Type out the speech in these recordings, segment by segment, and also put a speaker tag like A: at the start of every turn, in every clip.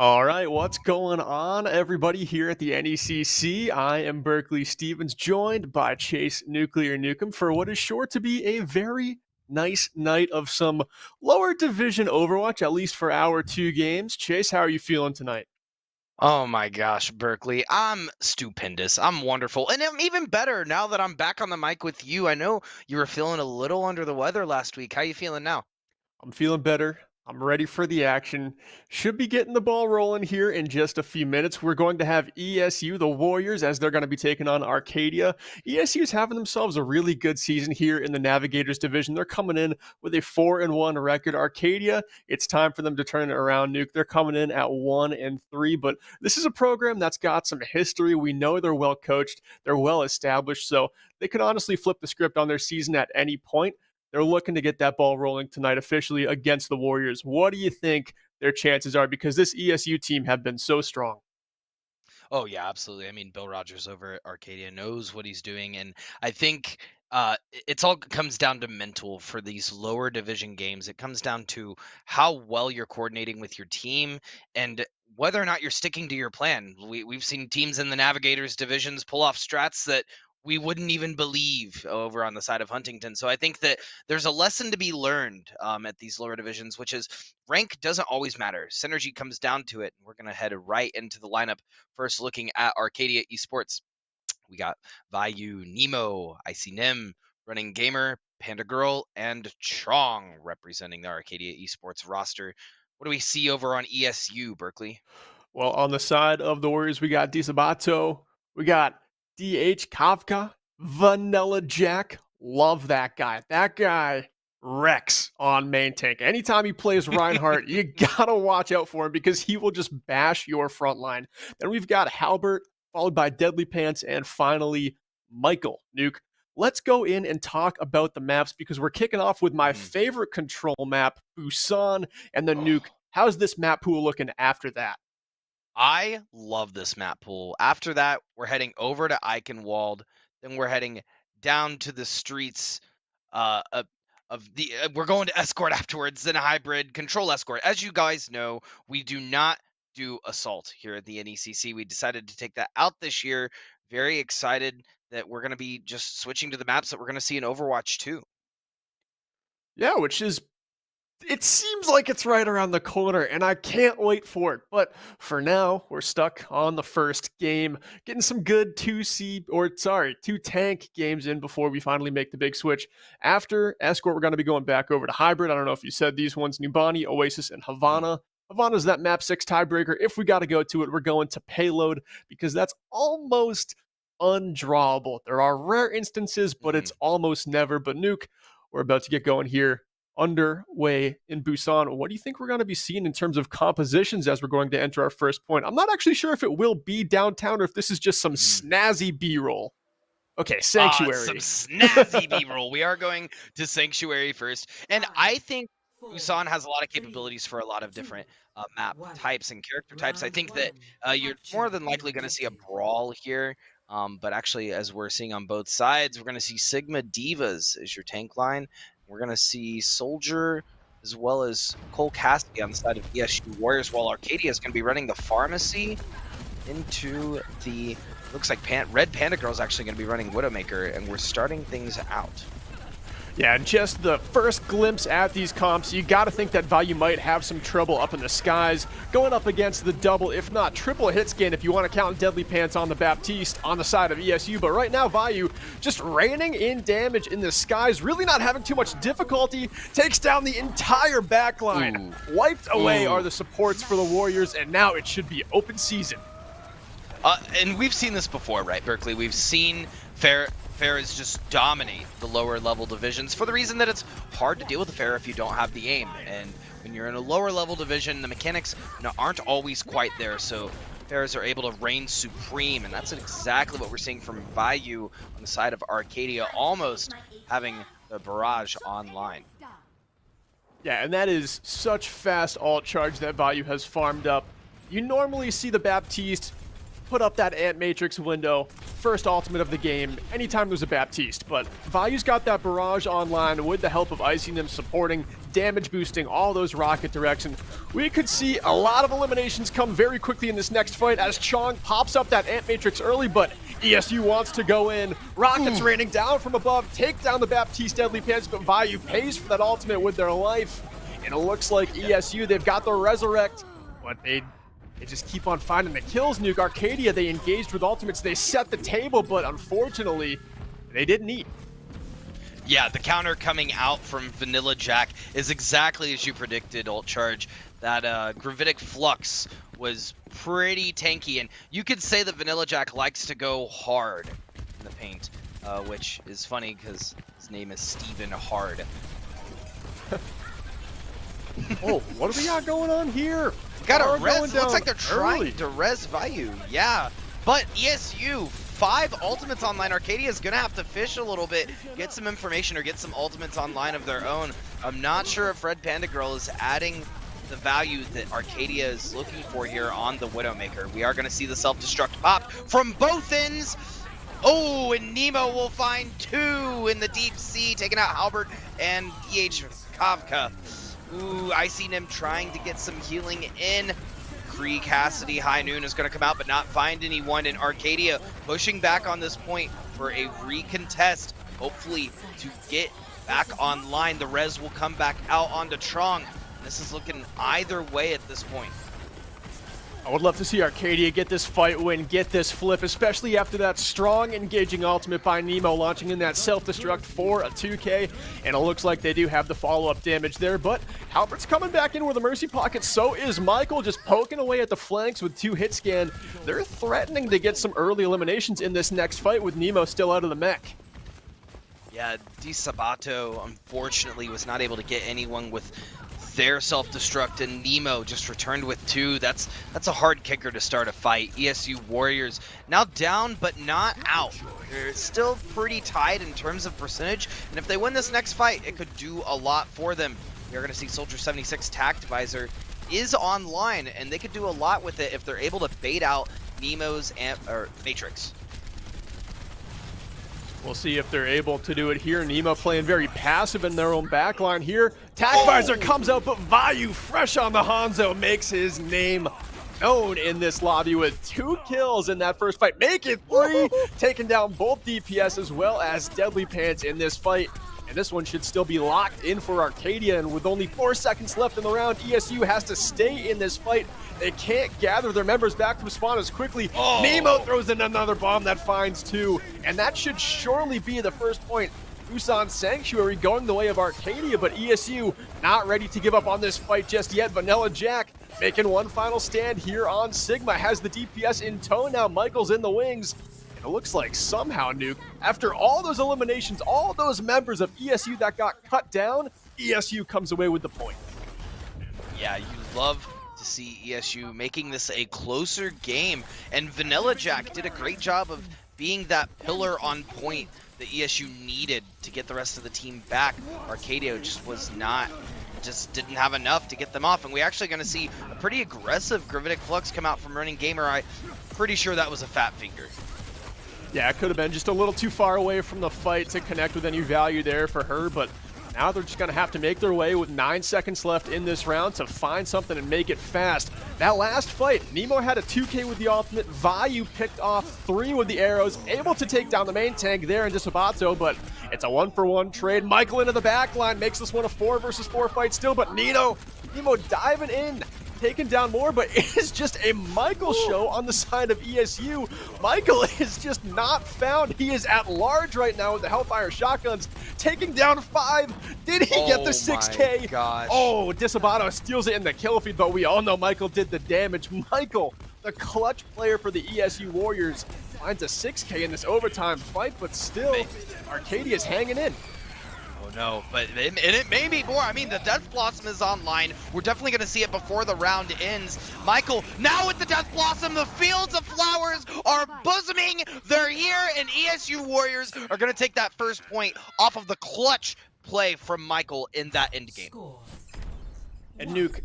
A: All right, what's going on, everybody, here at the NECC? I am Berkeley Stevens, joined by Chase Nuclear Nukem for what is sure to be a very nice night of some lower division Overwatch, at least for our two games. Chase, how are you feeling tonight?
B: Oh my gosh, Berkeley. I'm stupendous. I'm wonderful. And I'm even better now that I'm back on the mic with you. I know you were feeling a little under the weather last week. How you feeling now?
A: I'm feeling better. I'm ready for the action. Should be getting the ball rolling here in just a few minutes. We're going to have ESU, the Warriors, as they're going to be taking on Arcadia. ESU is having themselves a really good season here in the Navigators division. They're coming in with a 4-1 record. Arcadia, it's time for them to turn it around, Nuke. They're coming in at 1-3, but this is a program that's got some history. We know they're well coached, they're well established, so they could honestly flip the script on their season at any point. They're looking to get that ball rolling tonight officially against the Warriors. What do you think their chances are? Because this ESU team have been so strong.
B: Oh yeah, absolutely. I mean, Bill Rogers over at Arcadia knows what he's doing, and I think it's all comes down to mental for these lower division games. It comes down to how well you're coordinating with your team and whether or not you're sticking to your plan. We've seen teams in the Navigators divisions pull off strats that we wouldn't even believe over on the side of Huntington. So I think that there's a lesson to be learned at these lower divisions, which is rank doesn't always matter. Synergy comes down to it. We're going to head right into the lineup. First, looking at Arcadia Esports, we got Vayu, Nemo, Icy Nim, Running Gamer, Panda Girl, and Chong representing the Arcadia Esports roster. What do we see over on ESU, Berkeley?
A: Well, on the side of the Warriors, we got Disabato, we got DH Kafka, Vanilla Jack. Love that guy. That guy wrecks on main tank. Anytime he plays Reinhardt, you gotta watch out for him because he will just bash your front line. Then we've got Halbert, followed by Deadly Pants, and finally Michael Nuke. Let's go in and talk about the maps because we're kicking off with my
B: Mm.
A: favorite control map, Busan, and the Nuke. How's this map pool looking after that?
B: I love this map pool. After that, we're heading over to Eichenwald. Then we're heading down to the streets of the. We're going to escort afterwards. Then a hybrid control escort. As you guys know, we do not do assault here at the NECC. We decided to take that out this year. Very excited that we're going to be just switching to the maps that we're going to see in Overwatch 2.
A: Yeah, which is it seems like it's right around the corner, and I can't wait for it. But for now, we're stuck on the first game, getting some good 2 tank games in before we finally make the big switch. After Escort, we're going to be going back over to Hybrid. I don't know if you said these ones, Nubani, Oasis, and Havana. Havana's that map 6 tiebreaker. If we got to go to it, we're going to Payload because that's almost undrawable. There are rare instances, but
B: Mhm.
A: it's almost never. But Nuke, we're about to get going here underway in Busan. What do you think we're going to be seeing in terms of compositions as we're going to enter our first point? I'm not actually sure if it will be downtown or if this is just some
B: Mhm.
A: snazzy B-roll. Okay,
B: Some
A: Sanctuary.
B: snazzy B-roll. We are going to Sanctuary first, and I think Busan has a lot of capabilities for a lot of different map types and character types. I think that you're more than likely going to see a brawl here, but actually, as we're seeing on both sides, we're going to see Sigma Divas as your tank line. We're going to see Soldier as well as Cole Cassidy on the side of ESU Warriors, while Arcadia is going to be running the Pharmacy into the looks like Red Panda Girl is actually going to be running Widowmaker, and we're starting things out.
A: Yeah, just the first glimpse at these comps, you got to think that Value might have some trouble up in the skies, going up against the double, if not triple hit scan if you want to count Deadly Pants on the Baptiste on the side of ESU. But right now, Value just raining in damage in the skies, really not having too much difficulty, takes down the entire backline. Wiped away are the supports for the Warriors, and now it should be open season.
B: And we've seen this before, right, Berkeley? We've seen Pharahs just dominate the lower level divisions for the reason that it's hard to deal with the Pharah if you don't have the aim. And when you're in a lower level division, the mechanics aren't always quite there. So Pharahs are able to reign supreme, and that's exactly what we're seeing from Vayu on the side of Arcadia, almost having the barrage online.
A: Yeah, and that is such fast alt charge that Value has farmed up. You normally see the Baptiste put up that Ant Matrix window, first ultimate of the game, anytime there's a Baptiste. But Value's got that barrage online with the help of Icing them supporting, damage boosting, all those rocket direction. We could see a lot of eliminations come very quickly in this next fight as Chong pops up that Ant Matrix early, but ESU wants to go in. Rockets raining down from above, take down the Baptiste Deadly Pants, but Value pays for that ultimate with their life. And it looks like ESU, they've got the Resurrect, but they just keep on finding the kills. Nuke Arcadia, they engaged with ultimates, they set the table, but unfortunately, they didn't eat.
B: Yeah, the counter coming out from Vanilla Jack is exactly as you predicted, Ult Charge. That Gravitic Flux was pretty tanky, and you could say that Vanilla Jack likes to go hard in the paint, which is funny because his name is Steven Hard.
A: Oh, what do we got going on here?
B: Got a res. Looks like they're trying to res Vayu. Yeah, but ESU 5 ultimates online. Arcadia is gonna have to fish a little bit, get some information or get some ultimates online of their own. I'm not sure if Red Panda Girl is adding the value that Arcadia is looking for here on the Widowmaker. We are gonna see the self-destruct pop from both ends. Oh, and Nemo will find 2 in the deep sea, taking out Halbert and EH Kavka. Ooh, I seen him trying to get some healing in. Kree Cassidy High Noon is going to come out but not find anyone, and Arcadia pushing back on this point for a recontest, hopefully to get back online. The res will come back out onto Trong. This is looking either way at this point.
A: I would love to see Arcadia get this fight win, get this flip, especially after that strong engaging ultimate by Nemo launching in that self-destruct for a 2K, and it looks like they do have the follow-up damage there, but Halbert's coming back in with a Mercy Pocket, so is Michael, just poking away at the flanks with 2 hit scan. They're threatening to get some early eliminations in this next fight with Nemo still out of the mech.
B: Yeah, Di Sabato unfortunately was not able to get anyone with their self-destruct, and Nemo just returned with 2. That's a hard kicker to start a fight. ESU Warriors now down but not out. They're still pretty tied in terms of percentage, and if they win this next fight, it could do a lot for them. You're going to see Soldier 76 Tact Visor is online, and they could do a lot with it if they're able to bait out Nemo's Matrix.
A: We'll see if they're able to do it here. Nemo playing very passive in their own backline here. Tac Visor comes out, but Vayu, fresh on the Hanzo, makes his name known in this lobby with 2 kills in that first fight. Make it 3, taking down both DPS as well as Deadly Pants in this fight. And this one should still be locked in for Arcadia, and with only 4 seconds left in the round, ESU has to stay in this fight. They can't gather their members back from spawn as quickly. Nemo throws in another bomb that finds 2, and that should surely be the first point. Busan Sanctuary going the way of Arcadia, but ESU not ready to give up on this fight just yet. Vanilla Jack making one final stand here on Sigma, has the DPS in tow now. Michael's in the wings. It looks like somehow, Nuke, after all those eliminations, all those members of ESU that got cut down, ESU comes away with the point.
B: Yeah, you love to see ESU making this a closer game, and Vanilla Jack did a great job of being that pillar on point that ESU needed to get the rest of the team back. Arcadia just didn't have enough to get them off, and we're actually going to see a pretty aggressive Gravitic Flux come out from Running Gamer. I'm pretty sure that was a fat finger.
A: Yeah, it could have been just a little too far away from the fight to connect with any value there for her, but now they're just going to have to make their way with 9 seconds left in this round to find something and make it fast. That last fight, Nemo had a 2K with the ultimate, Vayu picked off 3 with the arrows, able to take down the main tank there in Disabato, but it's a 1-for-1 trade. Michael into the back line makes this one a 4 versus 4 fight still, but Nemo diving in, taking down more, but it is just a Michael show on the side of ESU. Michael is just not found. He is at large right now with the Hellfire shotguns, taking down 5. Did he get the 6K?
B: Gosh.
A: Oh, Disabato steals it in the kill feed, but we all know Michael did the damage. Michael, the clutch player for the ESU Warriors, finds a 6K in this overtime fight, but still, Arcadia's hanging in.
B: No, but it may be more. I mean, the Death Blossom is online. We're definitely going to see it before the round ends. Michael, now with the Death Blossom, the Fields of Flowers are bosoming. They're here, and ESU Warriors are going to take that first point off of the clutch play from Michael in that end game.
A: And Nuke,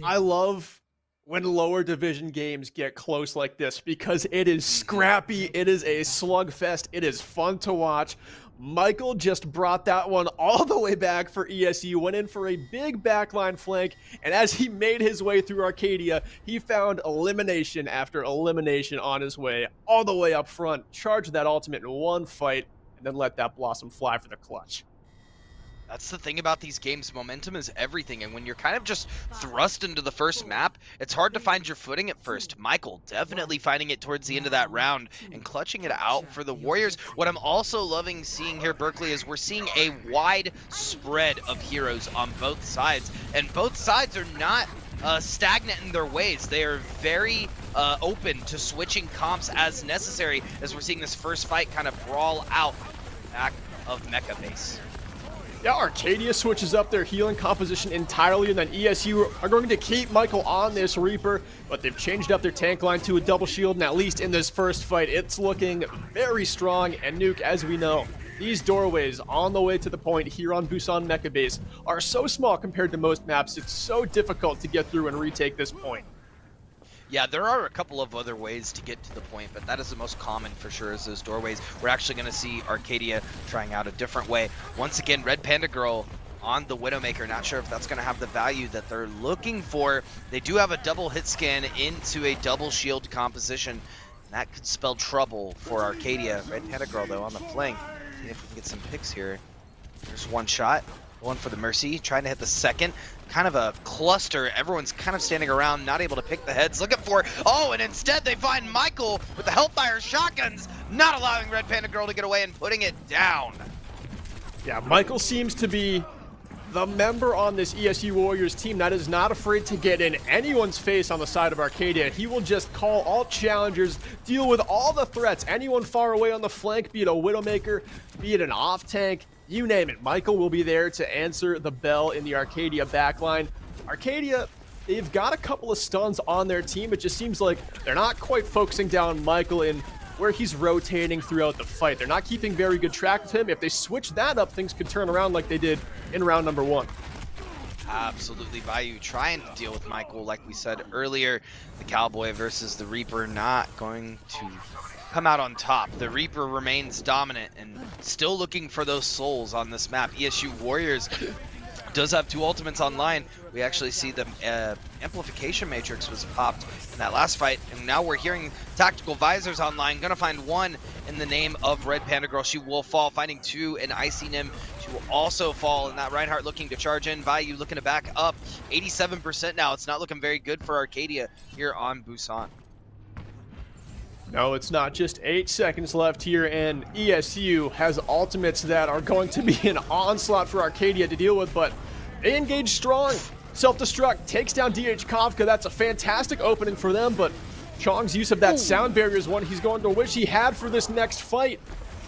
A: I love when lower division games get close like this because it is
B: Mhm.
A: scrappy, it is a slugfest, it is fun to watch. Michael just brought that one all the way back for ESU, went in for a big backline flank, and as he made his way through Arcadia, he found elimination after elimination on his way, all the way up front, charged that ultimate in one fight, and then let that Blossom fly for the clutch.
B: That's the thing about these games. Momentum is everything. And when you're kind of just thrust into the first map, it's hard to find your footing at first. Michael definitely finding it towards the end of that round and clutching it out for the Warriors. What I'm also loving seeing here, Berkeley, is we're seeing a wide spread of heroes on both sides. And both sides are not stagnant in their ways. They are very open to switching comps as necessary, as we're seeing this first fight kind of brawl out back of Mecha base.
A: Yeah, Arcadia switches up their healing composition entirely, and then ESU are going to keep Michael on this Reaper, but they've changed up their tank line to a double shield, and at least in this first fight, it's looking very strong. And Nuke, as we know, these doorways on the way to the point here on Busan Mecha Base are so small compared to most maps, it's so difficult to get through and retake this point.
B: Yeah, there are a couple of other ways to get to the point, but that is the most common for sure, is those doorways. We're actually going to see Arcadia trying out a different way. Once again, Red Panda Girl on the Widowmaker. Not sure if that's going to have the value that they're looking for. They do have a double hit scan into a double shield composition. That could spell trouble for Arcadia. Red Panda Girl, though, on the flank. See if we can get some picks here. There's one shot. One for the Mercy, trying to hit the second. Kind of a cluster. Everyone's kind of standing around, not able to pick the heads. Looking for, oh, and instead they find Michael with the Hellfire shotguns, not allowing Red Panda Girl to get away and putting it down.
A: Yeah, Michael seems to be the member on this ESU Warriors team that is not afraid to get in anyone's face on the side of Arcadia. He will just call all challengers, deal with all the threats. Anyone far away on the flank, be it a Widowmaker, be it an off-tank, you name it. Michael will be there to answer the bell in the Arcadia backline. Arcadia, they've got a couple of stuns on their team. It just seems like they're not quite focusing down Michael in where he's rotating throughout the fight. They're not keeping very good track of him. If they switch that up, things could turn around like they did in round number one.
B: Absolutely, Vayu trying to deal with Michael, like we said earlier. The Cowboy versus the Reaper not going to come out on top. The Reaper remains dominant and still looking for those souls on this map. ESU Warriors does have two ultimates online. We actually see the amplification matrix was popped in that last fight, and now we're hearing tactical visors online. Gonna find one in the name of Red Panda Girl. She will fall, finding two in Icy Nim. She will also fall, and that Reinhardt looking to charge in. Vayu looking to back up. 87% now. It's not looking very good for Arcadia here on Busan.
A: No, it's not. Just 8 seconds left here, and ESU has ultimates that are going to be an onslaught for Arcadia to deal with, but they engage strong. Self-destruct takes down DH Kafka. That's a fantastic opening for them, but Chong's use of that sound barrier is one he's going to wish he had for this next fight.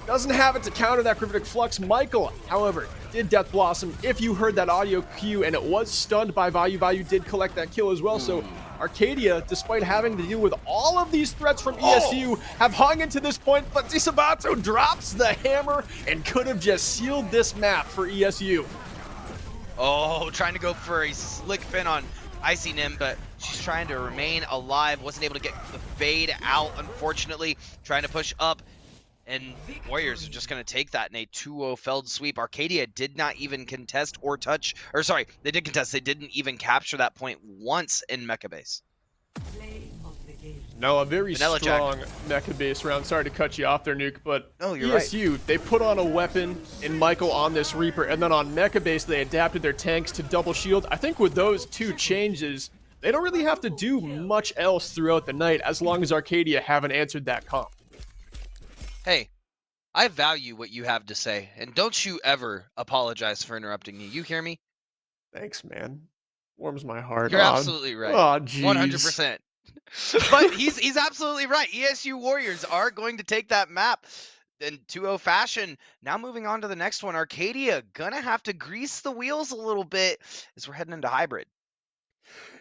A: Doesn't have it to counter that Cryptic Flux. Michael, however, did Death Blossom. If you heard that audio cue, and it was stunned by Vayu did collect that kill as well, so Arcadia, despite having to deal with all of these threats from ESU, have hung into this point, but Disabato drops the hammer and could have just sealed this map for ESU.
B: Oh, trying to go for a slick pin on Icy Nim, but she's trying to remain alive. Wasn't able to get the fade out, unfortunately. Trying to push up, and Warriors are just going to take that in a 2-0 felled sweep. Arcadia did not even contest or touch, or sorry, they did contest. They didn't even capture that point once in Mecha Base.
A: No, a very
B: Vanilla
A: strong Mecha base round. Sorry to cut you off there, Nuke, but
B: No, you're
A: ESU, they put on a weapon in Michael on this Reaper, and then on Mecha base, they adapted their tanks to double shield. I think with those two changes, they don't really have to do much else throughout the night as long as Arcadia haven't answered that comp.
B: Hey, I value what you have to say, and don't you ever apologize for interrupting me. You hear me?
A: Thanks, man. Warms my heart.
B: You're absolutely right.
A: Oh, jeez.
B: 100%. But he's absolutely right. ESU Warriors are going to take that map in 2-0 fashion. Now moving on to the next one. Arcadia gonna have to grease the wheels a little bit as we're heading into hybrid.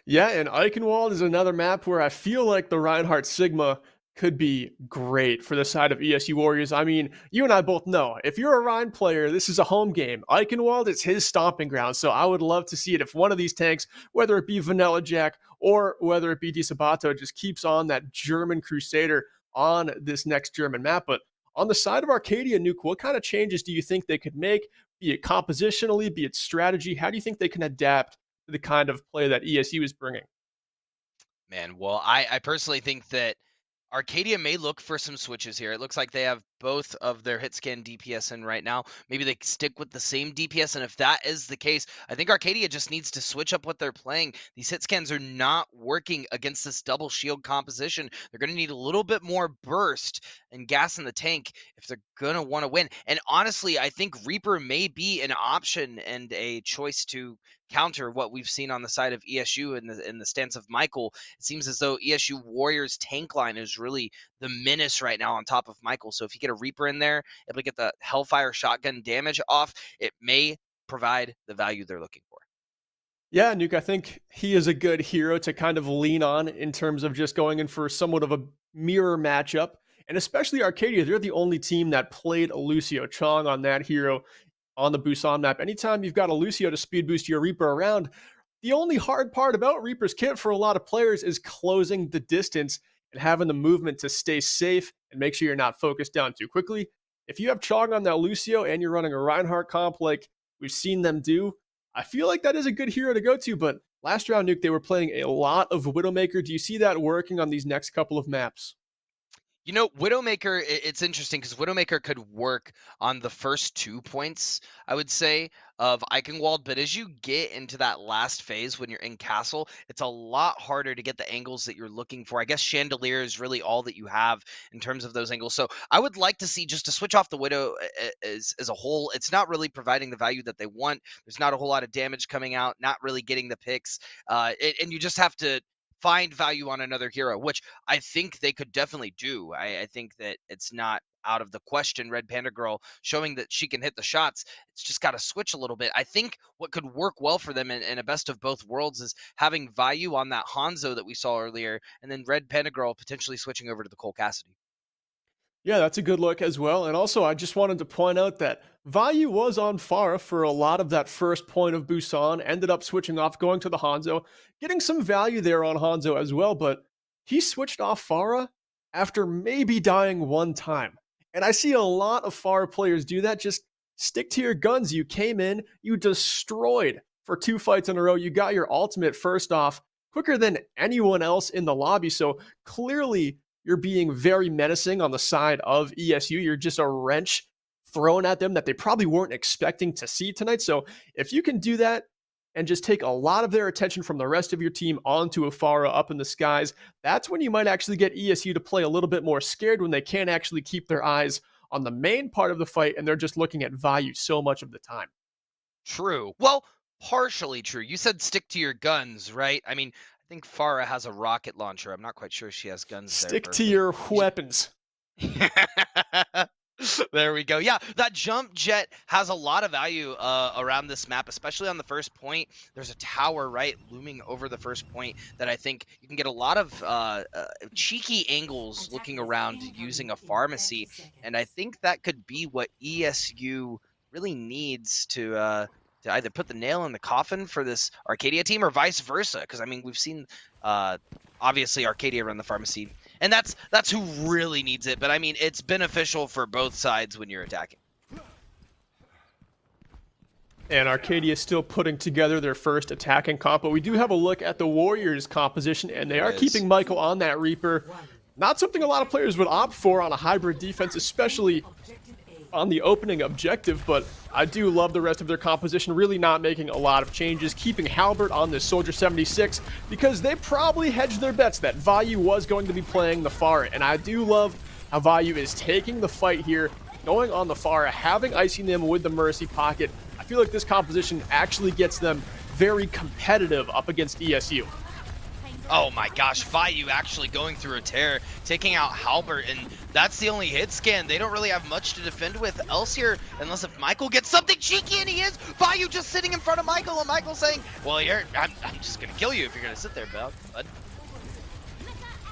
A: Yeah, and Eichenwald is another map where I feel like the Reinhardt Sigma could be great for the side of ESU Warriors. I mean, you and I both know if you're a Rhine player, this is a home game. Eichenwald is his stomping ground. So I would love to see it if one of these tanks, whether it be Vanilla Jack or whether it be Di Sabato, just keeps on that German Crusader on this next German map. But on the side of Arcadia, Nuke, what kind of changes do you think they could make, be it compositionally, be it strategy? How do you think they can adapt to the kind of play that ESU is bringing?
B: Man, well, I personally think that Arcadia may look for some switches here. It looks like they have both of their hit scan DPS in right now. Maybe they stick with the same DPS, and if that is the case, I think Arcadia just needs to switch up what they're playing. These hit scans are not working against this double shield composition. They're going to need a little bit more burst and gas in the tank if they're going to want to win. And honestly, I think Reaper may be an option and a choice to counter what we've seen on the side of ESU in the stance of Michael. It seems as though ESU Warriors tank line is really the menace right now on top of Michael. So if you get a Reaper in there, able to get the Hellfire shotgun damage off, it may provide the value they're looking for.
A: Yeah, Nuke, I think he is a good hero to kind of lean on in terms of just going in for somewhat of a mirror matchup. And especially Arcadia, they're the only team that played Lucio Chong on that hero on the Busan map. Anytime you've got a Lucio to speed boost your Reaper around, the only hard part about Reaper's kit for a lot of players is closing the distance and having the movement to stay safe and make sure you're not focused down too quickly. If you have Chong on that Lucio and you're running a Reinhardt comp like we've seen them do, I feel like that is a good hero to go to. But last round, Nuke, they were playing a lot of Widowmaker. Do you see that working on these next couple of maps?
B: You know, Widowmaker, it's interesting because Widowmaker could work on the first 2 points, I would say, of Eichenwald. But as you get into that last phase when you're in Castle, it's a lot harder to get the angles that you're looking for. I guess Chandelier is really all that you have in terms of those angles. So I would like to see just to switch off the Widow as a whole. It's not really providing the value that they want. There's not a whole lot of damage coming out, not really getting the picks. And you just have to find value on another hero, which I think they could definitely do. I think that it's not out of the question. Red Panda Girl showing that she can hit the shots. It's just got to switch a little bit. I think what could work well for them in a best of both worlds is having value on that Hanzo that we saw earlier, and then Red Panda Girl potentially switching over to the Cole Cassidy.
A: Yeah, that's a good look as well. And also, I just wanted to point out that Value was on Pharah for a lot of that first point of Busan, ended up switching off, going to the Hanzo, getting some value there on Hanzo as well, but he switched off Pharah after maybe dying one time. And I see a lot of Pharah players do that. Just stick to your guns. You came in, you destroyed for 2 fights in a row. You got your ultimate first off quicker than anyone else in the lobby. So clearly, you're being very menacing on the side of ESU. You're just a wrench thrown at them that they probably weren't expecting to see tonight. So if you can do that and just take a lot of their attention from the rest of your team onto Afara up in the skies, that's when you might actually get ESU to play a little bit more scared when they can't actually keep their eyes on the main part of the fight and they're just looking at value so much of the time.
B: True. Well, partially true. You said stick to your guns, right? I mean, I think Farah has a rocket launcher. I'm not quite sure she has guns there.
A: Stick to your weapons.
B: There we go. Yeah, that jump jet has a lot of value around this map, especially on the first point. There's a tower, right, looming over the first point that I think you can get a lot of cheeky angles looking around using a pharmacy. And I think that could be what ESU really needs to either put the nail in the coffin for this Arcadia team or vice versa. Because, I mean, we've seen, obviously, Arcadia run the pharmacy. And that's who really needs it. But, I mean, it's beneficial for both sides when you're attacking.
A: And Arcadia is still putting together their first attacking comp. But we do have a look at the Warriors composition. And they are keeping Michael on that Reaper. Not something a lot of players would opt for on a hybrid defense, especially on the opening objective, but I do love the rest of their composition, really not making a lot of changes, keeping Halbert on this Soldier 76 because they probably hedged their bets that Value was going to be playing the Pharah, and I do love how Value is taking the fight here, going on the Pharah, having Icing them with the Mercy Pocket. I feel like this composition actually gets them very competitive up against ESU.
B: Oh my gosh, Vayu actually going through a tear, taking out Halbert, and that's the only hit scan. They don't really have much to defend with else here, unless if Michael gets something cheeky, and he is. Vayu just sitting in front of Michael, and Michael saying, well, I'm just going to kill you if you're going to sit there, bud.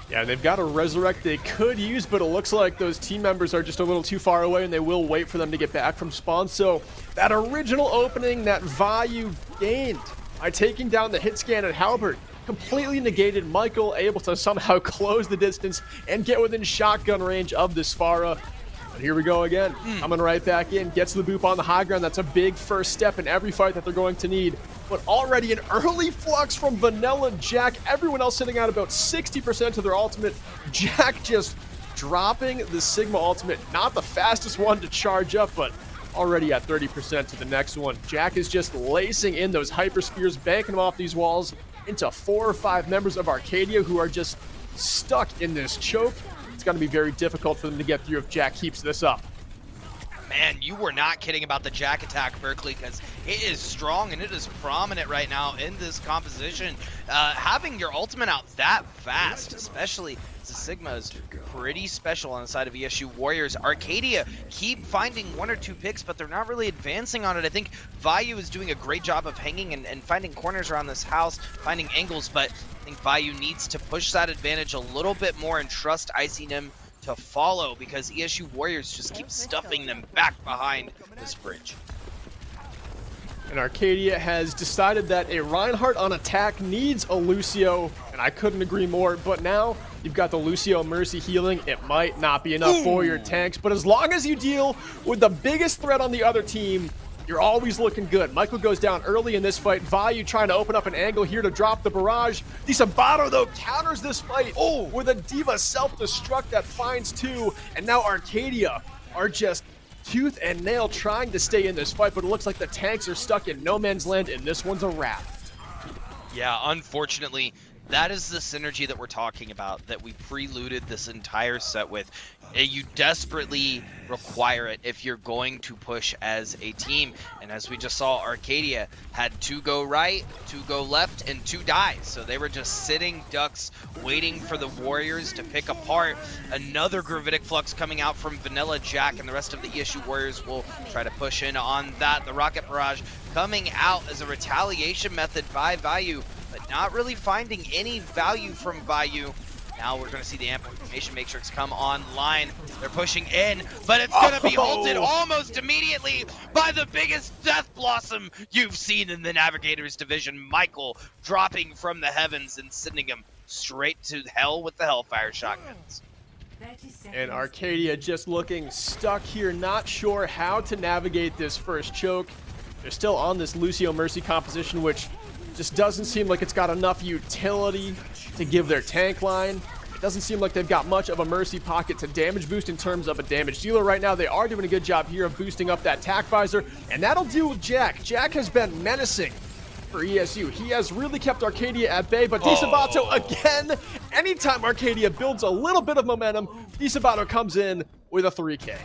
A: Yeah, they've got a resurrect they could use, but it looks like those team members are just a little too far away and they will wait for them to get back from spawn. So that original opening that Vayu gained by taking down the hit scan at Halbert completely negated. Michael able to somehow close the distance and get within shotgun range of this Pharah. But here we go again, coming right back in, gets the boop on the high ground. That's a big first step in every fight that they're going to need. But already an early flux from Vanilla Jack. Everyone else sitting at about 60% of their ultimate. Jack just dropping the Sigma ultimate. Not the fastest one to charge up, but already at 30% to the next one. Jack is just lacing in those hyper spears, banking them off these walls into 4 or 5 members of Arcadia who are just stuck in this choke. It's going to be very difficult for them to get through if Jack keeps this up.
B: Man, you were not kidding about the Jack attack, Berkeley, because it is strong and it is prominent right now in this composition. Having your ultimate out that fast, especially as the Sigma, is pretty special on the side of ESU Warriors. Arcadia keep finding 1 or 2 picks, but they're not really advancing on it. I think Vayu is doing a great job of hanging and finding corners around this house, finding angles, but I think Vayu needs to push that advantage a little bit more and trust Icy to follow, because ESU Warriors just keep stuffing them back behind this bridge.
A: And Arcadia has decided that a Reinhardt on attack needs a Lucio, and I couldn't agree more. But now you've got the Lucio Mercy healing. It might not be enough for your tanks, but as long as you deal with the biggest threat on the other team, you're always looking good. Michael goes down early in this fight. Vayu trying to open up an angle here to drop the barrage. Disabato, though, counters this fight with a D.Va self-destruct that finds 2. And now Arcadia are just tooth and nail trying to stay in this fight, but it looks like the tanks are stuck in no man's land, and this one's a wrap.
B: Yeah, unfortunately, that is the synergy that we're talking about, that we preluded this entire set with. You desperately require it if you're going to push as a team. And as we just saw, Arcadia had 2 go right, 2 go left, and 2 die. So they were just sitting ducks, waiting for the Warriors to pick apart. Another Gravitic Flux coming out from Vanilla Jack, and the rest of the ESU Warriors will try to push in on that. The Rocket Barrage coming out as a retaliation method by Vayu, but not really finding any value from Vayu. Now we're going to see the Amplification Matrix come online. They're pushing in, but it's going to be halted almost immediately by the biggest Death Blossom you've seen in the Navigators division. Michael dropping from the heavens and sending him straight to hell with the Hellfire shotguns.
A: And Arcadia just looking stuck here, not sure how to navigate this first choke. They're still on this Lucio Mercy composition, which just doesn't seem like it's got enough utility to give their tank line. It doesn't seem like they've got much of a Mercy pocket to damage boost in terms of a damage dealer right now. They are doing a good job here of boosting up that tack visor, and that'll deal with Jack. Jack has been menacing for ESU. He has really kept Arcadia at bay, but Disabato again, anytime Arcadia builds a little bit of momentum, Disabato comes in with a 3K.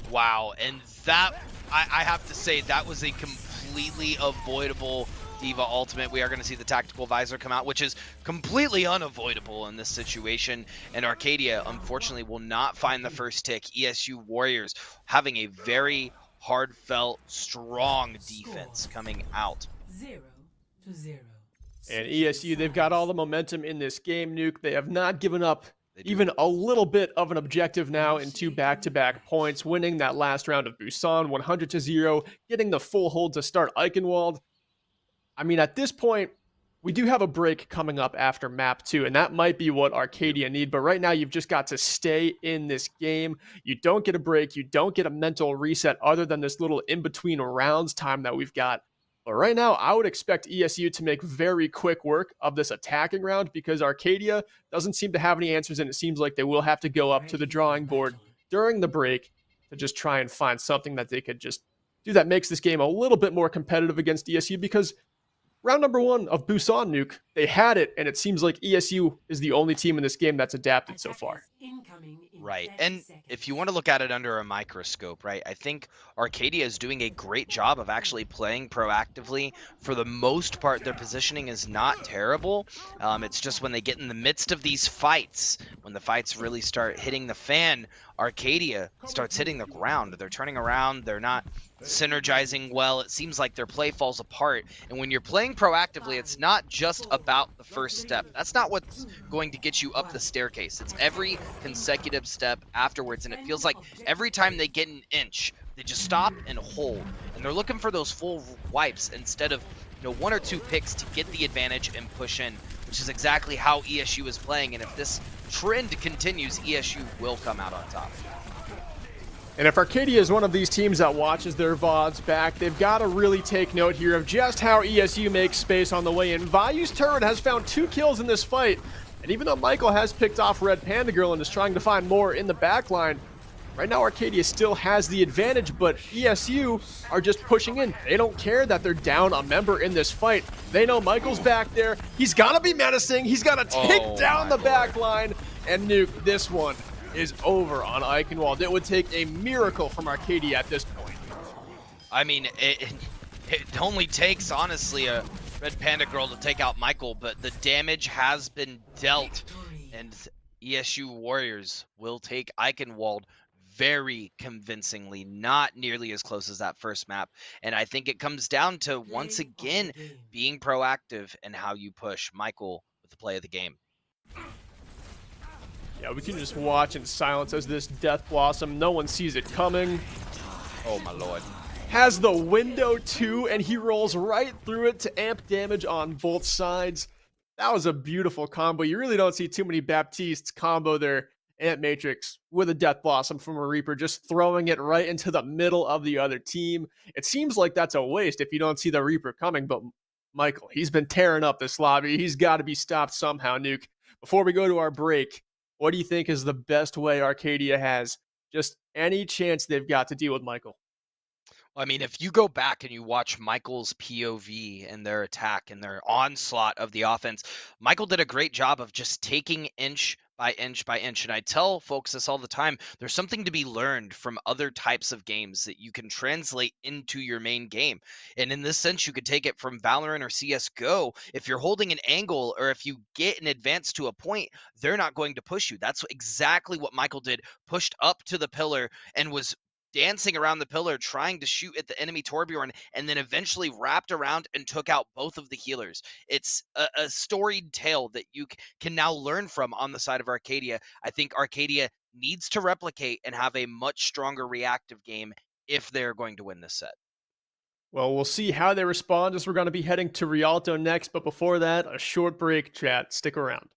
B: Wow, and that, I have to say, that was a completely avoidable D.Va ultimate. We are going to see the tactical visor come out, which is completely unavoidable in this situation. And Arcadia, unfortunately, will not find the first tick. ESU Warriors having a very heartfelt, strong defense coming out.
C: 0-0.
A: And ESU, they've got all the momentum in this game, Nuke. They have not given up even a little bit of an objective now in 2 back-to-back points, winning that last round of Busan 100-0, getting the full hold to start Eichenwald. I mean, at this point, we do have a break coming up after map 2, and that might be what Arcadia need. But right now, you've just got to stay in this game. You don't get a break. You don't get a mental reset other than this little in-between rounds time that we've got. But right now, I would expect ESU to make very quick work of this attacking round because Arcadia doesn't seem to have any answers, and it seems like they will have to go up to the drawing board during the break to just try and find something that they could just do that makes this game a little bit more competitive against ESU, because round number 1 of Busan, Nuke, they had it, and it seems like ESU is the only team in this game that's adapted so far.
B: Right, and if you want to look at it under a microscope, right, I think Arcadia is doing a great job of actually playing proactively. For the most part, their positioning is not terrible. It's just when they get in the midst of these fights, when the fights really start hitting the fan, Arcadia starts hitting the ground. They're turning around. They're not synergizing well. It seems like their play falls apart. And when you're playing proactively, it's not just about the first step. That's not what's going to get you up the staircase. It's every consecutive step afterwards. And it feels like every time they get an inch, they just stop and hold. And they're looking for those full wipes instead of, you know, 1 or 2 picks to get the advantage and push in, which is exactly how ESU is playing. And if this trend continues, ESU will come out on top.
A: And if Arcadia is one of these teams that watches their VODs back, they've got to really take note here of just how ESU makes space on the way in. Vayu's turret has found 2 kills in this fight, and even though Michael has picked off Red Panda Girl and is trying to find more in the backline, right now Arcadia still has the advantage, but ESU are just pushing in. They don't care that they're down a member in this fight. They know Michael's back there. He's got to be menacing. He's got to take down the backline and nuke. This one is over on Eichenwald. It would take a miracle from Arcadia at this point.
B: I mean, it only takes, honestly, a Red Panda Girl to take out Michael, but the damage has been dealt, and ESU Warriors will take Eichenwald very convincingly, not nearly as close as that first map. And I think it comes down to, once again, being proactive and how you push. Michael with the play of the game.
A: Yeah, we can just watch in silence as this Death Blossom, no one sees it coming.
B: Oh my lord.
A: Has the window too, and he rolls right through it to amp damage on both sides. That was a beautiful combo. You really don't see too many Baptistes combo their Amp Matrix with a Death Blossom from a Reaper, just throwing it right into the middle of the other team. It seems like that's a waste if you don't see the Reaper coming, but Michael, he's been tearing up this lobby. He's got to be stopped somehow, Nuke. Before we go to our break, what do you think is the best way Arcadia has, just any chance they've got to deal with Michael?
B: I mean, if you go back and you watch Michael's POV and their attack and their onslaught of the offense, Michael did a great job of just taking inch by inch by inch. And I tell folks this all the time, there's something to be learned from other types of games that you can translate into your main game. And in this sense, you could take it from Valorant or CSGO. If you're holding an angle or if you get an advance to a point, they're not going to push you. That's exactly what Michael did, pushed up to the pillar and was dancing around the pillar, trying to shoot at the enemy Torbjorn, and then eventually wrapped around and took out both of the healers. It's a storied tale that you can now learn from on the side of Arcadia. I think Arcadia needs to replicate and have a much stronger reactive game if they're going to win this set.
A: Well, we'll see how they respond as we're going to be heading to Rialto next, but before that, a short break, chat. Stick around.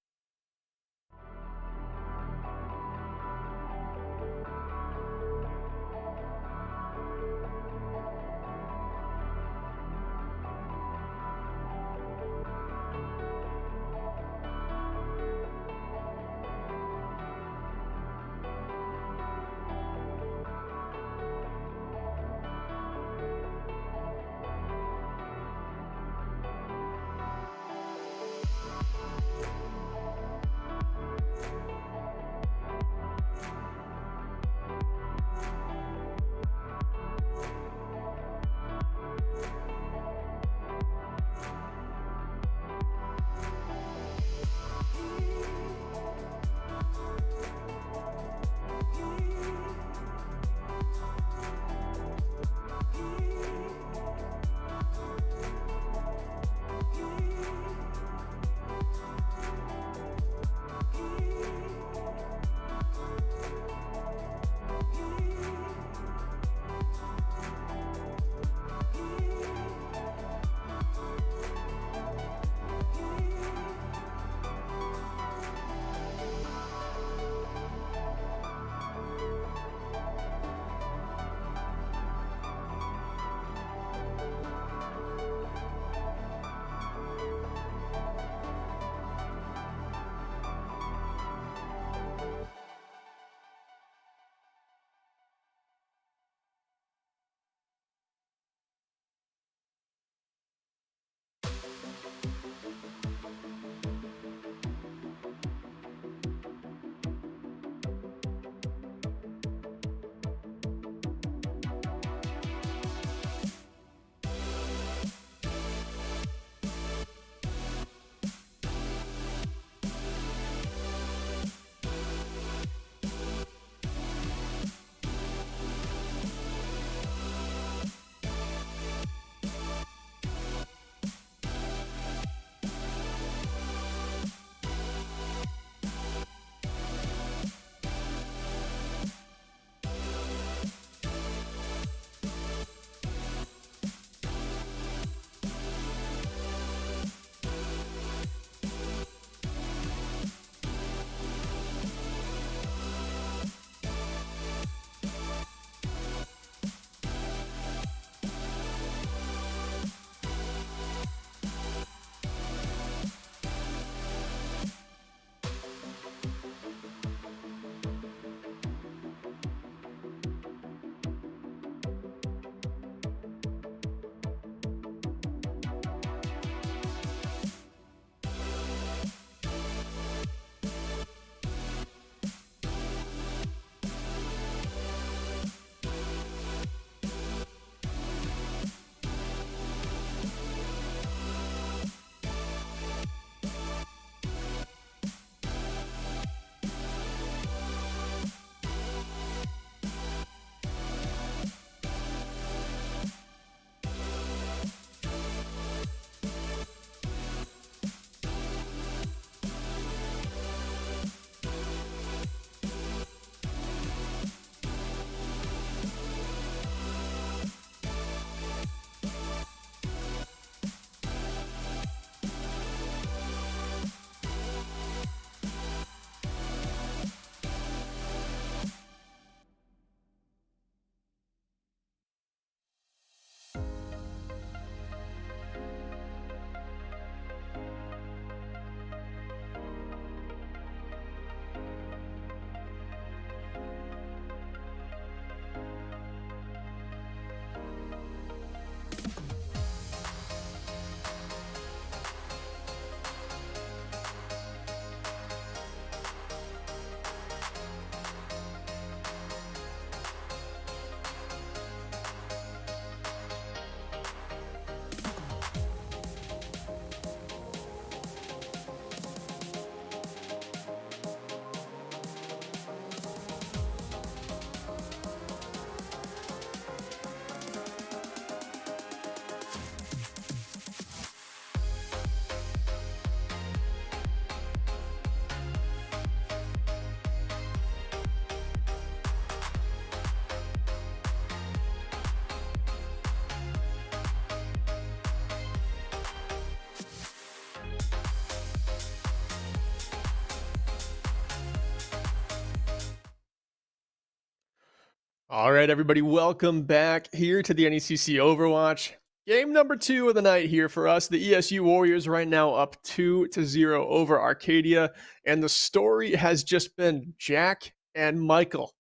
A: All right, everybody, welcome back here to the NECC Overwatch. Game number 2 of the night here for us. The ESU Warriors right now up 2-0 over Arcadia, and the story has just been Jack and Michael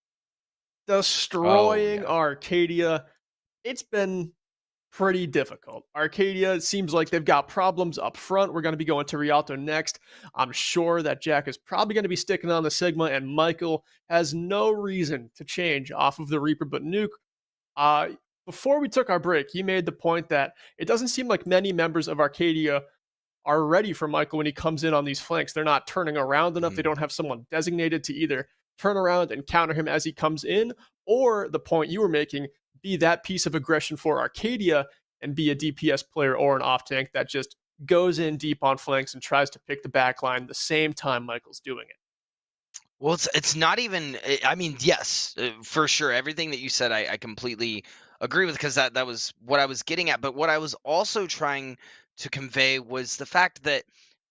B: Oh,
A: destroying
B: yeah.
A: Arcadia. It's been pretty difficult. Arcadia, it seems like they've got problems up front. We're going to be going to Rialto next. I'm sure that Jack is probably going to be sticking on the Sigma, and Michael has no reason to change off of the Reaper. But Nuke, uh, before we took our break, he made the point that it doesn't seem like many members of Arcadia are ready for Michael when he comes in on these flanks. They're not turning around enough. They
B: Mhm.
A: don't have someone designated to either turn around and counter him as he comes in, or the point you were making, be that piece of aggression for Arcadia and be a DPS player or an off tank that just goes in deep on flanks and tries to pick the back line the same time Michael's doing it.
B: Well, it's not even. I mean, yes, for sure. Everything that you said, I completely agree with because that was what I was getting at. But what I was also trying to convey was the fact that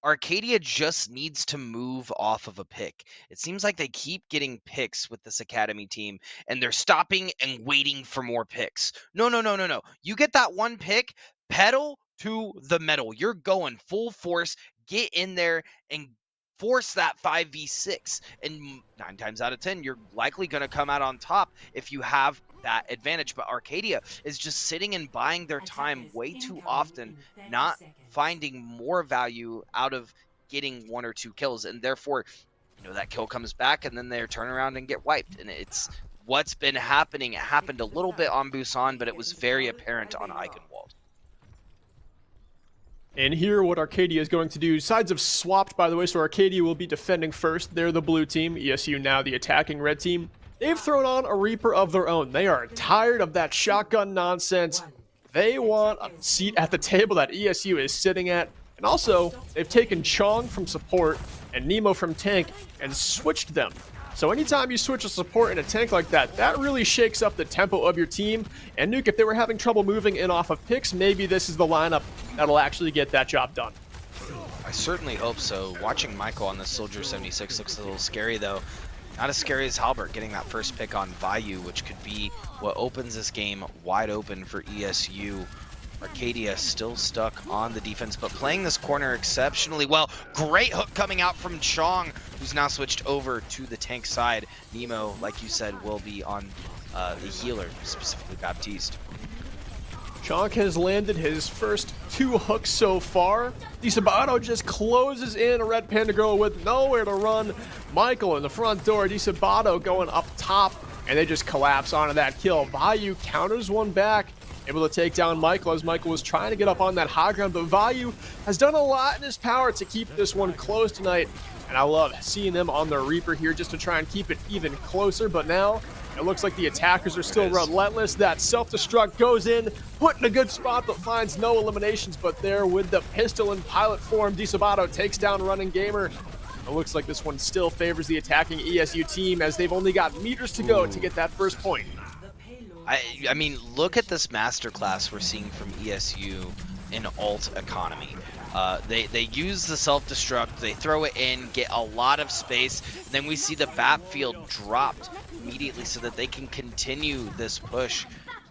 B: Arcadia just needs to move off of a pick. It seems like they keep getting picks with this academy team, and they're stopping and waiting for more picks. No, no, no, no, no. You get that one pick, pedal to the metal. You're going full force. Get in there and force that 5v6, and 9 times out of 10 you're likely going to come out on top if you have that advantage. But Arcadia is just sitting and buying their time way too often, not finding more value out of getting 1 or 2 kills, and therefore that kill comes back and then they turn around and get wiped. And it's what's been happening. It happened a little bit on Busan, but it was very apparent on Eichenwald.
A: And here, what Arcadia is going to do, sides have swapped, by the way, so Arcadia will be defending first. They're the blue team, ESU now the attacking red team. They've thrown on a Reaper of their own. They are tired of that shotgun nonsense. They want a seat at the table that ESU is sitting at. And also, they've taken Chong from support and Nemo from tank and switched them. So anytime you switch a support and a tank like that, that really shakes up the tempo of your team. And Nuke, if they were having trouble moving in off of picks, maybe this is the lineup that'll actually get that job done.
B: I certainly hope so. Watching Michael on the Soldier 76 looks a little scary, though. Not as scary as Halbert getting that first pick on Vayu, which could be what opens this game wide open for ESU. Arcadia still stuck on the defense, but playing this corner exceptionally well. Great hook coming out from Chong, who's now switched over to the tank side. Nemo, like you said, will be on the healer, specifically Baptiste.
A: Chong has landed his first 2 hooks so far. DiSabato just closes in a Red Panda Girl with nowhere to run. Michael in the front door, DiSabato going up top, and they just collapse onto that kill. Vayu counters one back, able to take down Michael as Michael was trying to get up on that high ground, but Vayu has done a lot in his power to keep this one close tonight. And I love seeing them on the Reaper here just to try and keep it even closer, but now it looks like the attackers are still relentless. That self-destruct goes in, put in a good spot, but finds no eliminations. But there with the pistol in pilot form, DiSabato takes down Running Gamer. It looks like this one still favors the attacking ESU team as they've only got meters to go to get that first point.
B: I mean, look at this masterclass we're seeing from ESU in alt economy. They use the self-destruct, they throw it in, get a lot of space, then we see the backfield dropped immediately so that they can continue this push.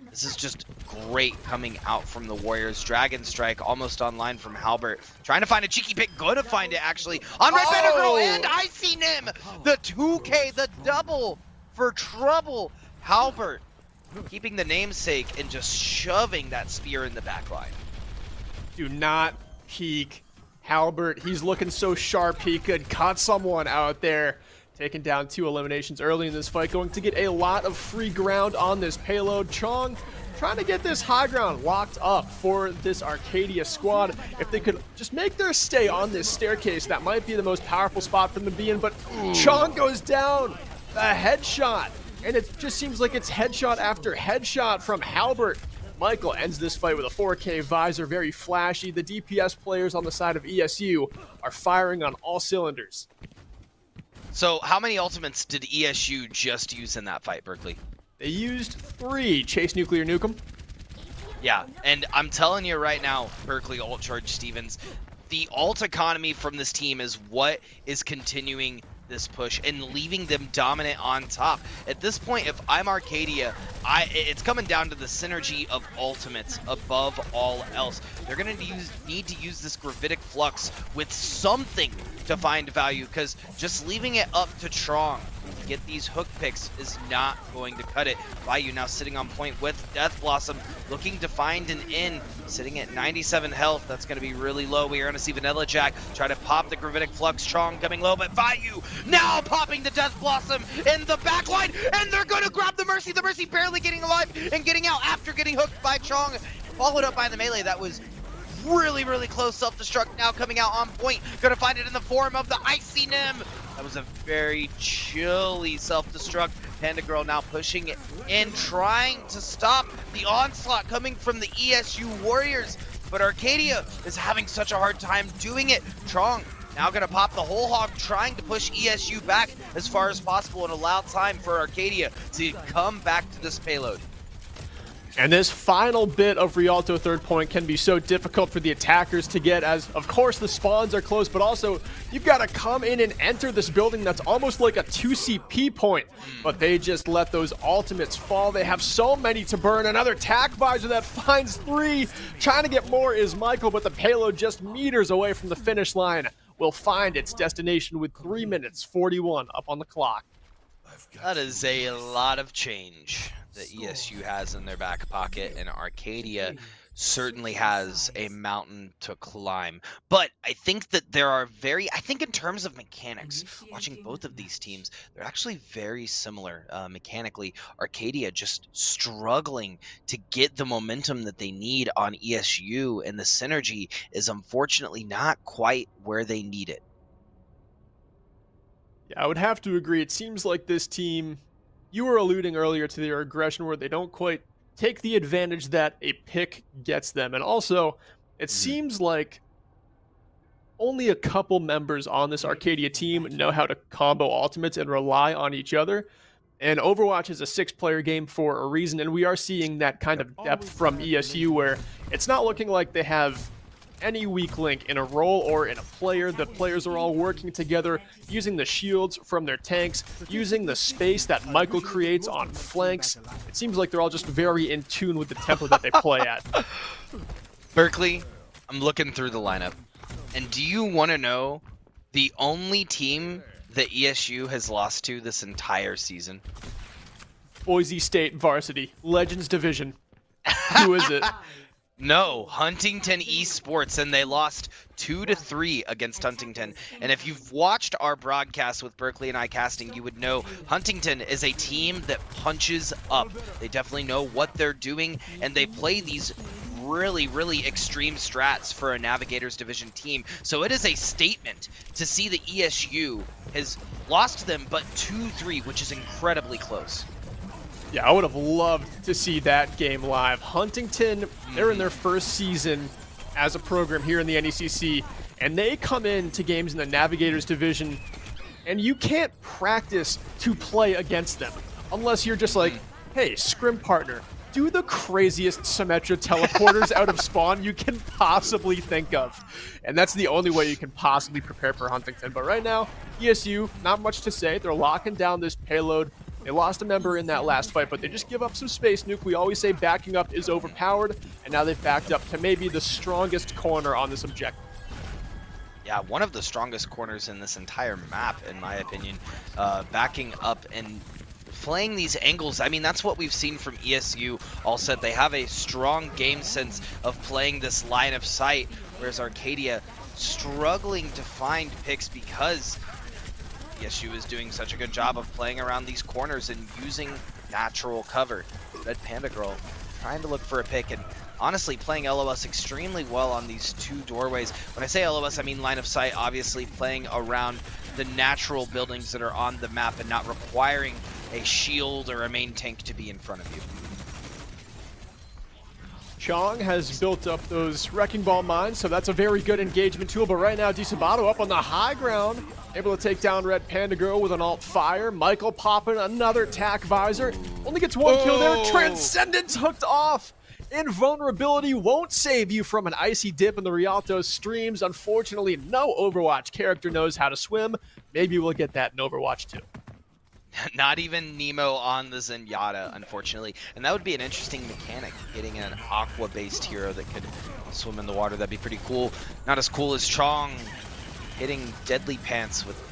B: This is just great coming out from the Warriors. Dragon Strike almost online from Halbert. Trying to find a cheeky pick, gonna find it actually on Red Panda Girl, and I see him! The 2K, the double for trouble. Halbert keeping the namesake and just shoving that spear in the backline.
A: Do not peek Halbert. He's looking so sharp he could cut someone out there. Taking down 2 eliminations early in this fight, going to get a lot of free ground on this payload. Chong trying to get this high ground locked up for this Arcadia squad. If they could just make their stay on this staircase, that might be the most powerful spot for them to be in, but Chong goes down. A headshot, and it just seems like it's headshot after headshot from Halbert. Michael ends this fight with a 4K visor, very flashy. The DPS players on the side of ESU are firing on all cylinders.
B: So how many ultimates did ESU just use in that fight, Berkeley?
A: They used 3. Chase Nuclear Nukem.
B: Yeah, and I'm telling you right now, Berkeley, Alt Charge Stevens, the alt economy from this team is what is continuing this push and leaving them dominant on top. At this point, if I'm Arcadia, it's coming down to the synergy of ultimates above all else. They're going to need to use this Gravitic Flux with something to find value, because just leaving it up to Trong to get these hook picks is not going to cut it. Vayu now sitting on point with Death Blossom, looking to find an in, sitting at 97 health. That's going to be really low. We are going to see Vanilla Jack try to pop the Gravitic Flux. Trong coming low, but Vayu now popping the Death Blossom in the backline, and they're going to grab the Mercy. The Mercy barely getting alive and getting out after getting hooked by Trong, followed up by the melee. That was really, really close. Self-destruct now coming out on point. Gonna find it in the form of the Icy Nim. That was a very chilly self-destruct. Panda Girl now pushing it in, trying to stop the onslaught coming from the ESU Warriors. But Arcadia is having such a hard time doing it. Trong now gonna pop the whole hog, trying to push ESU back as far as possible and allow time for Arcadia to come back to this payload.
A: And this final bit of Rialto third point can be so difficult for the attackers to get, as of course the spawns are close, but also you've got to come in and enter this building that's almost like a 2 CP point. But they just let those ultimates fall. They have so many to burn. Another tack visor that finds 3. Trying to get more is Michael, but the payload just meters away from the finish line will find its destination with 3 minutes 41 up on the clock.
B: That is a lot of change that ESU has in their back pocket, and Arcadia certainly has a mountain to climb. But I think that I think in terms of mechanics, watching both of these teams, they're actually very similar mechanically. Arcadia just struggling to get the momentum that they need on ESU, and the synergy is unfortunately not quite where they need it.
A: Yeah, I would have to agree. It seems like this team, you were alluding earlier to their aggression where they don't quite take the advantage that a pick gets them. And also, it seems like only a couple members on this Arcadia team know how to combo ultimates and rely on each other. And Overwatch is a 6-player game for a reason, and we are seeing that kind of depth from ESU where it's not looking like they have any weak link in a role or in a player. The players are all working together, using the shields from their tanks, using the space that Michael creates on flanks. It seems like they're all just very in tune with the tempo that they play at.
B: Berkeley, I'm looking through the lineup, and do you want to know the only team that ESU has lost to this entire season?
A: Boise State Varsity, Legends Division. Who is it?
B: No, Huntington Esports, and they lost 2-3 against Huntington. And if you've watched our broadcast with Berkeley and I casting, you would know Huntington is a team that punches up. They definitely know what they're doing, and they play these really, really extreme strats for a Navigators Division team. So it is a statement to see that ESU has lost them, but 2-3, which is incredibly close.
A: Yeah, I would have loved to see that game live. Huntington, they're in their first season as a program here in the NECC, and they come into games in the Navigators Division, and you can't practice to play against them unless you're just like, hey, scrim partner, do the craziest Symmetra teleporters out of spawn you can possibly think of. And that's the only way you can possibly prepare for Huntington. But right now, ESU, not much to say. They're locking down this payload. They lost a member in that last fight, but they just give up some space. Nuke, we always say backing up is overpowered, and now they've backed up to maybe the strongest corner on this objective.
B: Yeah, one of the strongest corners in this entire map, in my opinion. Backing up and playing these angles, I mean, that's what we've seen from ESU all set. They have a strong game sense of playing this line of sight, whereas Arcadia struggling to find picks because ESU is doing such a good job of playing around these corners and using natural cover. Red Panda Girl trying to look for a pick, and honestly playing LOS extremely well on these 2 doorways. When I say LOS, I mean line of sight, obviously playing around the natural buildings that are on the map and not requiring a shield or a main tank to be in front of you.
A: Chong has built up those Wrecking Ball mines, so that's a very good engagement tool. But right now, DeSabato up on the high ground, able to take down Red Panda Girl with an alt fire. Michael popping another tack visor. Only gets 1 kill there. Transcendence hooked off. Invulnerability won't save you from an icy dip in the Rialto streams. Unfortunately, no Overwatch character knows how to swim. Maybe we'll get that in Overwatch 2.
B: Not even Nemo on the Zenyatta, unfortunately. And that would be an interesting mechanic, getting an aqua-based hero that could swim in the water. That'd be pretty cool. Not as cool as Chong hitting Deadly Pants with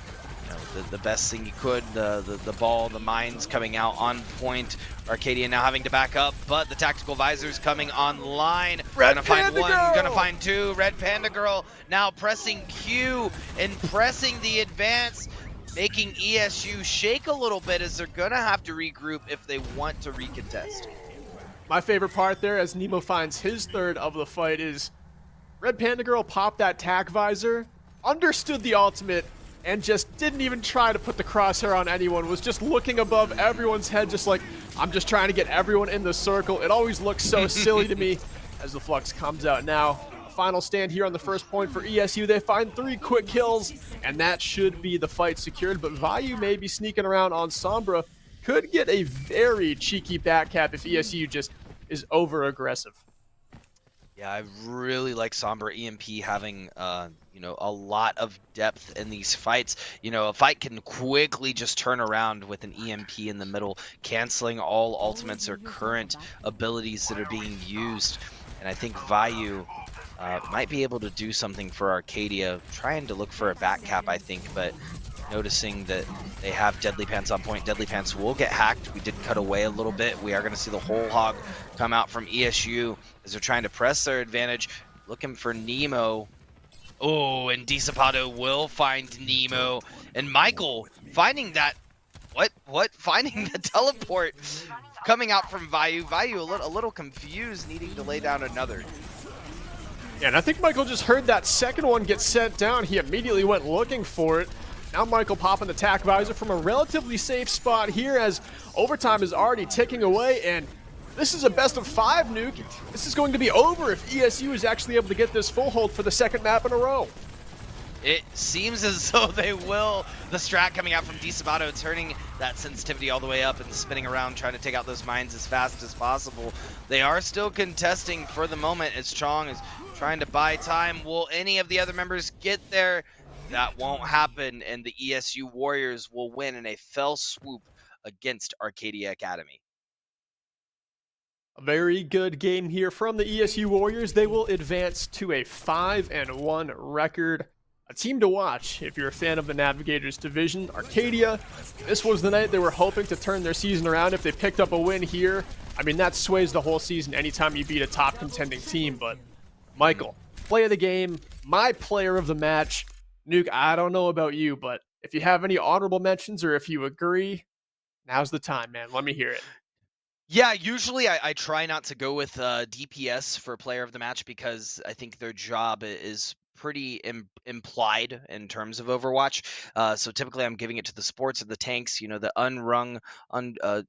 B: the best thing you could. The ball, the mines coming out on point. Arcadia now having to back up, but the tactical visors coming online. Gonna find one, gonna find two. Red Panda Girl now pressing Q and pressing the advance, making ESU shake a little bit as they're gonna have to regroup if they want to recontest.
A: My favorite part there, as Nemo finds his third of the fight, is Red Panda Girl popped that tac visor, understood the ultimate, and just didn't even try to put the crosshair on anyone, was just looking above everyone's head, just like, I'm just trying to get everyone in the circle. It always looks so silly to me as the Flux comes out now. Final stand here on the first point for ESU. They find 3 quick kills, and that should be the fight secured, but Vayu may be sneaking around on Sombra. Could get a very cheeky backcap if ESU just is over-aggressive.
B: Yeah, I really like Sombra EMP having, a lot of depth in these fights. A fight can quickly just turn around with an EMP in the middle, canceling all ultimates or current abilities that are being used. And I think Vayu might be able to do something for Arcadia, trying to look for a back cap, I think, but noticing that they have Deadly Pants on point. Deadly Pants will get hacked. We did cut away a little bit. We are going to see the whole hog come out from ESU as they're trying to press their advantage, looking for Nemo. Oh, and Disapado will find Nemo. And Michael finding that, finding the teleport coming out from Vayu. Vayu a little confused, needing to lay down another.
A: Yeah, and I think Michael just heard that second one get sent down. He immediately went looking for it. Now Michael popping the tac visor from a relatively safe spot here as overtime is already ticking away, and this is a best of 5 nuke. This is going to be over if ESU is actually able to get this full hold for the second map in a row.
B: It seems as though they will. The strat coming out from Disapado, turning that sensitivity all the way up and spinning around, trying to take out those mines as fast as possible. They are still contesting for the moment as Chong is trying to buy time. Will any of the other members get there? That won't happen, and the ESU Warriors will win in a fell swoop against Arcadia Academy.
A: A very good game here from the ESU Warriors. They will advance to a 5-1 record. A team to watch if you're a fan of the Navigators division. Arcadia, this was the night they were hoping to turn their season around. If they picked up a win here, I mean, that sways the whole season anytime you beat a top contending team. But Michael, play of the game, my player of the match. Nuke, I don't know about you, but if you have any honorable mentions or if you agree, now's the time, man. Let me hear it.
B: Yeah, usually I try not to go with DPS for player of the match because I think their job is pretty implied in terms of Overwatch. So typically I'm giving it to the sports and the tanks, the unrung,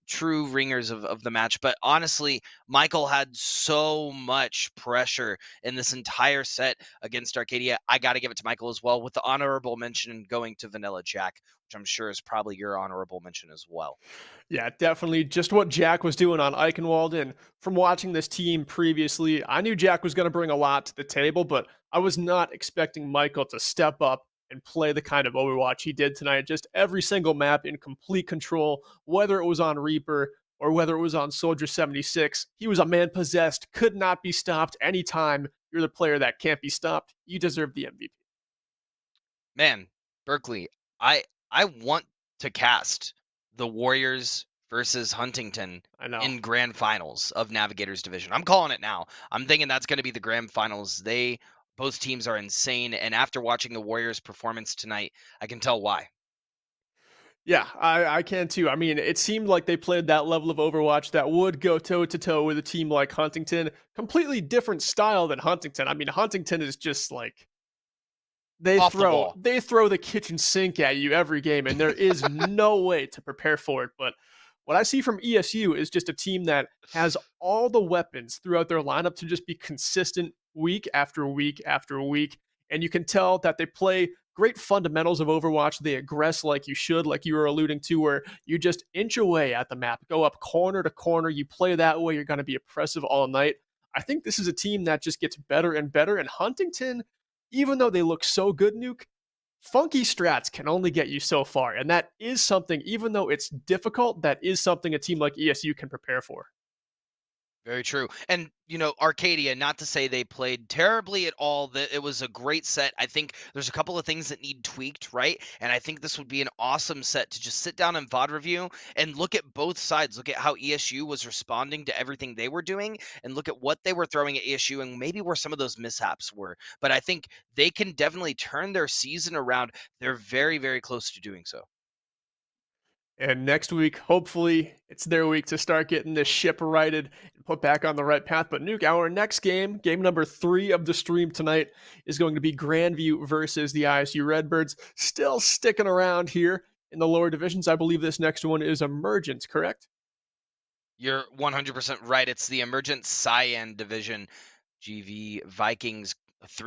B: true ringers of the match. But honestly, Michael had so much pressure in this entire set against Arcadia. I got to give it to Michael as well, with the honorable mention going to Vanilla Jack, which I'm sure is probably your honorable mention as well.
A: Yeah, definitely just what Jack was doing on Eichenwald. And from watching this team previously, I knew Jack was going to bring a lot to the table, but I was not expecting Michael to step up and play the kind of Overwatch he did tonight. Just every single map in complete control, whether it was on Reaper or whether it was on Soldier 76. He was a man possessed, could not be stopped anytime. You're the player that can't be stopped. You deserve the MVP.
B: Man, Berkeley, I want to cast the Warriors versus Huntington in grand finals of Navigators division. I'm calling it now. I'm thinking that's going to be the grand finals. Both teams are insane, and after watching the Warriors performance tonight, I can tell why.
A: Yeah, I can too. I mean, it seemed like they played that level of Overwatch that would go toe-to-toe with a team like Huntington. Completely different style than Huntington. I mean, Huntington is just like, they throw the kitchen sink at you every game, and there is no way to prepare for it. But what I see from ESU is just a team that has all the weapons throughout their lineup to just be consistent week after week after week. And you can tell that they play great fundamentals of Overwatch. They aggress like you should, like you were alluding to, where you just inch away at the map, go up corner to corner. You play that way, you're going to be oppressive all night. I think this is a team that just gets better and better. And Huntington, even though they look so good, Nuke, funky strats can only get you so far. And that is something, even though it's difficult, that is something a team like ESU can prepare for.
B: Very true. And, Arcadia, not to say they played terribly at all, that it was a great set. I think there's a couple of things that need tweaked, right? And I think this would be an awesome set to just sit down and VOD review and look at both sides. Look at how ESU was responding to everything they were doing and look at what they were throwing at ESU and maybe where some of those mishaps were. But I think they can definitely turn their season around. They're very, very close to doing so.
A: And next week, hopefully, it's their week to start getting this ship righted and put back on the right path. But Nuke, our next game number 3 of the stream tonight, is going to be Grandview versus the ISU Redbirds. Still sticking around here in the lower divisions. I believe this next one is Emergents, correct?
B: You're 100% right. It's the Emergent Cyan division. GV Vikings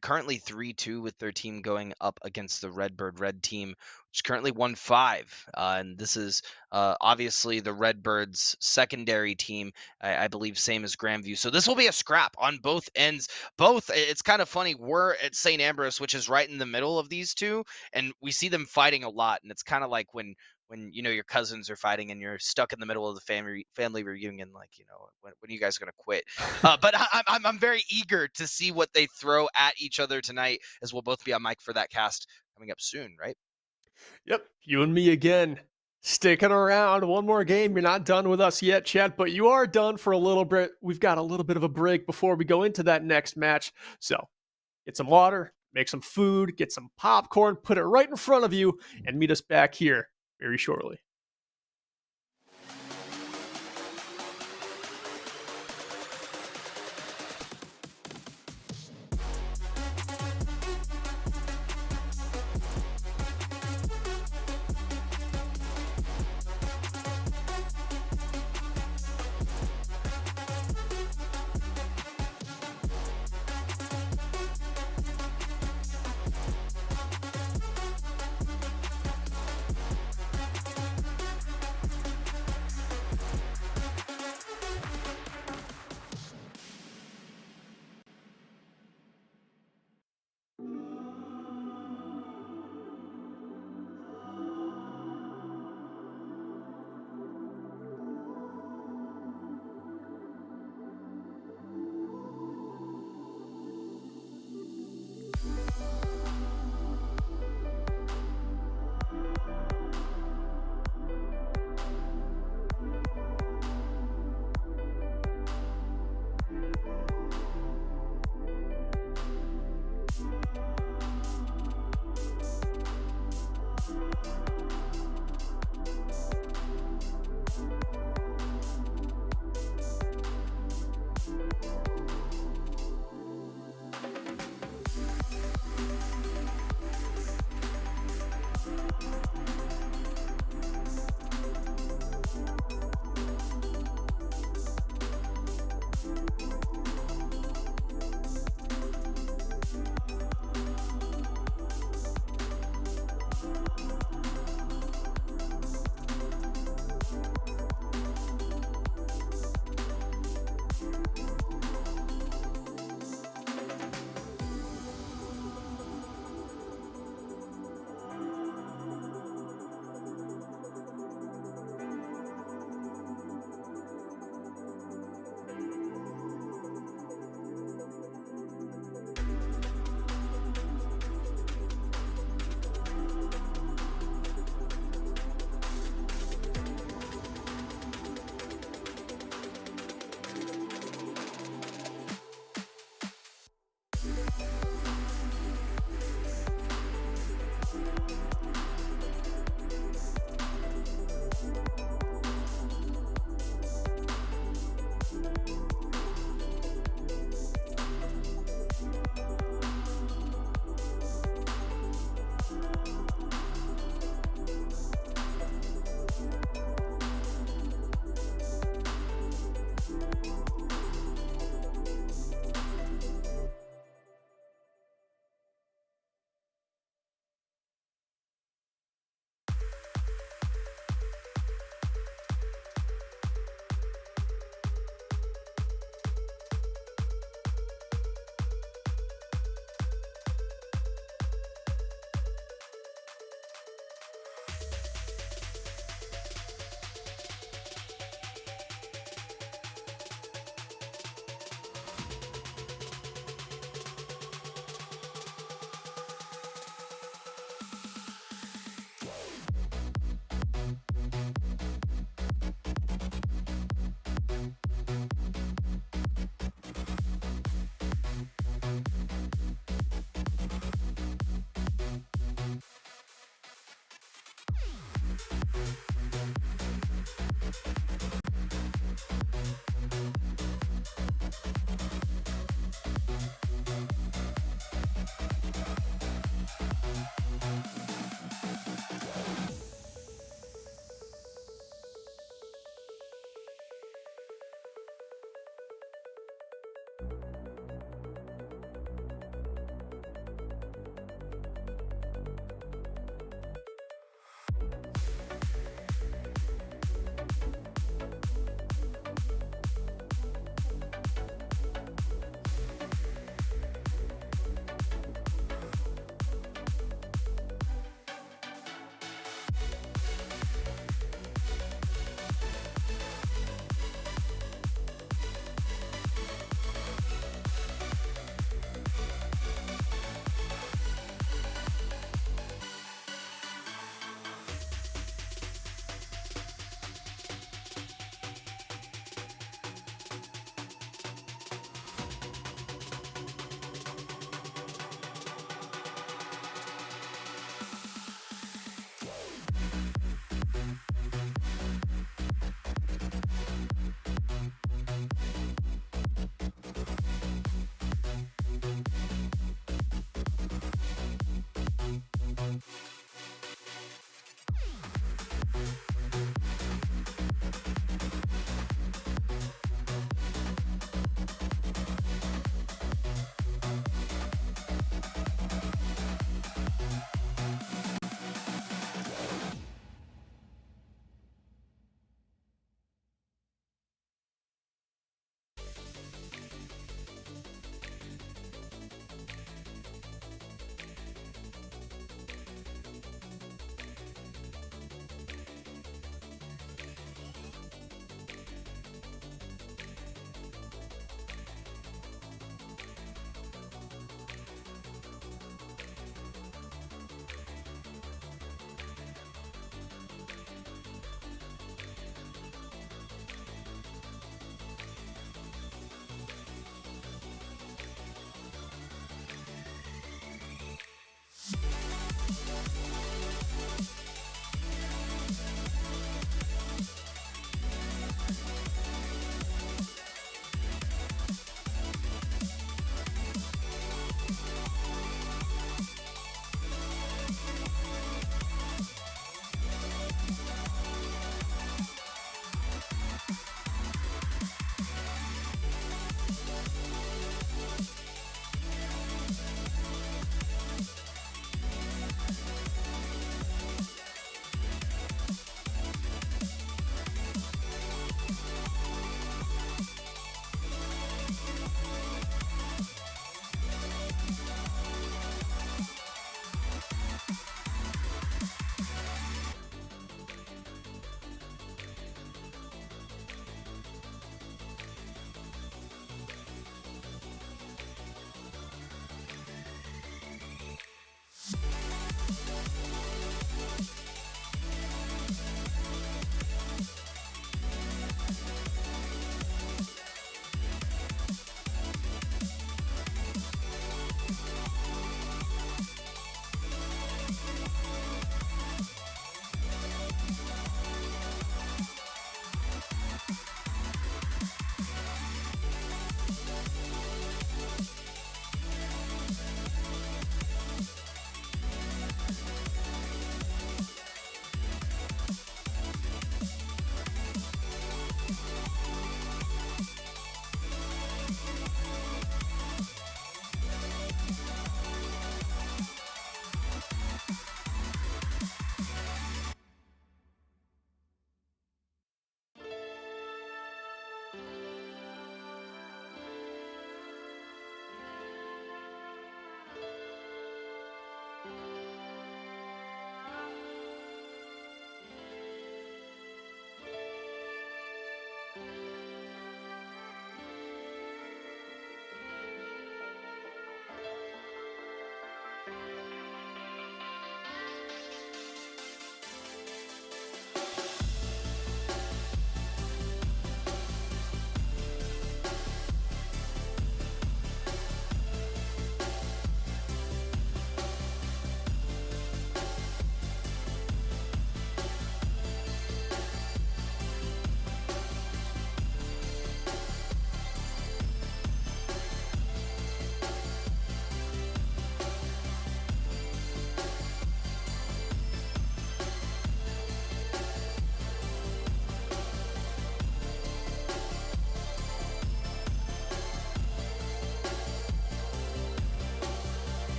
B: currently 3-2 with their team going up against the Redbird Red team, which currently won 5. And this is obviously the Redbirds' secondary team, I believe, same as Grandview. So this will be a scrap on both ends. It's kind of funny. We're at St. Ambrose, which is right in the middle of these two, and we see them fighting a lot. And it's kind of like when your cousins are fighting and you're stuck in the middle of the family reunion, like, when are you guys going to quit? But I'm very eager to see what they throw at each other tonight, as we'll both be on mic for that cast coming up soon, right?
A: Yep, you and me again. Sticking around. One more game. You're not done with us yet, chat, but you are done for a little bit. We've got a little bit of a break before we go into that next match. So get some water, make some food, get some popcorn, put it right in front of you, and meet us back here very shortly.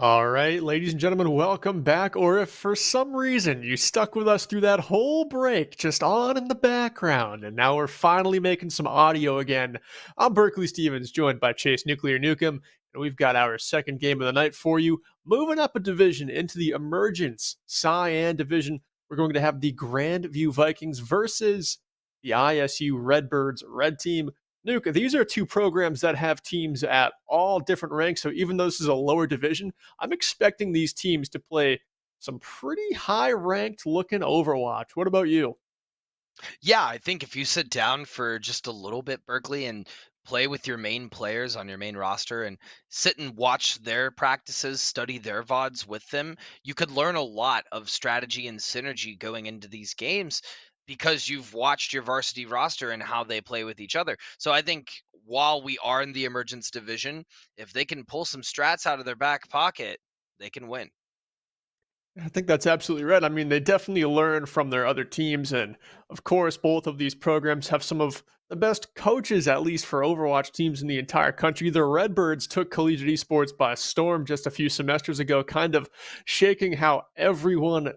A: All right, ladies and gentlemen, welcome back. Or if for some reason you stuck with us through that whole break, just on in the background, and now we're finally making some audio again. I'm Berkeley Stevens, joined by Chase Nuclear Nukem, and we've got our second game of the night for you. Moving up a division into the Emergents Cyan division, we're going to have the Grandview Vikings versus the ISU Redbirds Red Team. Nuke, these are two programs that have teams at all different ranks. So even though this is a lower division, I'm expecting these teams to play some pretty high ranked looking Overwatch. What about you?
B: Yeah, I think if you sit down for just a little bit, Berkeley, and play with your main players on your main roster and sit and watch their practices, study their VODs with them, you could learn a lot of strategy and synergy going into these games because you've watched your varsity roster and how they play with each other. So I think while we are in the emergence division, if they can pull some strats out of their back pocket, they can win.
A: I think that's absolutely right. I mean, they definitely learn from their other teams. And of course, both of these programs have some of the best coaches, at least for Overwatch teams in the entire country. The Redbirds took collegiate esports by storm just a few semesters ago, kind of shaking how everyone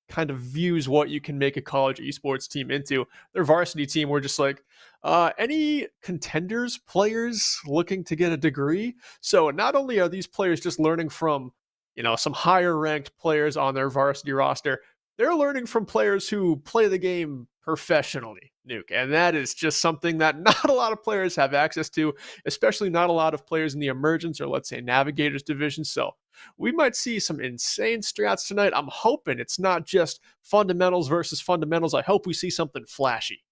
A: kind of views what you can make a college esports team into. Their varsity team were just like, any contenders players looking to get a degree? So not only are these players just learning from, some higher ranked players on their varsity roster, they're learning from players who play the game professionally, Nuke. And that is just something that not a lot of players have access to, especially not a lot of players in the emergence or let's say navigators division. So we might see some insane strats tonight. I'm hoping it's not just fundamentals versus fundamentals. I hope we see something flashy.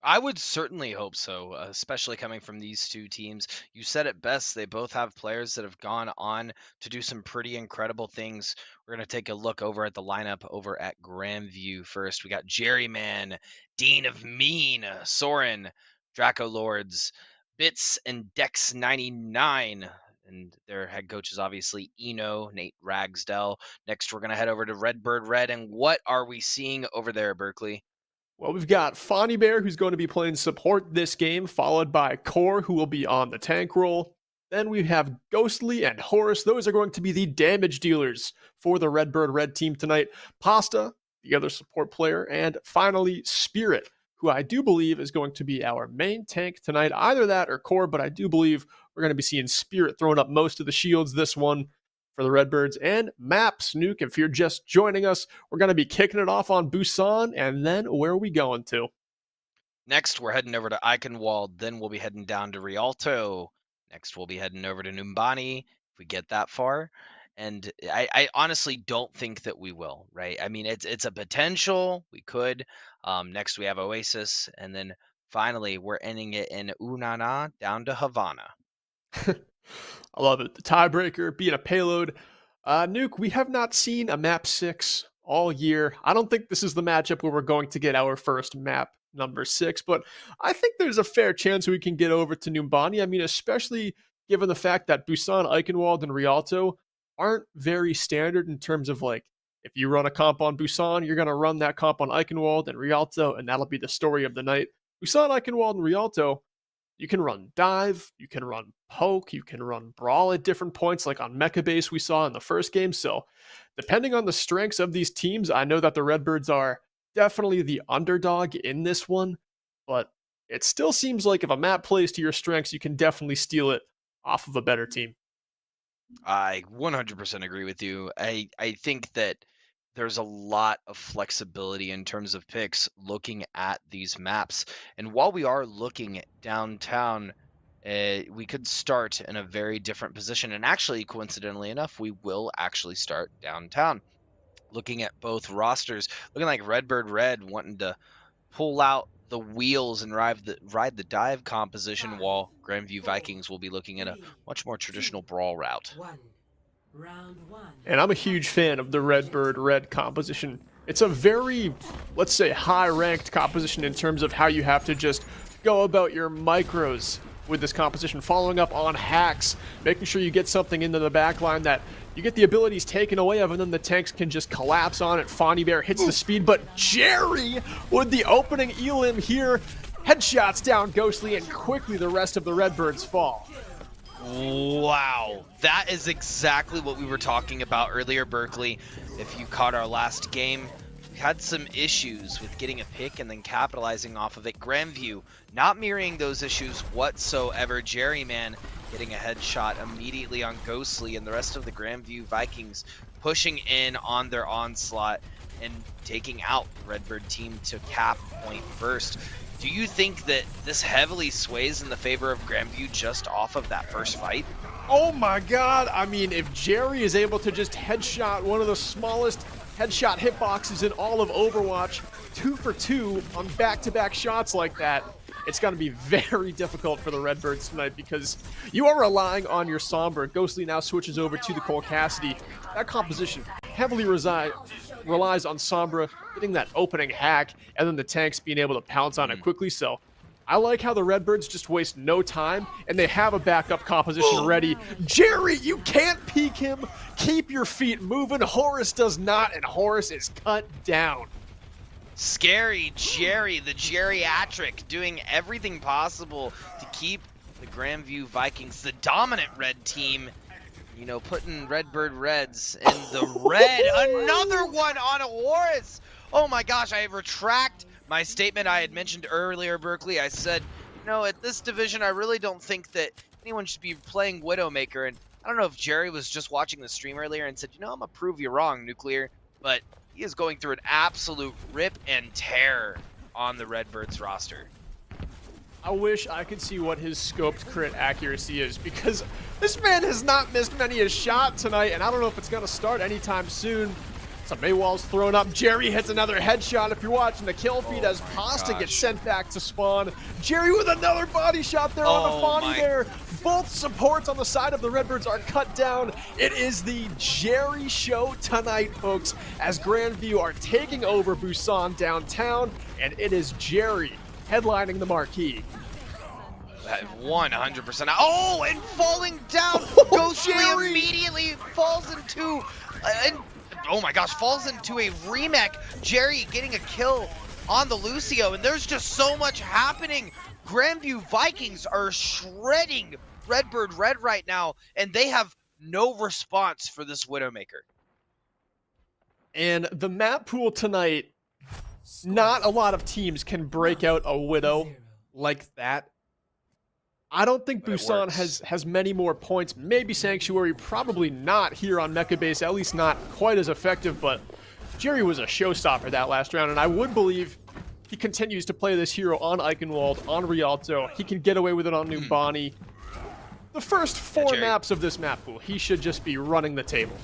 B: I would certainly hope so, especially coming from these two teams. You said it best. They both have players that have gone on to do some pretty incredible things. We're going to take a look over at the lineup over at Grandview first. We got Jerryman, Dean of Mean, Soren, Draco Lords, Bits, and Dex 99. And their head coach is obviously Eno, Nate Ragsdell. Next, we're going to head over to Redbird Red. And what are we seeing over there, Berkeley?
A: Well, we've got Fonny Bear, who's going to be playing support this game, followed by Core, who will be on the tank role. Then we have Ghostly and Horus. Those are going to be the damage dealers for the Redbird Red team tonight. Pasta, the other support player. And finally, Spirit, who I do believe is going to be our main tank tonight. Either that or Core, but I do believe we're going to be seeing Spirit throwing up most of the shields this one for the Redbirds. And Maps, Nuke, if you're just joining us, we're going to be kicking it off on Busan, and then where are we going to?
B: Next, we're heading over to Eichenwald. Then we'll be heading down to Rialto. Next, we'll be heading over to Numbani if we get that far. And I honestly don't think that we will, right? I mean, it's a potential. We could. Next, we have Oasis. And then finally, we're ending it in Unana down to Havana.
A: I love it. The tiebreaker being a payload. Nuke, we have not seen a map 6 all year. I don't think this is the matchup where we're going to get our first map number 6, but I think there's a fair chance we can get over to Numbani. I mean, especially given the fact that Busan, Eichenwald, and Rialto aren't very standard in terms of like, if you run a comp on Busan, you're going to run that comp on Eichenwald and Rialto, and that'll be the story of the night. Busan, Eichenwald, and Rialto, you can run dive, you can run poke, you can run brawl at different points, like on Mecha Base we saw in the first game. So, depending on the strengths of these teams, I know that the Redbirds are definitely the underdog in this one, but it still seems like if a map plays to your strengths, you can definitely steal it off of a better team.
B: I 100% agree with you. I think that there's a lot of flexibility in terms of picks looking at these maps. And while we are looking downtown, we could start in a very different position. And actually, coincidentally enough, we will actually start downtown. Looking at both rosters, looking like Redbird Red wanting to pull out the wheels and ride the dive composition, while Grandview Vikings will be looking at a much more traditional brawl route.
A: And I'm a huge fan of the Redbird Red composition. It's a very, let's say, high-ranked composition in terms of how you have to just go about your micros with this composition, following up on hacks, making sure you get something into the backline that you get the abilities taken away of, and then the tanks can just collapse on it. Fonny Bear hits the speed, but Jerry with the opening elim here, headshots down Ghostly, and quickly the rest of the Redbirds fall.
B: Wow, that is exactly what we were talking about earlier, Berkeley. If you caught our last game, we had some issues with getting a pick and then capitalizing off of it. Grandview not mirroring those issues whatsoever. Jerryman getting a headshot immediately on Ghostly, and the rest of the Grandview Vikings pushing in on their onslaught and taking out the Redbird team to cap point first. Do you think that this heavily sways in the favor of Grandview just off of that first fight?
A: Oh my god, I mean, if Jerry is able to just headshot one of the smallest headshot hitboxes in all of Overwatch, 2 for 2 on back-to-back shots like that, it's going to be very difficult for the Redbirds tonight because you are relying on your Sombra. Ghostly now switches over to the Cole Cassidy. That composition heavily relies on Sombra getting that opening hack and then the tanks being able to pounce on it quickly. So I like how the Redbirds just waste no time and they have a backup composition ready. Jerry, you can't peek him. Keep your feet moving. Horus does not, and Horus is cut down.
B: Scary Jerry, the geriatric, doing everything possible to keep the Grandview Vikings, the dominant red team, you know, putting Redbird Reds in the red. Another one on a Horus. Oh my gosh, I retract my statement I had mentioned earlier, Berkeley. I said, you know, at this division, I really don't think that anyone should be playing Widowmaker. And I don't know if Jerry was just watching the stream earlier and said, you know, I'm going to prove you wrong, Nuclear. But he is going through an absolute rip and tear on the Redbirds roster.
A: I wish I could see what his scoped crit accuracy is, because this man has not missed many a shot tonight, and I don't know if it's going to start anytime soon. So Maywall's thrown up. Jerry hits another headshot. If you're watching the kill feed as Pasta gets sent back to spawn. Jerry with another body shot there on the Fonny there. Both supports on the side of the Redbirds are cut down. It is the Jerry show tonight, folks, as Grandview are taking over Busan downtown, and it is Jerry headlining the marquee.
B: 100%. Oh, and falling down. Ghostly immediately falls into... oh my gosh, falls into a remake. Jerry getting a kill on the Lucio, and there's just so much happening. Grandview Vikings are shredding Redbird Red right now, and they have no response for this Widowmaker.
A: And the map pool tonight, not a lot of teams can break out a Widow like that. I don't think Busan has many more points. Maybe Sanctuary, probably not here on Mecha Base, at least not quite as effective, but Jerry was a showstopper that last round, and I would believe he continues to play this hero on Eichenwald, on Rialto. He can get away with it on New Bonnie. The first 4 maps of this map pool, he should just be running the table.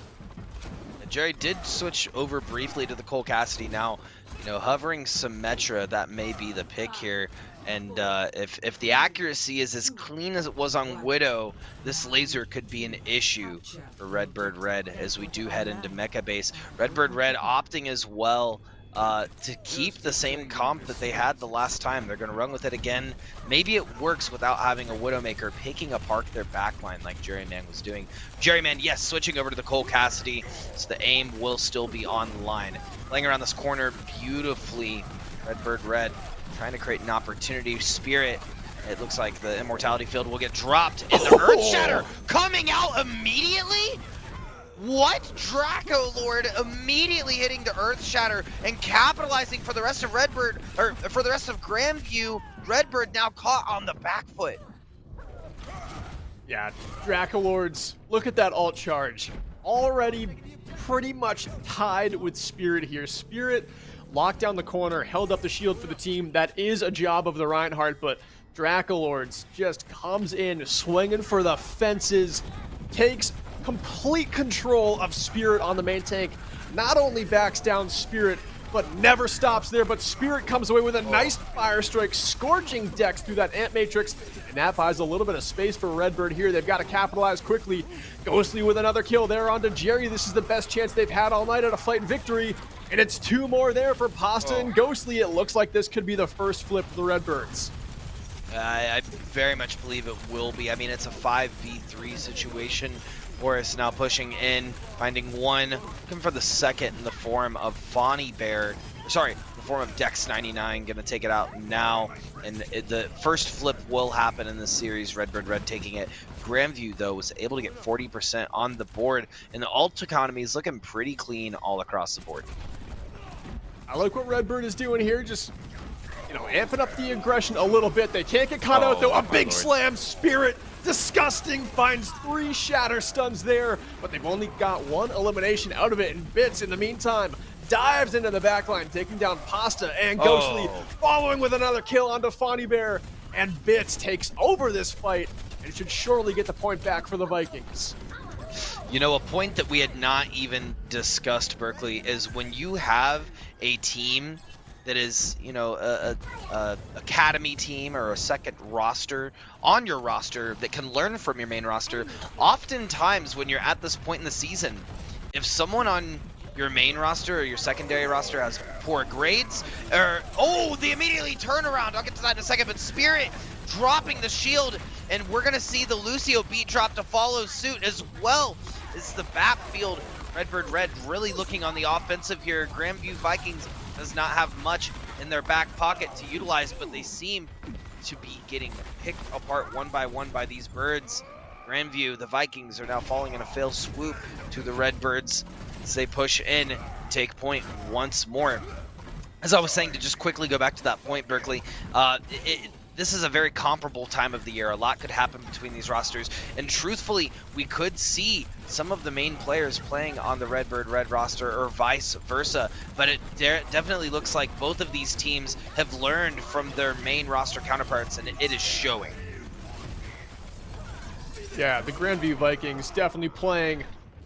B: Jerry did switch over briefly to the Cole Cassidy. Now, you know, hovering Symmetra, that may be the pick here. And if the accuracy is as clean as it was on Widow, this laser could be an issue for Redbird Red as we do head into Mecha Base. Redbird Red opting as well to keep the same comp that they had the last time. They're going to run with it again. Maybe it works without having a Widowmaker picking apart their backline like Jerryman was doing. Jerryman, yes, switching over to the Cole Cassidy, so the aim will still be online. Playing around this corner beautifully, Redbird Red trying to create an opportunity. Spirit, it looks like the Immortality Field will get dropped, and the Earth Shatter coming out immediately? What? Draco Lord immediately hitting the Earth Shatter and capitalizing for the rest of Redbird, or for the rest of Grandview. Redbird now caught on the back foot.
A: Yeah, Draco Lords, look at that ult charge. Already pretty much tied with Spirit here. Spirit locked down the corner, held up the shield for the team. That is a job of the Reinhardt, but Dracolords just comes in swinging for the fences, takes complete control of Spirit on the main tank, not only backs down Spirit, but never stops there, but Spirit comes away with a nice fire strike, scorching Dex through that Ant Matrix, and that buys a little bit of space for Redbird here. They've got to capitalize quickly. Ghostly with another kill there onto Jerry. This is the best chance they've had all night at a fight victory, and it's 2 more there for Pasta and Ghostly. It looks like this could be the first flip for the Redbirds.
B: I very much believe it will be. I mean, it's a 5v3 situation. Boris now pushing in, finding one, looking for the second in the form of Fonny Bear. Sorry, the form of Dex99, gonna take it out now. And the first flip will happen in this series, Redbird Red taking it. Grandview, though, was able to get 40% on the board, and the ult economy is looking pretty clean all across the board.
A: I like what Redbird is doing here, just, you know, amping up the aggression a little bit. They can't get caught out, though. A big slam, Spirit. Disgusting finds 3 shatter stuns there, but they've only got 1 elimination out of it, and Bits in the meantime dives into the backline, taking down Pasta and Ghostly, following with another kill onto Fonny Bear, and Bits takes over this fight and should surely get the point back for the Vikings.
B: You know, a point that we had not even discussed, Berkeley, is when you have a team that is, you know, a academy team or a second roster on your roster that can learn from your main roster. Oftentimes when you're at this point in the season, if someone on your main roster or your secondary roster has poor grades, or they immediately turn around. I'll get to that in a second, but Spirit dropping the shield, and we're gonna see the Lucio beat drop to follow suit as well as the backfield. Redbird Red really looking on the offensive here. Grandview Vikings does not have much in their back pocket to utilize, but they seem to be getting picked apart one by these birds. Grandview, the Vikings are now falling in a fail swoop to the Redbirds as they push in, take point once more. As I was saying, to just quickly go back to that point, Berkeley, this is a very comparable time of the year. A lot could happen between these rosters, and truthfully, we could see some of the main players playing on the Redbird Red roster or vice versa, but it definitely looks like both of these teams have learned from their main roster counterparts, and it is showing.
A: Yeah, the Grandview Vikings definitely playing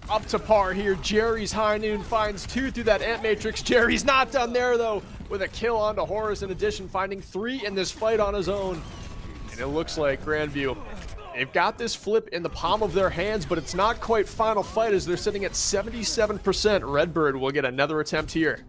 A: up to par here. Jerry's high noon finds 2 through that Ant Matrix. Jerry's not done there, though, with a kill onto Horus in addition, finding 3 in this fight on his own. And it looks like Grandview, they've got this flip in the palm of their hands, but it's not quite final fight as they're sitting at 77%. Redbird will get another attempt here.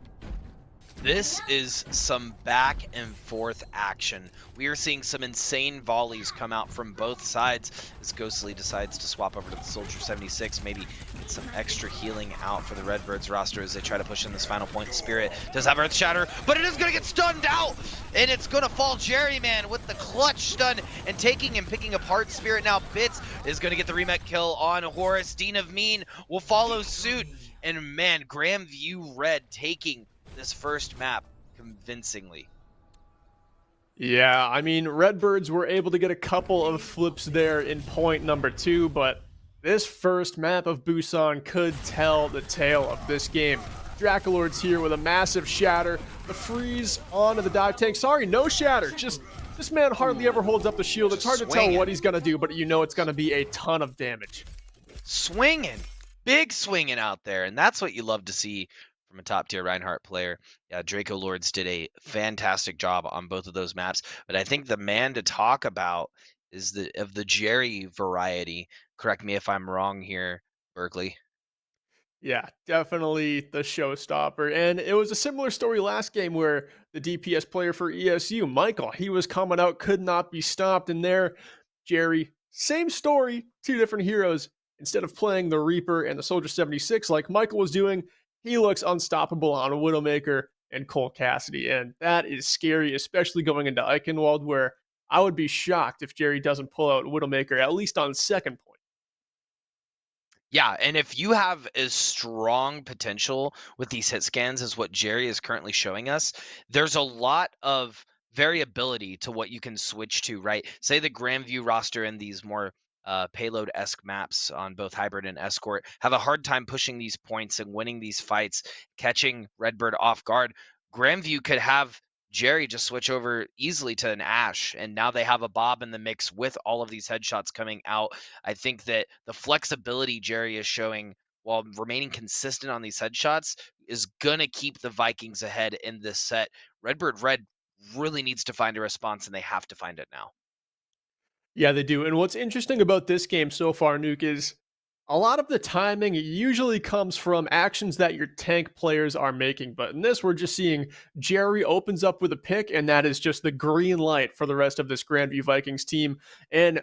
B: This is some back and forth action. We are seeing some insane volleys come out from both sides as Ghostly decides to swap over to the Soldier 76, maybe get some extra healing out for the Redbirds roster as they try to push in this final point. Spirit does have Earth Shatter, but it is going to get stunned out, and it's going to fall Jerry, man, with the clutch stun and taking and picking apart Spirit. Now Bits is going to get the remake kill on Horus. Dean of Mean will follow suit, and man, Grandview Red taking this first map convincingly.
A: Yeah, I mean, Redbirds were able to get a couple of flips there in point number 2, but this first map of Busan could tell the tale of this game. Dracolord's here with a massive shatter, the freeze onto the dive tank. Sorry, no shatter. Just this man hardly ever holds up the shield. It's hard to tell what he's gonna do, but you know it's gonna be a ton of damage.
B: Swinging, big swinging out there, and that's what you love to see from a top-tier Reinhardt player. Yeah, Draco Lords did a fantastic job on both of those maps, but I think the man to talk about is the Jerry variety. Correct me if I'm wrong here, Berkeley.
A: Yeah, definitely the showstopper. And it was a similar story last game where the DPS player for ESU, Michael, he was coming out, could not be stopped. And there, Jerry, same story, 2 different heroes. Instead of playing the Reaper and the Soldier 76 like Michael was doing, he looks unstoppable on a Widowmaker and Cole Cassidy, and that is scary, especially going into Eichenwald, where I would be shocked if Jerry doesn't pull out Widowmaker, at least on second point.
B: Yeah, and if you have as strong potential with these hit scans as what Jerry is currently showing us, there's a lot of variability to what you can switch to, right? Say the Grandview roster and these more payload-esque maps on both Hybrid and Escort have a hard time pushing these points and winning these fights, catching Redbird off guard. Grandview could have Jerry just switch over easily to an Ashe, and now they have a Bob in the mix with all of these headshots coming out. I think that the flexibility Jerry is showing while remaining consistent on these headshots is gonna keep the Vikings ahead in this set. Redbird Red really needs to find a response, and they have to find it now.
A: Yeah, they do. And what's interesting about this game so far, Nuke, is a lot of the timing usually comes from actions that your tank players are making. But in this, we're just seeing Jerry opens up with a pick, and that is just the green light for the rest of this Grandview Vikings team. And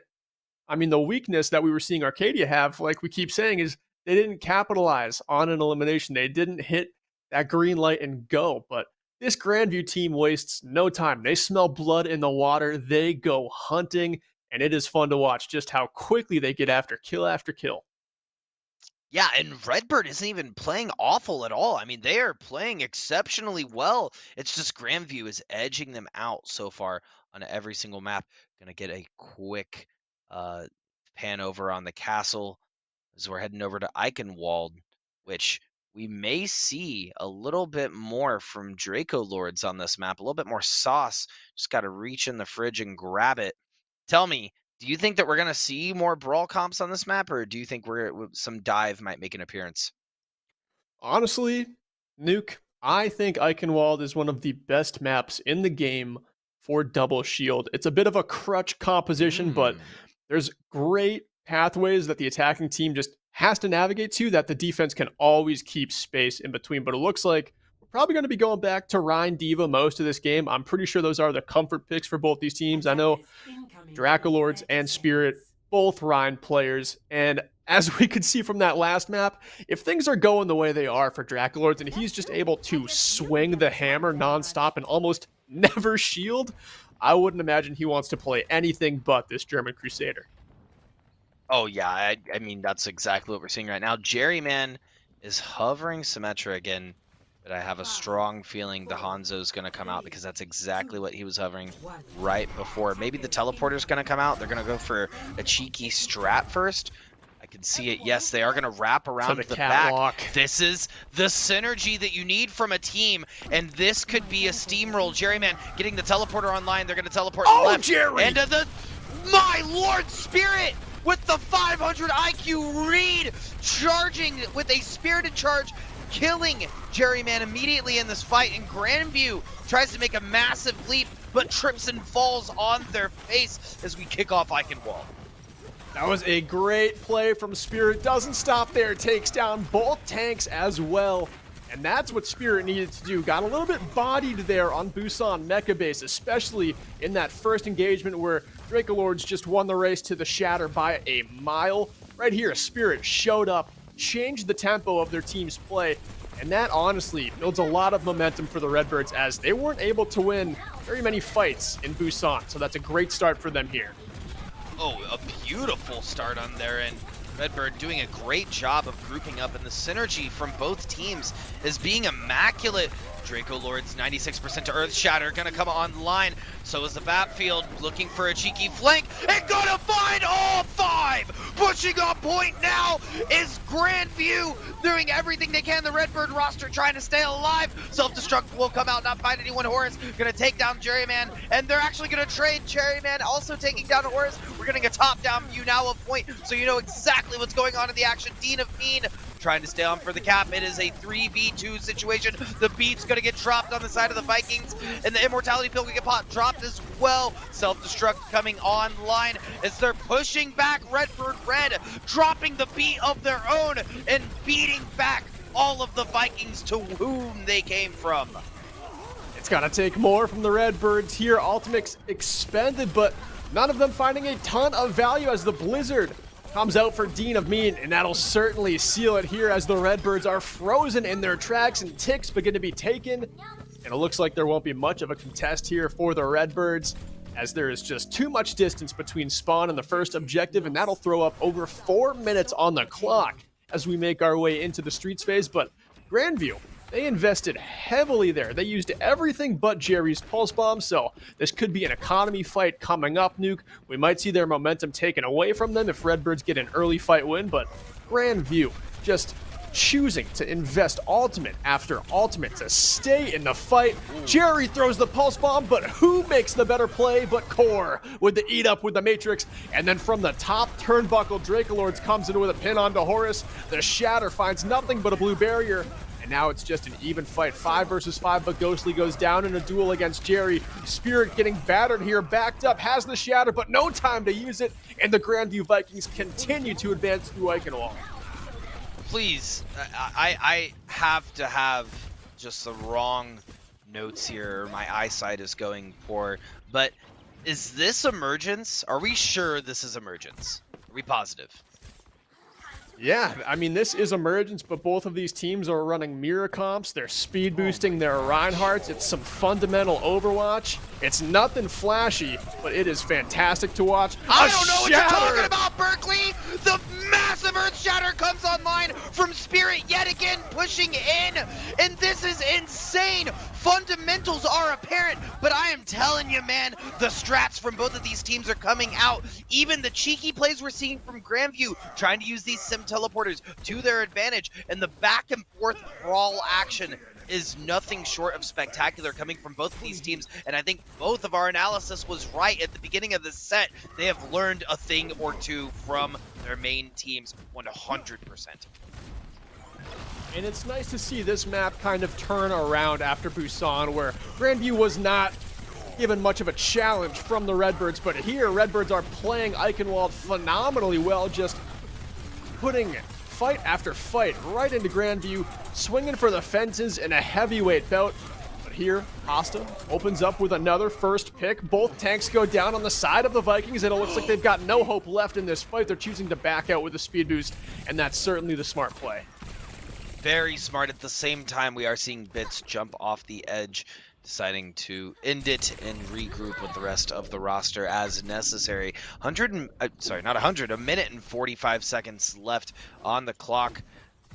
A: I mean, the weakness that we were seeing Arcadia have, like we keep saying, is they didn't capitalize on an elimination. They didn't hit that green light and go. But this Grandview team wastes no time. They smell blood in the water. They go hunting. And it is fun to watch just how quickly they get after kill.
B: Yeah, and Redbird isn't even playing awful at all. I mean, they are playing exceptionally well. It's just Grandview is edging them out so far on every single map. Gonna get a quick pan over on the castle as we're heading over to Eichenwald, which we may see a little bit more from Draco Lords on this map. A little bit more sauce. Just got to reach in the fridge and grab it. Tell me, do you think that we're going to see more brawl comps on this map, or do you think some dive might make an appearance?
A: Honestly, Nuke, I think Eichenwald is one of the best maps in the game for double shield. It's a bit of a crutch composition, but there's great pathways that the attacking team just has to navigate to that the defense can always keep space in between. But it looks like we're probably going to be going back to Rhine Diva most of this game. I'm pretty sure those are the comfort picks for both these teams. I know Dracolords and Spirit, both Rhine players. And as we could see from that last map, if things are going the way they are for Dracolords and he's just able to swing the hammer nonstop and almost never shield, I wouldn't imagine he wants to play anything but this German Crusader.
B: Oh, yeah. I mean, that's exactly what we're seeing right now. Jerry, man, is hovering Symmetra again. But I have a strong feeling the Hanzo's going to come out because that's exactly what he was hovering right before. Maybe the teleporter's going to come out. They're going to go for a cheeky strat first. I can see it. Yes, they are going to wrap around the back. This is the synergy that you need from a team, and this could be a steamroll. Jerry, man, getting the teleporter online. They're going to teleport left.
A: Jerry!
B: And my Lord Spirit with the 500 IQ read, charging with a spirited charge, killing Jerryman immediately in this fight, and Grandview tries to make a massive leap, but trips and falls on their face as we kick off Eichenwald.
A: That was a great play from Spirit. Doesn't stop there, takes down both tanks as well. And that's what Spirit needed to do. Got a little bit bodied there on Busan Mecha Base, especially in that first engagement where Dracolords just won the race to the Shatter by a mile. Right here, Spirit showed up, changed the tempo of their team's play, and that honestly builds a lot of momentum for the Redbirds as they weren't able to win very many fights in Busan. So that's a great start for them here.
B: Oh, a beautiful start on their end. Redbird doing a great job of grouping up, and the synergy from both teams is being immaculate. Draco Lord's 96% to Earth Shatter gonna come online. So is the Batfield looking for a cheeky flank and gonna find all five. Pushing on point now is Grandview doing everything they can. The Redbird roster trying to stay alive. Self-destruct will come out, not find anyone. Horus gonna take down Jerryman, and they're actually gonna trade Jerryman, also taking down Horus. We're getting a top-down view now of point, so you know exactly what's going on in the action. Dean of Mean trying to stay on for the cap. It is a 3v2 situation. The beat's gonna get dropped on the side of the Vikings, and the immortality pill will get dropped as well. Self-destruct coming online as they're pushing back Redbird Red, dropping the beat of their own and beating back all of the Vikings to whom they came from.
A: It's gonna take more from the Redbirds here. Ultimates expended, but none of them finding a ton of value as the Blizzard comes out for Dean of Mean, and that'll certainly seal it here as the Redbirds are frozen in their tracks and ticks begin to be taken. And it looks like there won't be much of a contest here for the Redbirds as there is just too much distance between spawn and the first objective, and that'll throw up over 4 minutes on the clock as we make our way into the streets phase. But Grandview, they invested heavily there. They used everything but Jerry's Pulse Bomb, so this could be an economy fight coming up, Nuke. We might see their momentum taken away from them if Redbirds get an early fight win, but Grandview just choosing to invest ultimate after ultimate to stay in the fight. Jerry throws the Pulse Bomb, but who makes the better play but Core with the eat up with the Matrix, and then from the top turnbuckle, Dracolords comes in with a pin onto Horus. The Shatter finds nothing but a blue barrier. And now it's just an even fight, 5 versus 5, but Ghostly goes down in a duel against Jerry. Spirit getting battered here, backed up, has the Shatter, but no time to use it, and the Grandview Vikings continue to advance through Eichenwald.
B: Please, I have to have just the wrong notes here. My eyesight is going poor, but is this Emergents? Are we sure this is Emergents? Are we positive?
A: Yeah, I mean, this is Emergents, but both of these teams are running mirror comps. They're speed boosting their Reinhardts. It's some fundamental Overwatch. It's nothing flashy, but it is fantastic to watch.
B: I don't know what you're talking about, Berkeley! The massive Earth Shatter comes online from Spirit yet again, pushing in, and this is insane! Fundamentals are apparent, but I am telling you, man, the strats from both of these teams are coming out. Even the cheeky plays we're seeing from Grandview, trying to use these sim teleporters to their advantage, and the back and forth brawl action is nothing short of spectacular coming from both of these teams, and I think both of our analysis was right at the beginning of the set. They have learned a thing or two from their main teams 100%.
A: And it's nice to see this map kind of turn around after Busan, where Grandview was not given much of a challenge from the Redbirds, but here Redbirds are playing Eichenwald phenomenally well, just putting fight after fight right into Grandview, swinging for the fences in a heavyweight bout. But here, Costa opens up with another first pick. Both tanks go down on the side of the Vikings, and it looks like they've got no hope left in this fight. They're choosing to back out with a speed boost, and that's certainly the smart play.
B: Very smart. At the same time, we are seeing Bits jump off the edge, deciding to end it and regroup with the rest of the roster as necessary. A minute and 45 seconds left on the clock.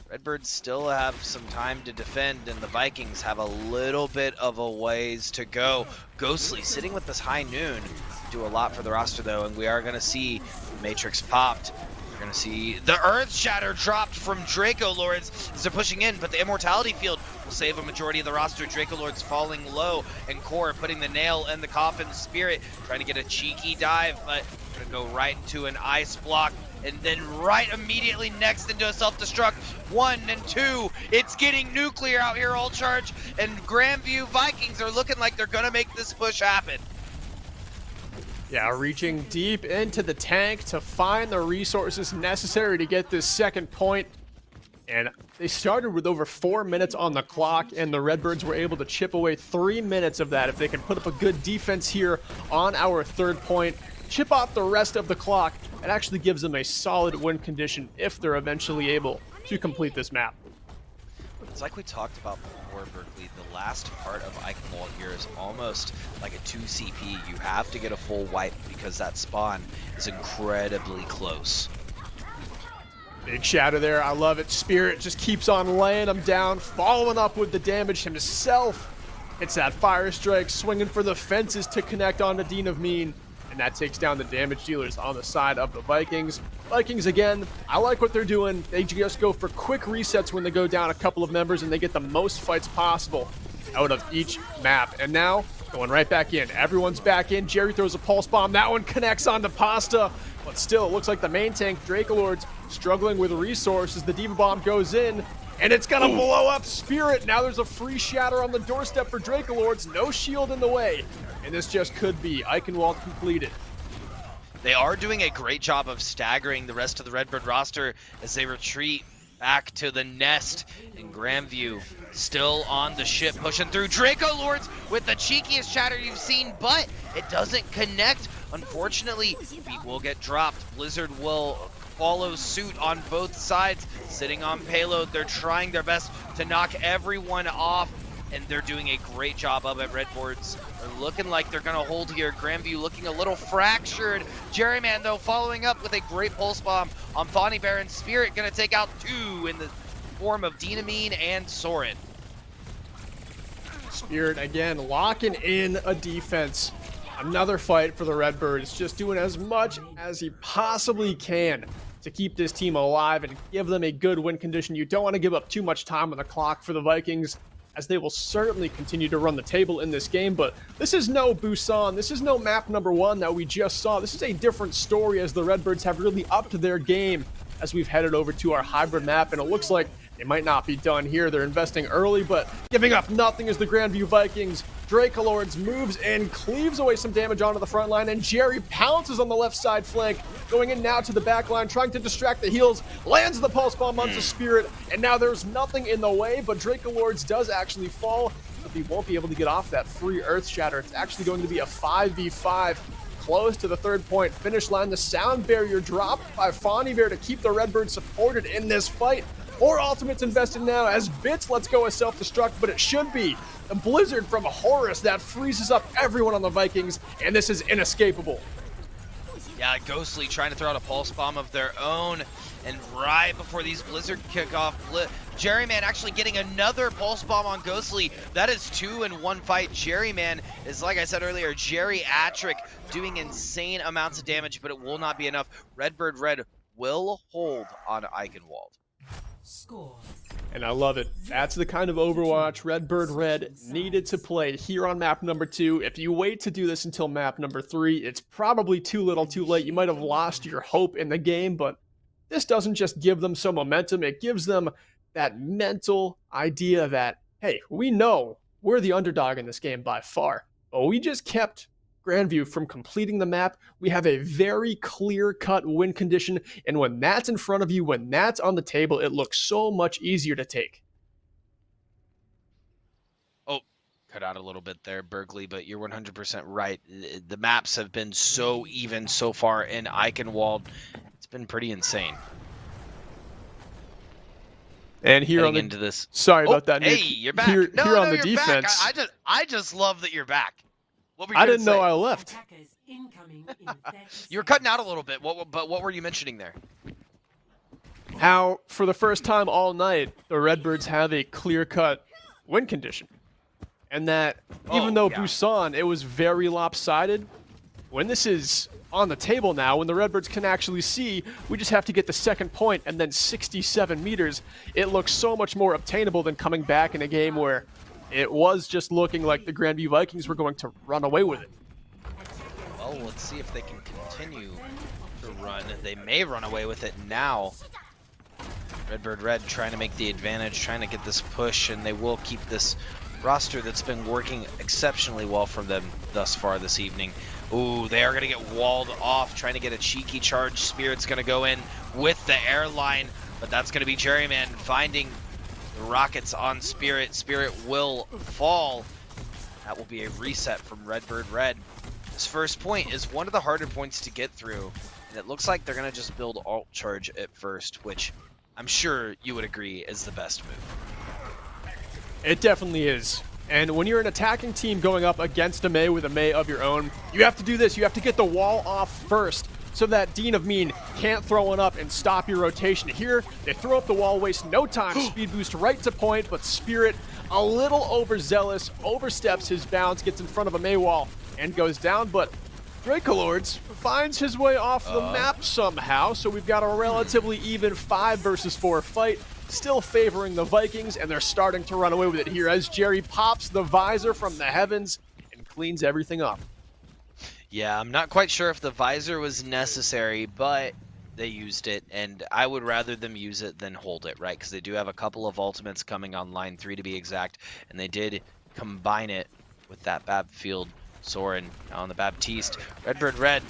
B: Redbirds still have some time to defend, and the Vikings have a little bit of a ways to go. Ghostly sitting with this high noon do a lot for the roster, though, and we are going to see Matrix popped. We're going to see the Earth Shatter dropped from Draco Lords as they're pushing in, but the Immortality Field will save a majority of the roster. Dracolord's falling low, and Core putting the nail in the coffin. Spirit trying to get a cheeky dive, but gonna go right into an ice block, and then right immediately next into a self-destruct. 1 and 2. It's getting nuclear out here, all charge, and Grandview Vikings are looking like they're gonna make this push happen.
A: Yeah, reaching deep into the tank to find the resources necessary to get this second point. And they started with over 4 minutes on the clock, and the Redbirds were able to chip away 3 minutes of that. If they can put up a good defense here on our third point, chip off the rest of the clock, it actually gives them a solid win condition if they're eventually able to complete this map.
B: It's like we talked about before, Berkeley. The last part of Eichenwald here is almost like a 2 CP. You have to get a full wipe because that spawn is incredibly close.
A: Big shadow there. I love it. Spirit just keeps on laying them down, following up with the damage himself. It's that fire strike, swinging for the fences to connect onto Dean of Mean. And that takes down the damage dealers on the side of the Vikings. Vikings, again, I like what they're doing. They just go for quick resets when they go down a couple of members, and they get the most fights possible out of each map. And now, going right back in. Everyone's back in. Jerry throws a pulse bomb. That one connects onto Pasta. But still, it looks like the main tank, Dracolord's, struggling with resources. The Diva Bomb goes in, and it's going to blow up Spirit. Now there's a free shatter on the doorstep for Dracolords. No shield in the way. And this just could be Eichenwald completed.
B: They are doing a great job of staggering the rest of the Redbird roster as they retreat back to the nest. And Grandview still on the ship, pushing through. Dracolords with the cheekiest shatter you've seen, but it doesn't connect. Unfortunately, feet will get dropped. Blizzard will follow suit on both sides, sitting on payload. They're trying their best to knock everyone off, and they're doing a great job of it. Redbirds are looking like they're going to hold here. Grandview looking a little fractured. Jerryman, though, following up with a great pulse bomb on Bonnie Baron. Spirit going to take out 2 in the form of Dynamine and Soren.
A: Spirit, again, locking in a defense. Another fight for the Redbirds, just doing as much as he possibly can to keep this team alive and give them a good win condition. You don't want to give up too much time on the clock for the Vikings, as they will certainly continue to run the table in this game. But this is no Busan. This is no map number 1 that we just saw. This is a different story, as the Redbirds have really upped their game as we've headed over to our hybrid map. And it looks like they might not be done here. They're investing early, but giving up nothing as the Grandview Vikings. Dracolords moves and cleaves away some damage onto the front line, and Jerry pounces on the left side flank, going in now to the back line, trying to distract the heals, lands the pulse bomb onto Spirit, and now there's nothing in the way, but Dracolords does actually fall, but he won't be able to get off that free Earth Shatter. It's actually going to be a 5v5. Close to the third point finish line. The sound barrier dropped by Fawny Bear to keep the Redbirds supported in this fight. More ultimates invested now as Bits lets go of self-destruct, but it should be the Blizzard from Horus that freezes up everyone on the Vikings, and this is inescapable.
B: Yeah, Ghostly trying to throw out a pulse bomb of their own, and right before these Blizzard kick off, Jerryman actually getting another pulse bomb on Ghostly. That is 2 in 1 fight. Jerryman is, like I said earlier, geriatric, doing insane amounts of damage, but it will not be enough. Redbird Red will hold on Eichenwald.
C: Score.
A: And I love it. That's the kind of Overwatch Redbird Red needed to play here on map number 2. If you wait to do this until map number 3, it's probably too little too late. You might have lost your hope in the game, but this doesn't just give them some momentum. It gives them that mental idea that, hey, we know we're the underdog in this game by far, but we just kept Grandview from completing the map. We have a very clear-cut win condition, and when that's in front of you, when that's on the table, it looks so much easier to take.
B: Oh, cut out a little bit there, Berkeley, but you're 100% right. The maps have been so even so far in Eichenwald. It's been pretty insane.
A: And here
B: Heading
A: on the
B: into this,
A: sorry about that.
B: Hey,
A: Nick.
B: you're back.
A: Here
B: no,
A: on the
B: you're
A: defense.
B: back. I just love that you're back. What were you
A: I
B: gonna
A: didn't know
B: say?
A: I left.
C: Attackers incoming in 30
B: You were cutting out a little bit. But what were you mentioning there?
A: How, for the first time all night, the Redbirds have a clear-cut win condition. And that, even though
B: yeah.
A: Busan, it was very lopsided, when this is on the table now when the Redbirds can actually see we just have to get the second point and then 67 meters. It looks so much more obtainable than coming back in a game where it was just looking like the Grandview Vikings were going to run away with it.
B: Well, let's see if they can continue to run. They may run away with it now. Redbird Red trying to make the advantage, trying to get this push, and they will keep this roster that's been working exceptionally well for them thus far this evening. Ooh, they are going to get walled off, trying to get a cheeky charge. Spirit's going to go in with the airline, but that's going to be Jerryman finding the rockets on Spirit. Spirit will fall. That will be a reset from Redbird Red. This first point is one of the harder points to get through, and it looks like they're going to just build alt charge at first, which I'm sure you would agree is the best move.
A: It definitely is. And when you're an attacking team going up against a Mei with a Mei of your own, you have to do this. You have to get the wall off first so that Dean of Mean can't throw one up and stop your rotation. Here, they throw up the wall, waste no time, speed boost right to point, but Spirit, a little overzealous, oversteps his bounds, gets in front of a Mei wall, and goes down, but Dracolords finds his way off the map somehow, so we've got a relatively even 5 versus 4 fight, still favoring the Vikings, and they're starting to run away with it here as Jerry pops the visor from the heavens and cleans everything up.
B: Yeah, I'm not quite sure if the visor was necessary, but they used it, and I would rather them use it than hold it, right? Because they do have a couple of ultimates coming on line 3 to be exact, and they did combine it with that Babfield Soren on the Baptiste. Redbird Red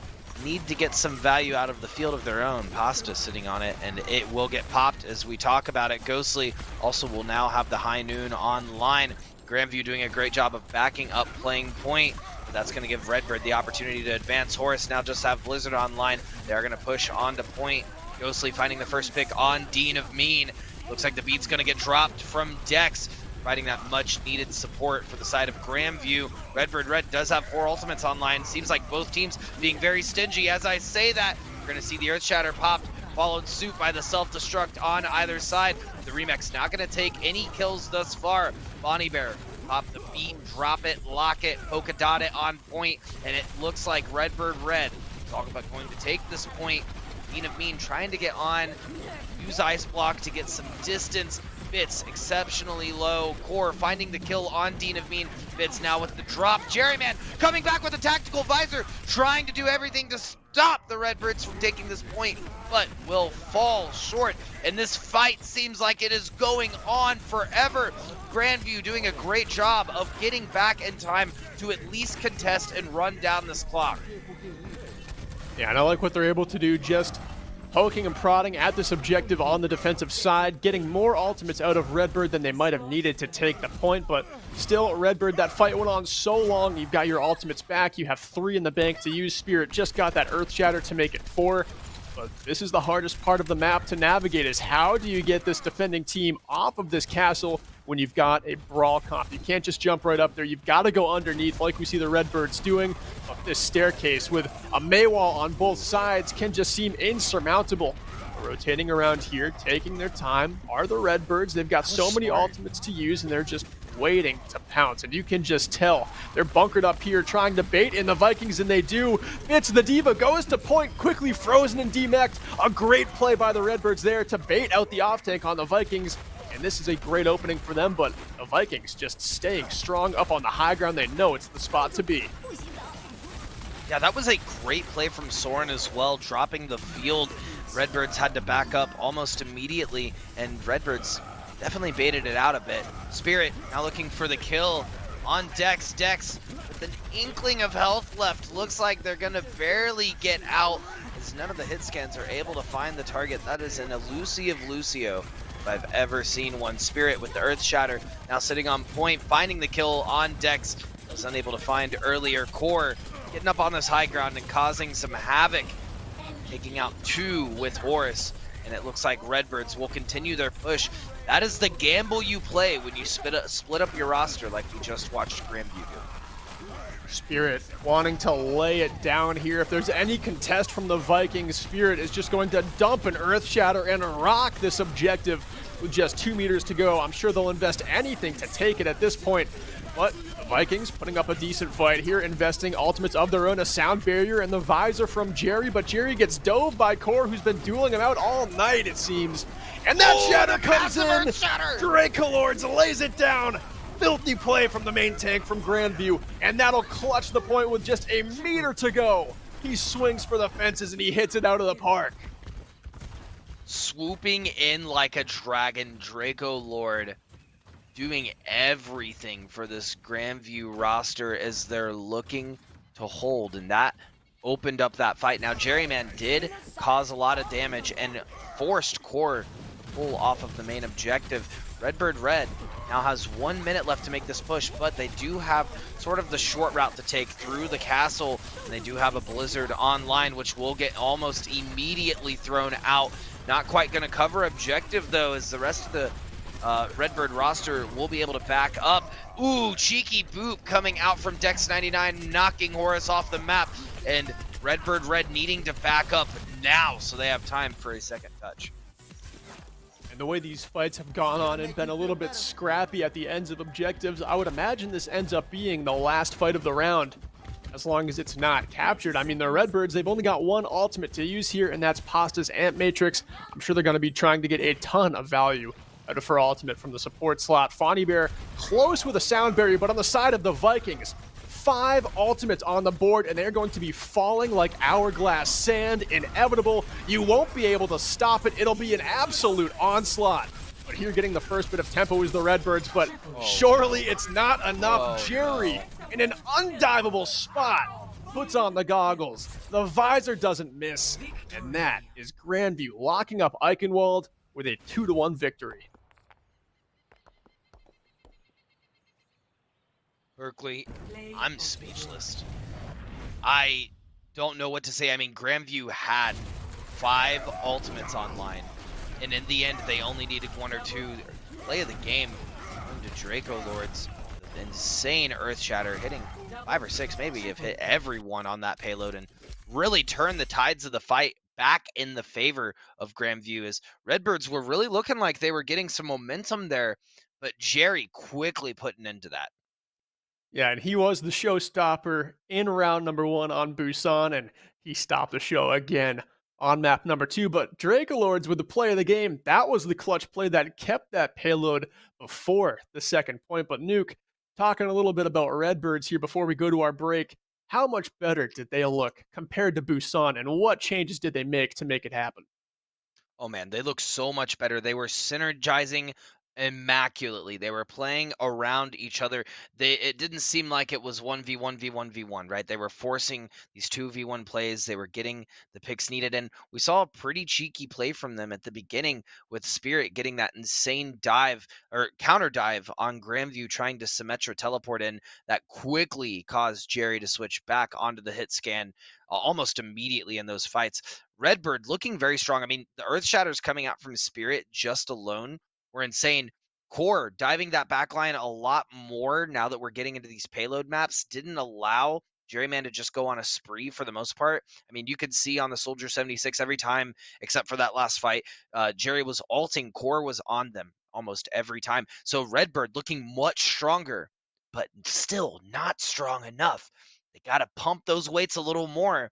B: need to get some value out of the field of their own. Pasta sitting on it, and it will get popped as we talk about it. Ghostly also will now have the High Noon online. Grandview doing a great job of backing up playing point. That's going to give Redbird the opportunity to advance. Horus now just have Blizzard online. They're going to push on to point. Ghostly finding the first pick on Dean of Mean. Looks like the beat's going to get dropped from Dex, providing that much needed support for the side of Grandview. Redbird Red does have 4 ultimates online. Seems like both teams being very stingy. As I say that, we're going to see the Earth Shatter popped, followed suit by the self-destruct on either side. The Remix not going to take any kills thus far. Bonnie Bear pop the beat, drop it, lock it, polka dot it on point, and it looks like Redbird Red talk about going to take this point. Dean of Mean trying to get on, use Ice Block to get some distance. Bits exceptionally low. Core finding the kill on Dean of Mean. Bits now with the drop. Jerryman coming back with a tactical visor, trying to do everything to stop the Redbirds from taking this point, but will fall short. And this fight seems like it is going on forever. Grandview doing a great job of getting back in time to at least contest and run down this clock.
A: Yeah, and I like what they're able to do, just poking and prodding at this objective on the defensive side, getting more ultimates out of Redbird than they might have needed to take the point, but still, Redbird, that fight went on so long, you've got your ultimates back, you have 3 in the bank to use. Spirit just got that Earth Shatter to make it 4, but this is the hardest part of the map to navigate, is how do you get this defending team off of this castle when you've got a brawl comp? You can't just jump right up there, you've got to go underneath like we see the Redbirds doing. Up this staircase with a Mei wall on both sides can just seem insurmountable. Rotating around here, taking their time, are the Redbirds. They've got so many ultimates to use, and they're just waiting to pounce. And you can just tell they're bunkered up here trying to bait in the Vikings, and they do. Fitz the Diva goes to point, quickly frozen and demeched. A great play by the Redbirds there to bait out the off-tank on the Vikings. And this is a great opening for them, but the Vikings just staying strong up on the high ground. They know it's the spot to be.
B: Yeah, that was a great play from Soren as well, dropping the field. Redbirds had to back up almost immediately, and Redbirds definitely baited it out a bit. Spirit now looking for the kill on Dex. Dex with an inkling of health left. Looks like they're going to barely get out, as none of the hit scans are able to find the target. That is an elusive Lucio if I've ever seen one. Spirit with the Earth Shatter now sitting on point, finding the kill on Dex. Was unable to find earlier. Core getting up on this high ground and causing some havoc, taking out 2 with Horus, and it looks like Redbirds will continue their push. That is the gamble you play when you split up your roster like we just watched Grandview do.
A: Spirit wanting to lay it down here. If there's any contest from the Vikings, Spirit is just going to dump an Earth Shatter and rock this objective. with just 2 meters to go. I'm sure they'll invest anything to take it at this point. But the Vikings putting up a decent fight here, investing ultimates of their own, a sound barrier and the visor from Jerry, but Jerry gets dove by Core, who's been dueling him out all night, it seems. And that shatter comes in! Dracolords lays it down! Filthy play from the main tank from Grandview, and that'll clutch the point with just a meter to go. He swings for the fences and he hits it out of the park.
B: Swooping in like a dragon, Draco Lord doing everything for this Grandview roster as they're looking to hold, and that opened up that fight. Now Jerryman did cause a lot of damage and forced Core to pull off of the main objective. Redbird Red now has 1 minute left to make this push, but they do have sort of the short route to take through the castle, and they do have a Blizzard online, which will get almost immediately thrown out. Not quite going to cover objective though, as the rest of the Redbird roster will be able to back up. Ooh, cheeky boop coming out from Dex 99, knocking Horus off the map, and Redbird Red needing to back up now so they have time for a second touch.
A: And the way these fights have gone on and been a little bit scrappy at the ends of objectives, I would imagine this ends up being the last fight of the round, as long as it's not captured. I mean, the Redbirds, they've only got one ultimate to use here, and that's Pasta's Amp Matrix. I'm sure they're going to be trying to get a ton of value out of her ultimate from the support slot. Fonny Bear close with a sound barrier, but on the side of the Vikings, 5 ultimates on the board, and they're going to be falling like hourglass sand. Inevitable. You won't be able to stop it. It'll be an absolute onslaught. But here getting the first bit of tempo is the Redbirds, but surely it's not enough. Jerry, in an undivable spot, puts on the goggles. The visor doesn't miss, and that is Grandview locking up Eichenwald with a 2-1 victory.
B: Berkeley, I'm speechless. I don't know what to say. I mean, Grandview had 5 ultimates online, and in the end, they only needed 1 or 2. Play of the game to Draco Lords. The insane Earth Shatter, hitting 5 or 6, maybe, have hit everyone on that payload and really turned the tides of the fight back in the favor of Grandview, as Redbirds were really looking like they were getting some momentum there, but Jerry quickly put an end to that.
A: Yeah, and he was the showstopper in round number 1 on Busan, and he stopped the show again on map number 2. But Dracolords with the play of the game, that was the clutch play that kept that payload before the second point. But Nuke, talking a little bit about Redbirds here before we go to our break, how much better did they look compared to Busan, and what changes did they make to make it happen?
B: Oh man, they look so much better. They were synergizing immaculately. They were playing around each other. It didn't seem like it was 1v1 v1 v1, right? They were forcing these 2v1 plays. They were getting the picks needed, and we saw a pretty cheeky play from them at the beginning with Spirit getting that insane dive or counter dive on Grandview, trying to Symmetra teleport in, that quickly caused Jerry to switch back onto the hit scan almost immediately in those fights. Redbird looking very strong. I mean, the Earth Shatters coming out from Spirit just alone were insane. Core diving that backline a lot more now that we're getting into these payload maps didn't allow Jerryman to just go on a spree for the most part. I mean, you could see on the Soldier 76 every time, except for that last fight, Jerry was ulting, Core was on them almost every time. So Redbird looking much stronger, but still not strong enough. They got to pump those weights a little more.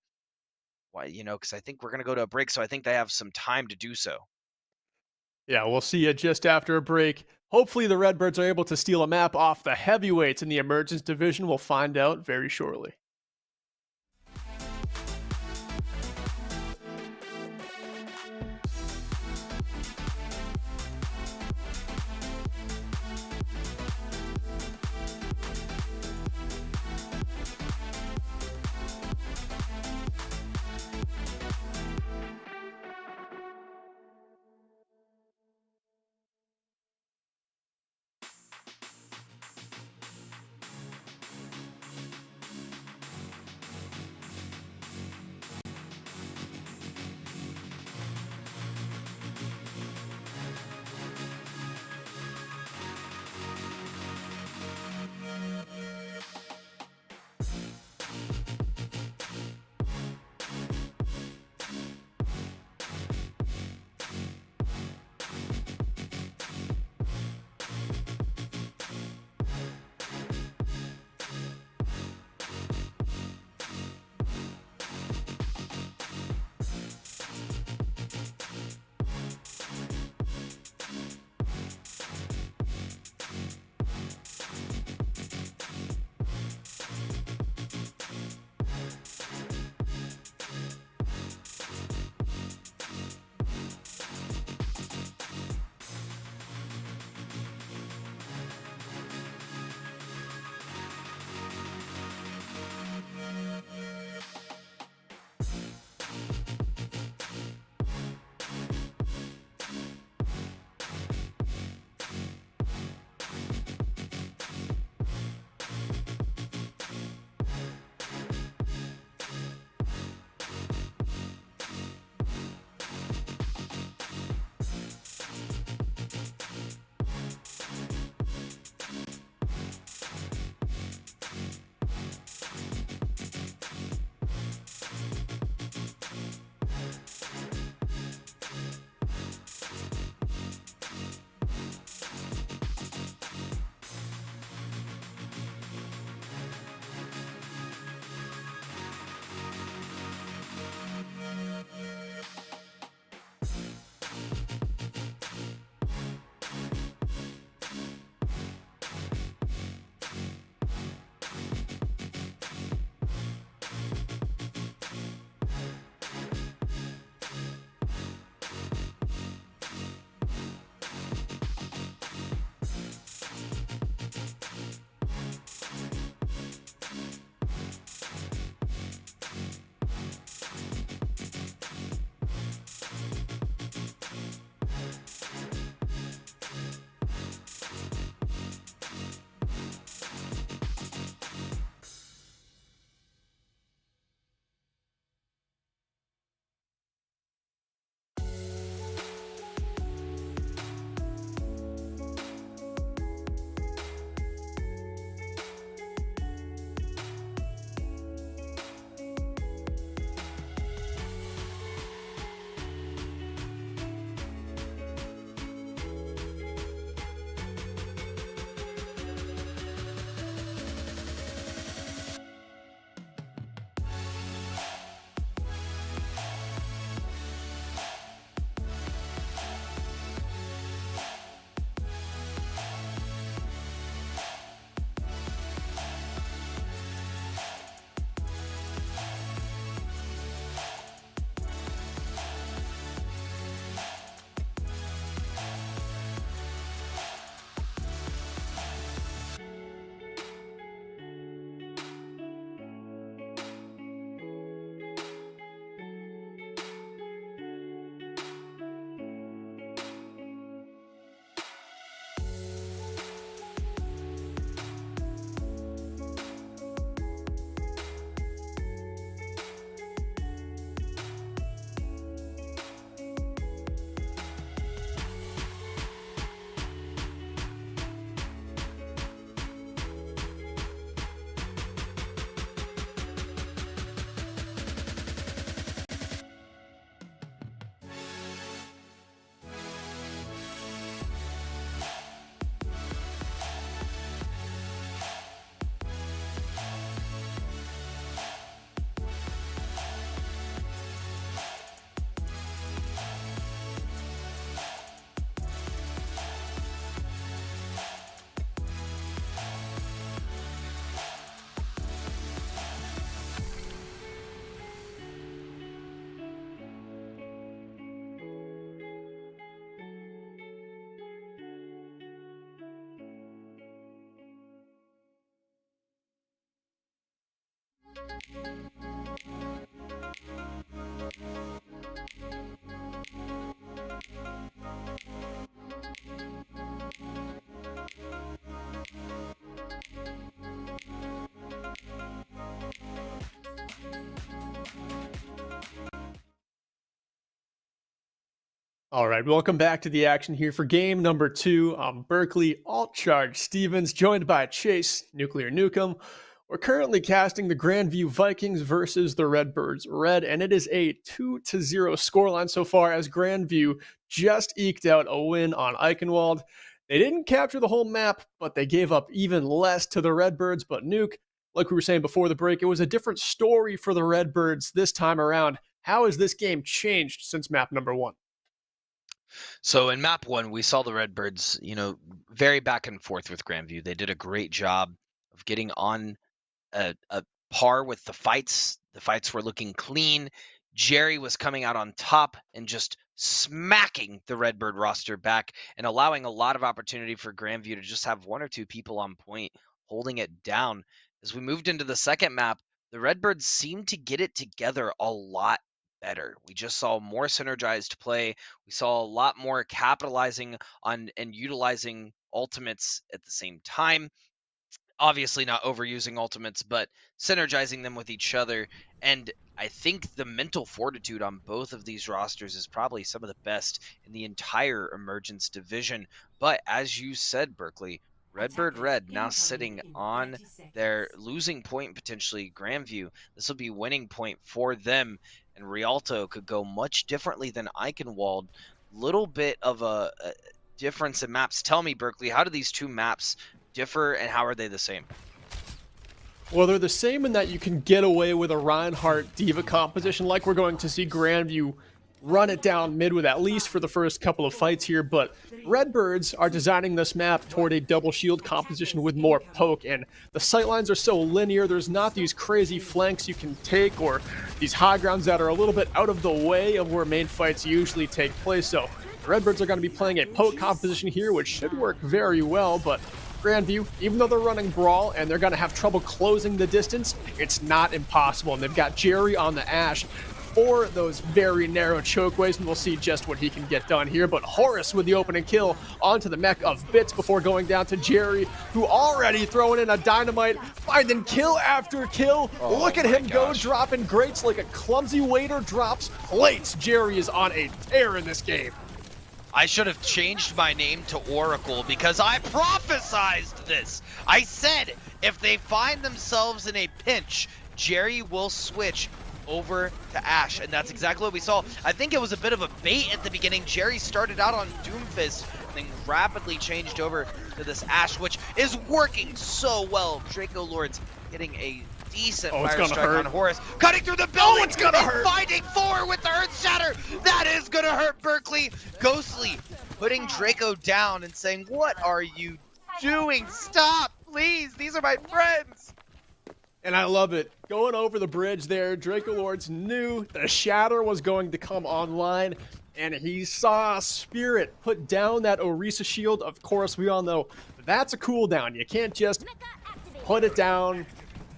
B: Why, because I think we're going to go to a break, so I think they have some time to do so.
A: Yeah, we'll see you just after a break. Hopefully the Redbirds are able to steal a map off the heavyweights in the Emergents division. We'll find out very shortly. All right, welcome back to the action here for game number 2. Berkeley, Alt Charge Stevens, joined by Chase, Nuclear Nukem. We're currently casting the Grandview Vikings versus the Redbirds Red, and it is a 2-0 scoreline so far as Grandview just eked out a win on Eichenwald. They didn't capture the whole map, but they gave up even less to the Redbirds. But Nuke, like we were saying before the break, it was a different story for the Redbirds this time around. How has this game changed since map number 1?
B: So in map 1, we saw the Redbirds, very back and forth with Grandview. They did a great job of getting on a par with the fights. The fights were looking clean. Jerry was coming out on top and just smacking the Redbird roster back and allowing a lot of opportunity for Grandview to just have 1 or 2 people on point holding it down. As we moved into the second map, the Redbirds seemed to get it together a lot better. We just saw more synergized play. We saw a lot more capitalizing on and utilizing ultimates at the same time. Obviously not overusing ultimates, but synergizing them with each other. And I think the mental fortitude on both of these rosters is probably some of the best in the entire Emergents division. But as you said, Berkeley, Redbird Red now sitting on their losing point, potentially Grandview. This will be winning point for them. And Rialto could go much differently than Eichenwald. Little bit of a difference in maps. Tell me, Berkeley, how do these two maps differ and how are they the same?
A: Well, they're the same in that you can get away with a Reinhardt Diva composition like we're going to see Grandview run it down mid with, at least for the first couple of fights here, but Redbirds are designing this map toward a double shield composition with more poke, and the sightlines are so linear. There's not these crazy flanks you can take or these high grounds that are a little bit out of the way of where main fights usually take place. So the Redbirds are going to be playing a poke composition here, which should work very well, but Grandview, even though they're running Brawl and they're going to have trouble closing the distance, it's not impossible. And they've got Jerry on the Ashe for those very narrow chokeways, and we'll see just what he can get done here. But Horus with the opening kill onto the mech of Bits before going down to Jerry, who already throwing in a dynamite, finding kill after kill. Look at him go, dropping greats like a clumsy waiter drops plates. Jerry is on a tear in this game.
B: I should have changed my name to Oracle because I prophesized this. I said if they find themselves in a pinch, Jerry will switch over to Ashe, and that's exactly what we saw. I think it was a bit of a bait at the beginning. Jerry started out on Doomfist and then rapidly changed over to this Ashe, which is working so well. Draco Lords getting a decent fire strike on Horus, cutting through the building.
A: It's gonna hurt.
B: Finding 4 with the Earth Shatter. That is gonna hurt Berkeley. Ghostly putting Draco down and saying, "What are you doing? Stop, please. These are my friends."
A: And I love it. Going over the bridge there, Draco Lords knew the Shatter was going to come online, and he saw Spirit put down that Orisa shield. Of course, we all know that's a cooldown. You can't just put it down,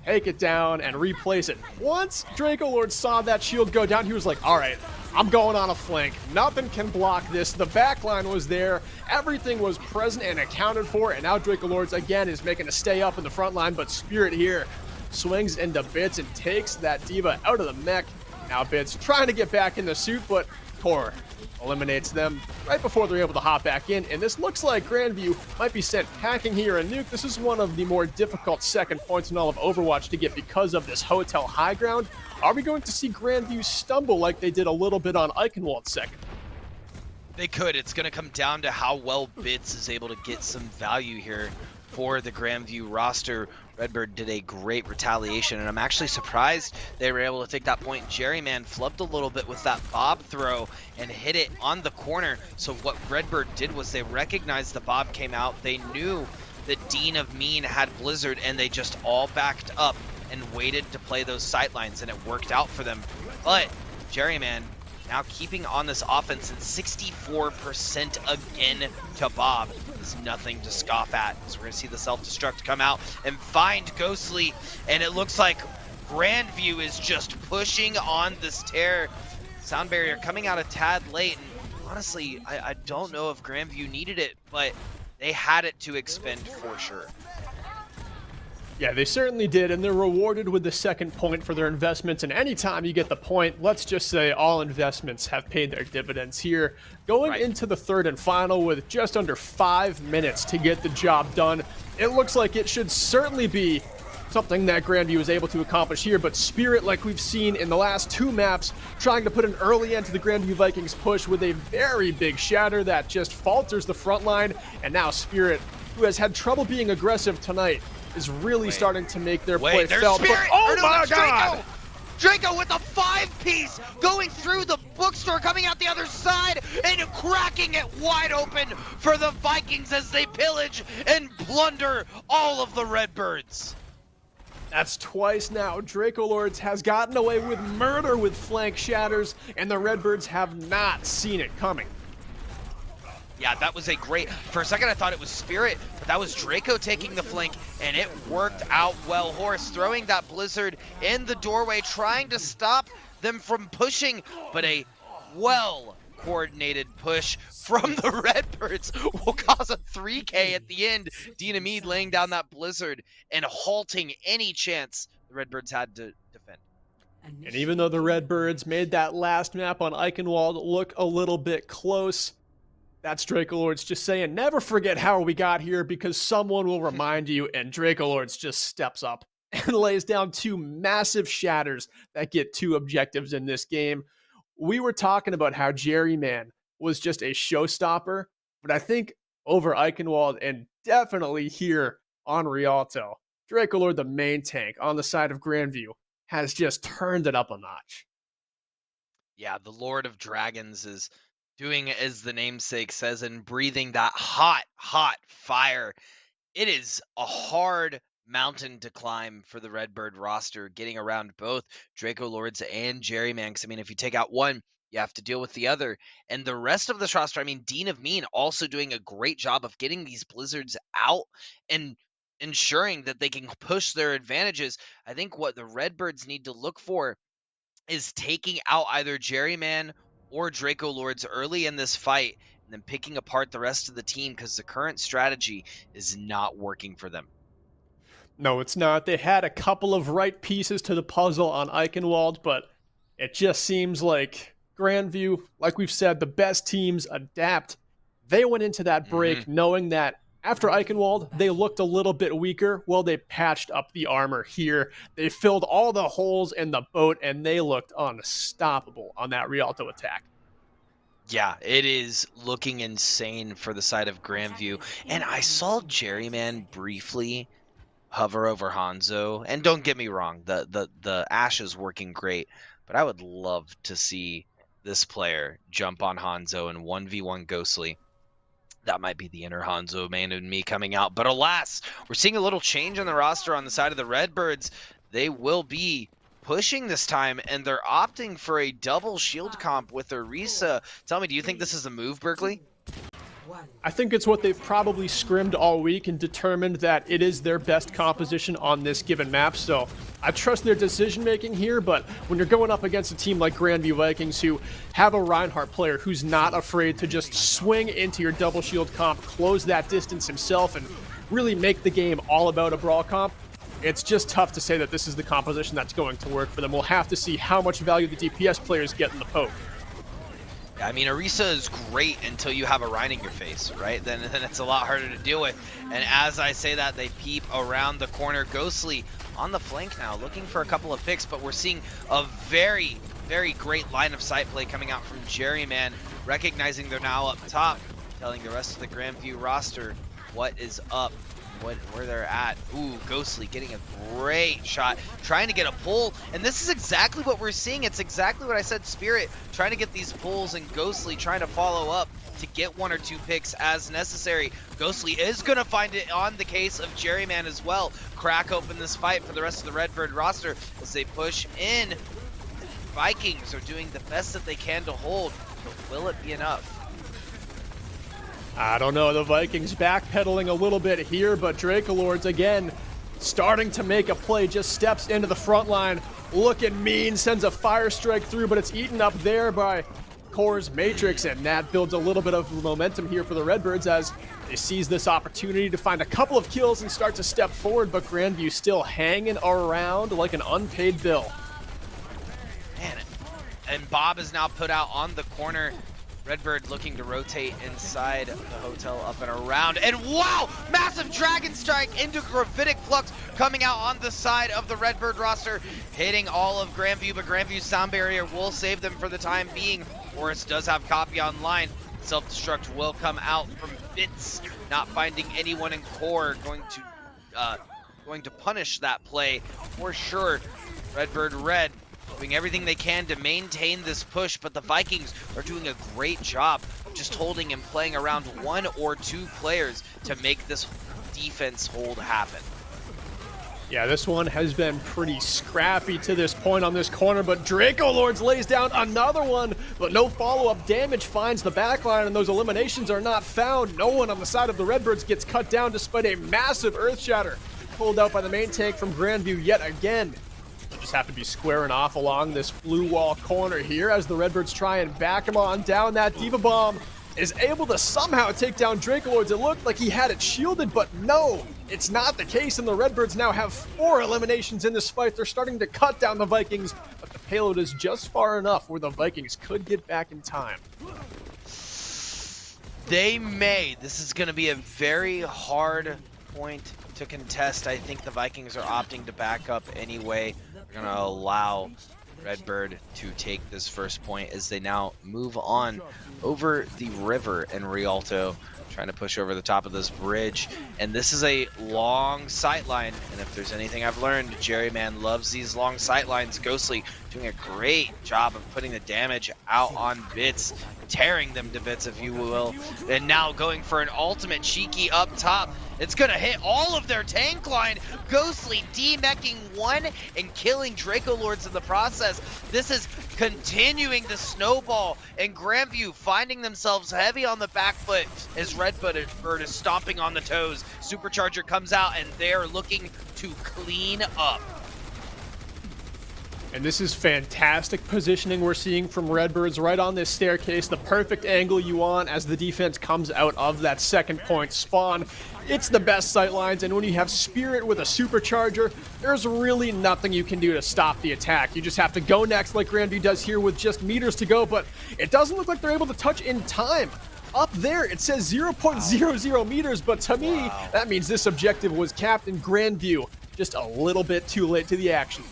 A: take it down, and replace it. Once Draco Lord saw that shield go down, he was like, all right, I'm going on a flank. Nothing can block this. The backline was there. Everything was present and accounted for, and now Draco Lords, again, is making a stay up in the front line, but Spirit here swings into Bits and takes that Diva out of the mech. Now Bits trying to get back in the suit, but Core eliminates them right before they're able to hop back in. And this looks like Grandview might be sent packing here. And Nuke, this is one of the more difficult second points in all of Overwatch to get because of this hotel high ground. Are we going to see Grandview stumble like they did a little bit on Eichenwald second?
B: They could. It's going to come down to how well Bits is able to get some value here for the Grandview roster. Redbird did a great retaliation, and I'm actually surprised they were able to take that point. Jerryman flubbed a little bit with that bob throw and hit it on the corner. So what Redbird did was they recognized the bob came out. They knew that Dean of Mean had Blizzard, and they just all backed up and waited to play those sightlines, and it worked out for them. But Jerryman now keeping on this offense, and 64% again to Bob is nothing to scoff at. So we're going to see the self-destruct come out and find Ghostly, and it looks like Grandview is just pushing on this tear. Sound barrier coming out a tad late, and honestly, I don't know if Grandview needed it, but they had it to expend for sure.
A: Yeah, they certainly did, and they're rewarded with the second point for their investments. And anytime you get the point, let's just say all investments have paid their dividends here. Going into the third and final with just under 5 minutes to get the job done, it looks like it should certainly be something that Grandview is able to accomplish here. But Spirit, like we've seen in the last 2 maps, trying to put an early end to the Grandview Vikings push with a very big shatter that just falters the front line. And now Spirit, who has had trouble being aggressive tonight, is really starting to make their play felt.
B: Spirit!
A: Oh my God!
B: Draco with a 5-piece going through the bookstore, coming out the other side and cracking it wide open for the Vikings as they pillage and plunder all of the Redbirds.
A: That's twice now. Draco Lords has gotten away with murder with flank shatters, and the Redbirds have not seen it coming.
B: Yeah, that was a great... For a second, I thought it was Spirit, but that was Draco taking the flank, and it worked out well. Horse throwing that Blizzard in the doorway, trying to stop them from pushing, but a well-coordinated push from the Redbirds will cause a 3K at the end. Dynamite laying down that Blizzard and halting any chance the Redbirds had to defend.
A: And even though the Redbirds made that last map on Eichenwald look a little bit close, that's Draco Lords just saying, never forget how we got here, because someone will remind you, and Draco Lords just steps up and lays down 2 massive shatters that get 2 objectives in this game. We were talking about how Jerry Man was just a showstopper, but I think over Eichenwald and definitely here on Rialto, Draco Lord, the main tank on the side of Grandview, has just turned it up a notch.
B: Yeah, the Lord of Dragons is doing as the namesake says and breathing that hot, hot fire. It is a hard mountain to climb for the Redbird roster, getting around both Draco Lords and Jerryman. Because, I mean, if you take out one, you have to deal with the other. And the rest of this roster, I mean, Dean of Mean also doing a great job of getting these Blizzards out and ensuring that they can push their advantages. I think what the Redbirds need to look for is taking out either Jerryman or Draco Lords early in this fight, and then picking apart the rest of the team, because the current strategy is not working for them.
A: No, it's not. They had a couple of right pieces to the puzzle on Eichenwald, but it just seems like Grandview, like we've said, the best teams adapt. They went into that break knowing that after Eichenwald, they looked a little bit weaker. Well, they patched up the armor here. They filled all the holes in the boat, and they looked unstoppable on that Rialto attack.
B: Yeah, it is looking insane for the side of Grandview. And I saw Jerryman briefly hover over Hanzo. And don't get me wrong, the Ashe is working great, but I would love to see this player jump on Hanzo and 1v1 Ghostly. That might be the inner Hanzo man in me coming out. But alas, we're seeing a little change on the roster on the side of the Redbirds. They will be pushing this time, and they're opting for a double shield comp with Orisa. Tell me, do you think this is a move, Berkeley?
A: I think it's what they've probably scrimmed all week and determined that it is their best composition on this given map. So I trust their decision making here, but when you're going up against a team like Grandview Vikings, who have a Reinhardt player who's not afraid to just swing into your double shield comp, close that distance himself, and really make the game all about a brawl comp, it's just tough to say that this is the composition that's going to work for them. We'll have to see how much value the DPS players get in the poke.
B: I mean, Orisa is great until you have a Rein in your face, right? Then it's a lot harder to deal with. And as I say that, they peep around the corner. Ghostly on the flank now, looking for a couple of picks, but we're seeing a very, very great line of sight play coming out from Jerryman, recognizing they're now up top, telling the rest of the Grandview roster what is up, where they're at. Ooh, Ghostly getting a great shot, trying to get a pull, and this is exactly what we're seeing. It's exactly what I said, Spirit, trying to get these pulls, and Ghostly trying to follow up to get 1 or 2 picks as necessary. Ghostly is going to find it on the case of Jerryman as well. Crack open this fight for the rest of the Redbird roster as they push in. Vikings are doing the best that they can to hold, but will it be enough?
A: I don't know, the Vikings backpedaling a little bit here, but Draco Lords again starting to make a play, just steps into the front line, looking mean, sends a fire strike through, but it's eaten up there by Core's Matrix, and that builds a little bit of momentum here for the Redbirds as they seize this opportunity to find a couple of kills and start to step forward, but Grandview still hanging around like an unpaid bill.
B: Man, and Bob is now put out on the corner. Redbird looking to rotate inside the hotel up and around. And wow, massive Dragon Strike into Gravitic Flux coming out on the side of the Redbird roster, hitting all of Grandview, but Grandview's sound barrier will save them for the time being. Horus does have copy online. Self-destruct will come out from Bits, not finding anyone in core, going to punish that play for sure. Redbird Red doing everything they can to maintain this push, but the Vikings are doing a great job of just holding and playing around one or two players to make this defense hold happen.
A: Yeah, this one has been pretty scrappy to this point on this corner, but Draco Lords lays down another one, but no follow-up damage finds the backline, and those eliminations are not found. No one on the side of the Redbirds gets cut down despite a massive Earth Shatter pulled out by the main tank from Grandview yet again. They'll just have to be squaring off along this blue wall corner here as the Redbirds try and back him on down. That Diva Bomb is able to somehow take down Draco Lords. It looked like he had it shielded, but no, it's not the case, and the Redbirds now have 4 eliminations in this fight. They're starting to cut down the Vikings, but the payload is just far enough where the Vikings could get back in time.
B: They may. This is going to be a very hard point to contest. I think the Vikings are opting to back up anyway. They're going to allow Redbird to take this first point as they now move on over the river in Rialto, trying to push over the top of this bridge. And this is a long sight line, and if there's anything I've learned, Jerry Man loves these long sight lines. Ghostly doing a great job of putting the damage out on Bits, tearing them to bits, if you will. And now going for an ultimate cheeky up top. It's gonna hit all of their tank line. Ghostly demeching one and killing Draco Lords in the process. This is continuing to snowball, and Grandview finding themselves heavy on the back foot as Redbird is stomping on the toes. Supercharger comes out, and they're looking to clean up.
A: And this is fantastic positioning we're seeing from Redbirds right on this staircase. The perfect angle you want as the defense comes out of that second point spawn. It's the best sight lines, and when you have Spirit with a supercharger, there's really nothing you can do to stop the attack. You just have to go next like Grandview does here with just meters to go, but it doesn't look like they're able to touch in time. Up there, it says 0.00 meters, but to me, that means this objective was capped in Grandview. Just a little bit too late to the action.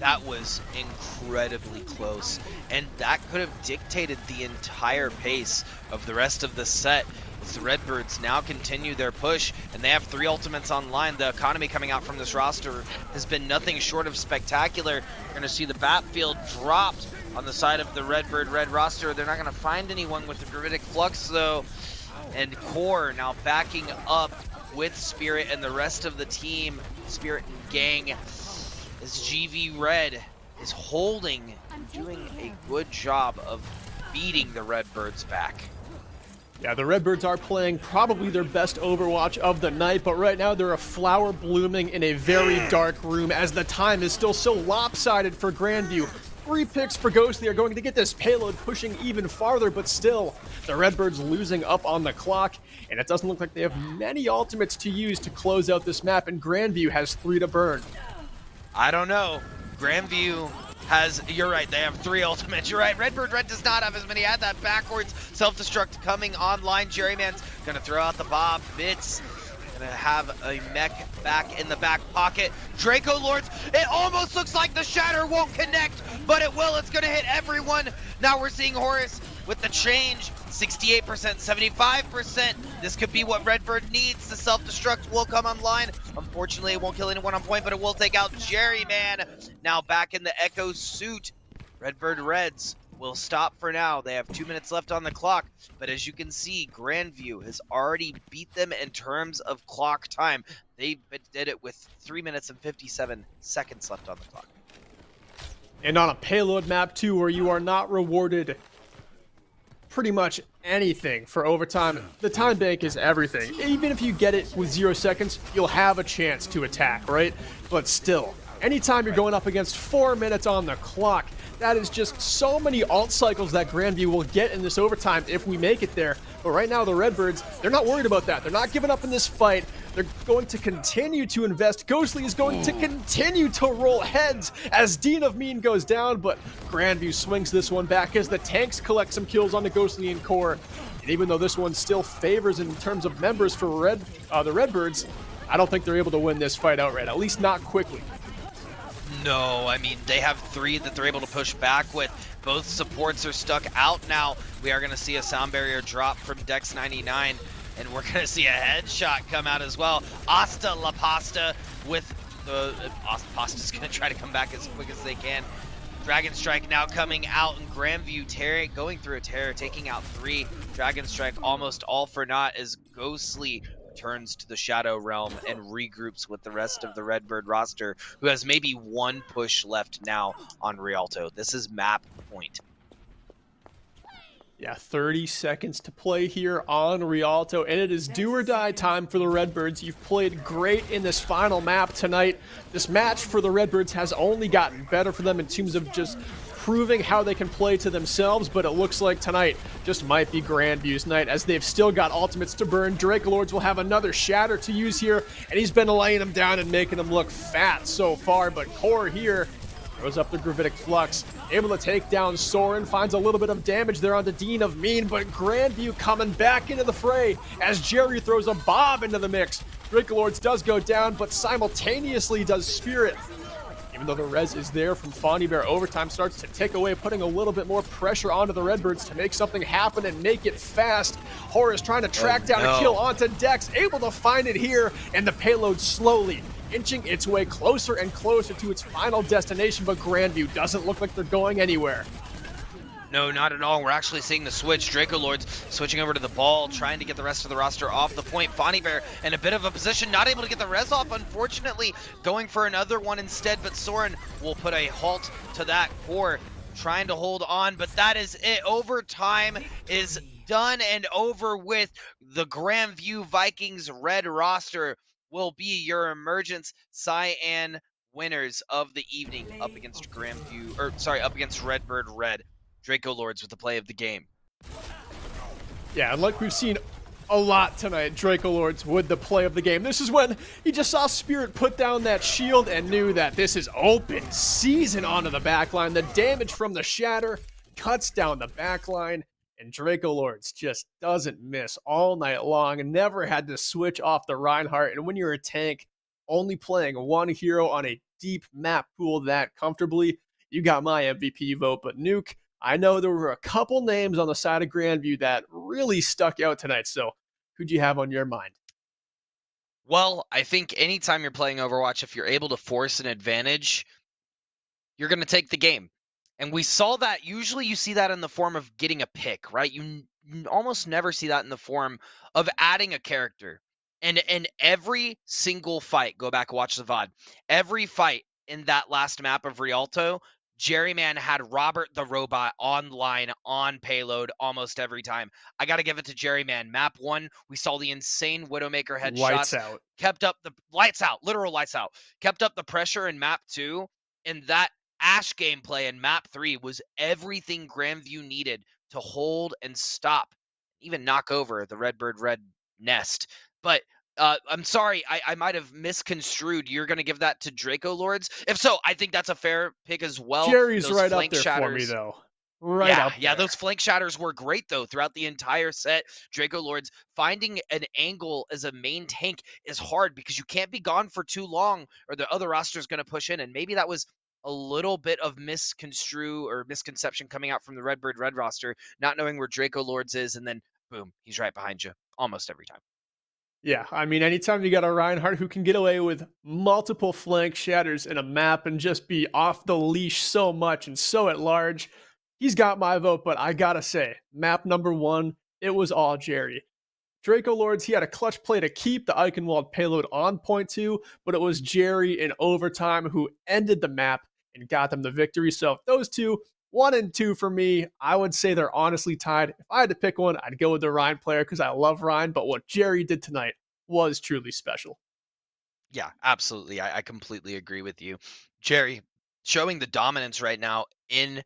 B: That was incredibly close, and that could have dictated the entire pace of the rest of the set. As the Redbirds now continue their push, and they have 3 ultimates online. The economy coming out from this roster has been nothing short of spectacular. You're going to see the battlefield dropped on the side of the Redbird Red roster. They're not going to find anyone with the Gravitic Flux, though. And Core now backing up with Spirit and the rest of the team, Spirit and gang, as GV Red is holding and doing a good job of beating the Redbirds back.
A: Yeah, the Redbirds are playing probably their best Overwatch of the night, but right now they're a flower blooming in a very dark room as the time is still so lopsided for Grandview. 3 picks for Ghost. They are going to get this payload pushing even farther, but still, the Redbirds losing up on the clock, and it doesn't look like they have many ultimates to use to close out this map, and Grandview has 3 to burn.
B: I don't know. Grandview has, you're right, they have 3 ultimates. You're right, Redbird Red does not have as many. Add that backwards. Self-destruct coming online. Jerryman's gonna throw out the Bob. Bits gonna have a mech back in the back pocket. Draco Lords, it almost looks like the shatter won't connect, but it will. It's gonna hit everyone. Now we're seeing Horus with the change. 68%, 75%. This could be what Redbird needs. The self-destruct will come online. Unfortunately, it won't kill anyone on point, but it will take out Jerryman. Now back in the Echo suit. Redbird Reds will stop for now. They have 2 minutes left on the clock, but as you can see, Grandview has already beat them in terms of clock time. They did it with 3 minutes and 57 seconds left on the clock.
A: And on a payload map too, where you are not rewarded pretty much anything for overtime. The time bank is everything. Even if you get it with 0 seconds, you'll have a chance to attack, right? But still, anytime you're going up against 4 minutes on the clock, that is just so many alt cycles that Grandview will get in this overtime if we make it there. But right now, the Redbirds, they're not worried about that. They're not giving up in this fight. They're going to continue to invest. Ghostly is going to continue to roll heads as Dean of Mean goes down, but Grandview swings this one back as the tanks collect some kills on the Ghostly and core. And even though this one still favors in terms of members for the Redbirds, I don't think they're able to win this fight outright, at least not quickly.
B: No, I mean, they have 3 that they're able to push back with. Both supports are stuck out now. We are going to see a sound barrier drop from Dex99, and we're going to see a headshot come out as well. Asta La Pasta with the... Pasta's going to try to come back as quick as they can. Dragon Strike now coming out, and Grandview going through a terror, taking out 3. Dragon Strike almost all for naught as Ghostly turns to the Shadow Realm and regroups with the rest of the Redbird roster, who has maybe 1 push left now on Rialto. This is map point.
A: Yeah, 30 seconds to play here on Rialto, and it is do or die time for the Redbirds. You've played great in this final map tonight. This match for the Redbirds has only gotten better for them in terms of just proving how they can play to themselves, but it looks like tonight just might be Grandview's night as they've still got ultimates to burn. Dracolords will have another shatter to use here, and he's been laying them down and making them look fat so far, but Core here throws up the Gravitic Flux, able to take down Soren, finds a little bit of damage there on the Dean of Mean, but Grandview coming back into the fray as Jerry throws a bomb into the mix. Dracolords does go down, but simultaneously does Spirit. Even though the res is there from Fawny Bear, overtime starts to tick away, putting a little bit more pressure onto the Redbirds to make something happen and make it fast. Horror is trying to track down a kill onto Dex, able to find it here, and the payload slowly inching its way closer and closer to its final destination, but Grandview doesn't look like they're going anywhere.
B: No, not at all. We're actually seeing the switch. Dracolords switching over to the ball, trying to get the rest of the roster off the point. Fawny Bear in a bit of a position, not able to get the res off, unfortunately. Going for another one instead, but Soren will put a halt to that. Core trying to hold on, but that is it. Overtime is done and over with. The Grandview Vikings red roster will be your Emergents Cyan winners of the evening up against up against Redbird Red. Dracolords with the play of the game.
A: Yeah, and like we've seen a lot tonight, Dracolords with the play of the game. This is when he just saw Spirit put down that shield and knew that this is open season onto the backline. The damage from the shatter cuts down the backline, and Dracolords just doesn't miss all night long and never had to switch off the Reinhardt. And when you're a tank, only playing 1 hero on a deep map pool that comfortably, you got my MVP vote. But Nuke, I know there were a couple names on the side of Grandview that really stuck out tonight, so who'd you have on your mind?
B: Well, I think anytime you're playing Overwatch, if you're able to force an advantage, you're going to take the game. And we saw that. Usually you see that in the form of getting a pick, right? You almost never see that in the form of adding a character. And in every single fight, go back and watch the VOD, every fight in that last map of Rialto, Jerryman had Robert the Robot online on payload almost every time. I got to give it to Jerryman. Map 1, we saw the insane Widowmaker headshots.
A: Lights out.
B: Kept up the lights out, literal lights out. Kept up the pressure in map 2, and that Ash gameplay in map 3 was everything Grandview needed to hold and stop, even knock over the Redbird Red nest. But I'm sorry, I might have misconstrued. You're going to give that to Dracolords? If so, I think that's a fair pick as well.
A: Jerry's right up there for me, though. Right up there.
B: Yeah, those flank shatters were great, though, throughout the entire set. Dracolords, finding an angle as a main tank is hard because you can't be gone for too long or the other roster is going to push in, and maybe that was a little bit of misconception coming out from the Redbird Red roster, not knowing where Dracolords is, and then, boom, he's right behind you almost every time.
A: Yeah, I mean, anytime you got a Reinhardt who can get away with multiple flank shatters in a map and just be off the leash so much and so at large, he's got my vote. But I gotta say, map number 1, it was all Jerry. Dracolords, he had a clutch play to keep the Eichenwald payload on point 2, but it was Jerry in overtime who ended the map and got them the victory. So if those two 1 and 2 for me. I would say they're honestly tied. If I had to pick one, I'd go with the Ryan player because I love Ryan, but what Jerry did tonight was truly special.
B: Yeah, absolutely. I completely agree with you. Jerry showing the dominance right now in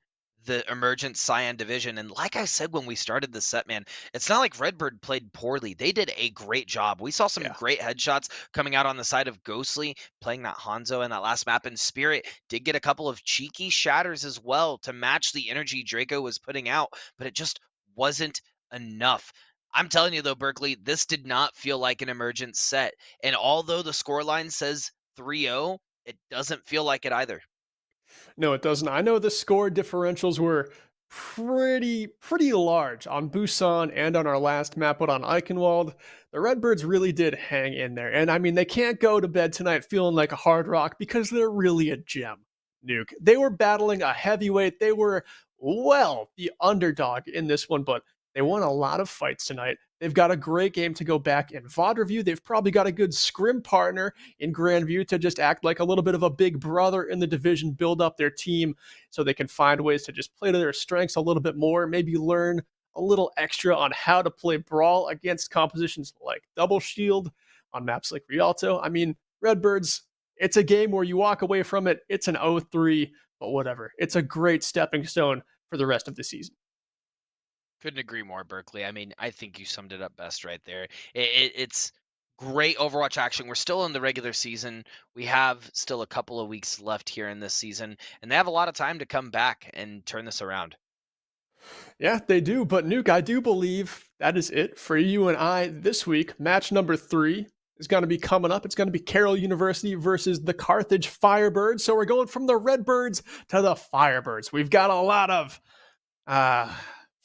B: the emergent Cyan division. And like I said when we started the set, man, it's not like Redbird played poorly. They did a great job. We saw some
A: Yeah.
B: great headshots coming out on the side of Ghostly, playing that Hanzo in that last map. And Spirit did get a couple of cheeky shatters as well to match the energy Draco was putting out, but it just wasn't enough. I'm telling you though, Berkeley, this did not feel like an emergent set. And although the scoreline says 3-0, it doesn't feel like it either.
A: No, it doesn't. I know the score differentials were pretty large on Busan and on our last map, but on Eichenwald, the Redbirds really did hang in there. And I mean, they can't go to bed tonight feeling like a hard rock because they're really a gem. Nuke. They were battling a heavyweight. They were the underdog in this one, but they won a lot of fights tonight. They've got a great game to go back in VOD review. They've probably got a good scrim partner in Grandview to just act like a little bit of a big brother in the division, build up their team so they can find ways to just play to their strengths a little bit more, maybe learn a little extra on how to play Brawl against compositions like Double Shield on maps like Rialto. I mean, Redbirds, it's a game where you walk away from it, it's an 0-3, but whatever. It's a great stepping stone for the rest of the season.
B: Couldn't agree more, Berkeley. I mean, I think you summed it up best right there. It's great Overwatch action. We're still in the regular season. We have still a couple of weeks left here in this season, and they have a lot of time to come back and turn this around.
A: Yeah, they do. But Nuke, I do believe that is it for you and I this week. Match number 3 is going to be coming up. It's going to be Carroll University versus the Carthage Firebirds. So we're going from the Redbirds to the Firebirds. We've got a lot of uh,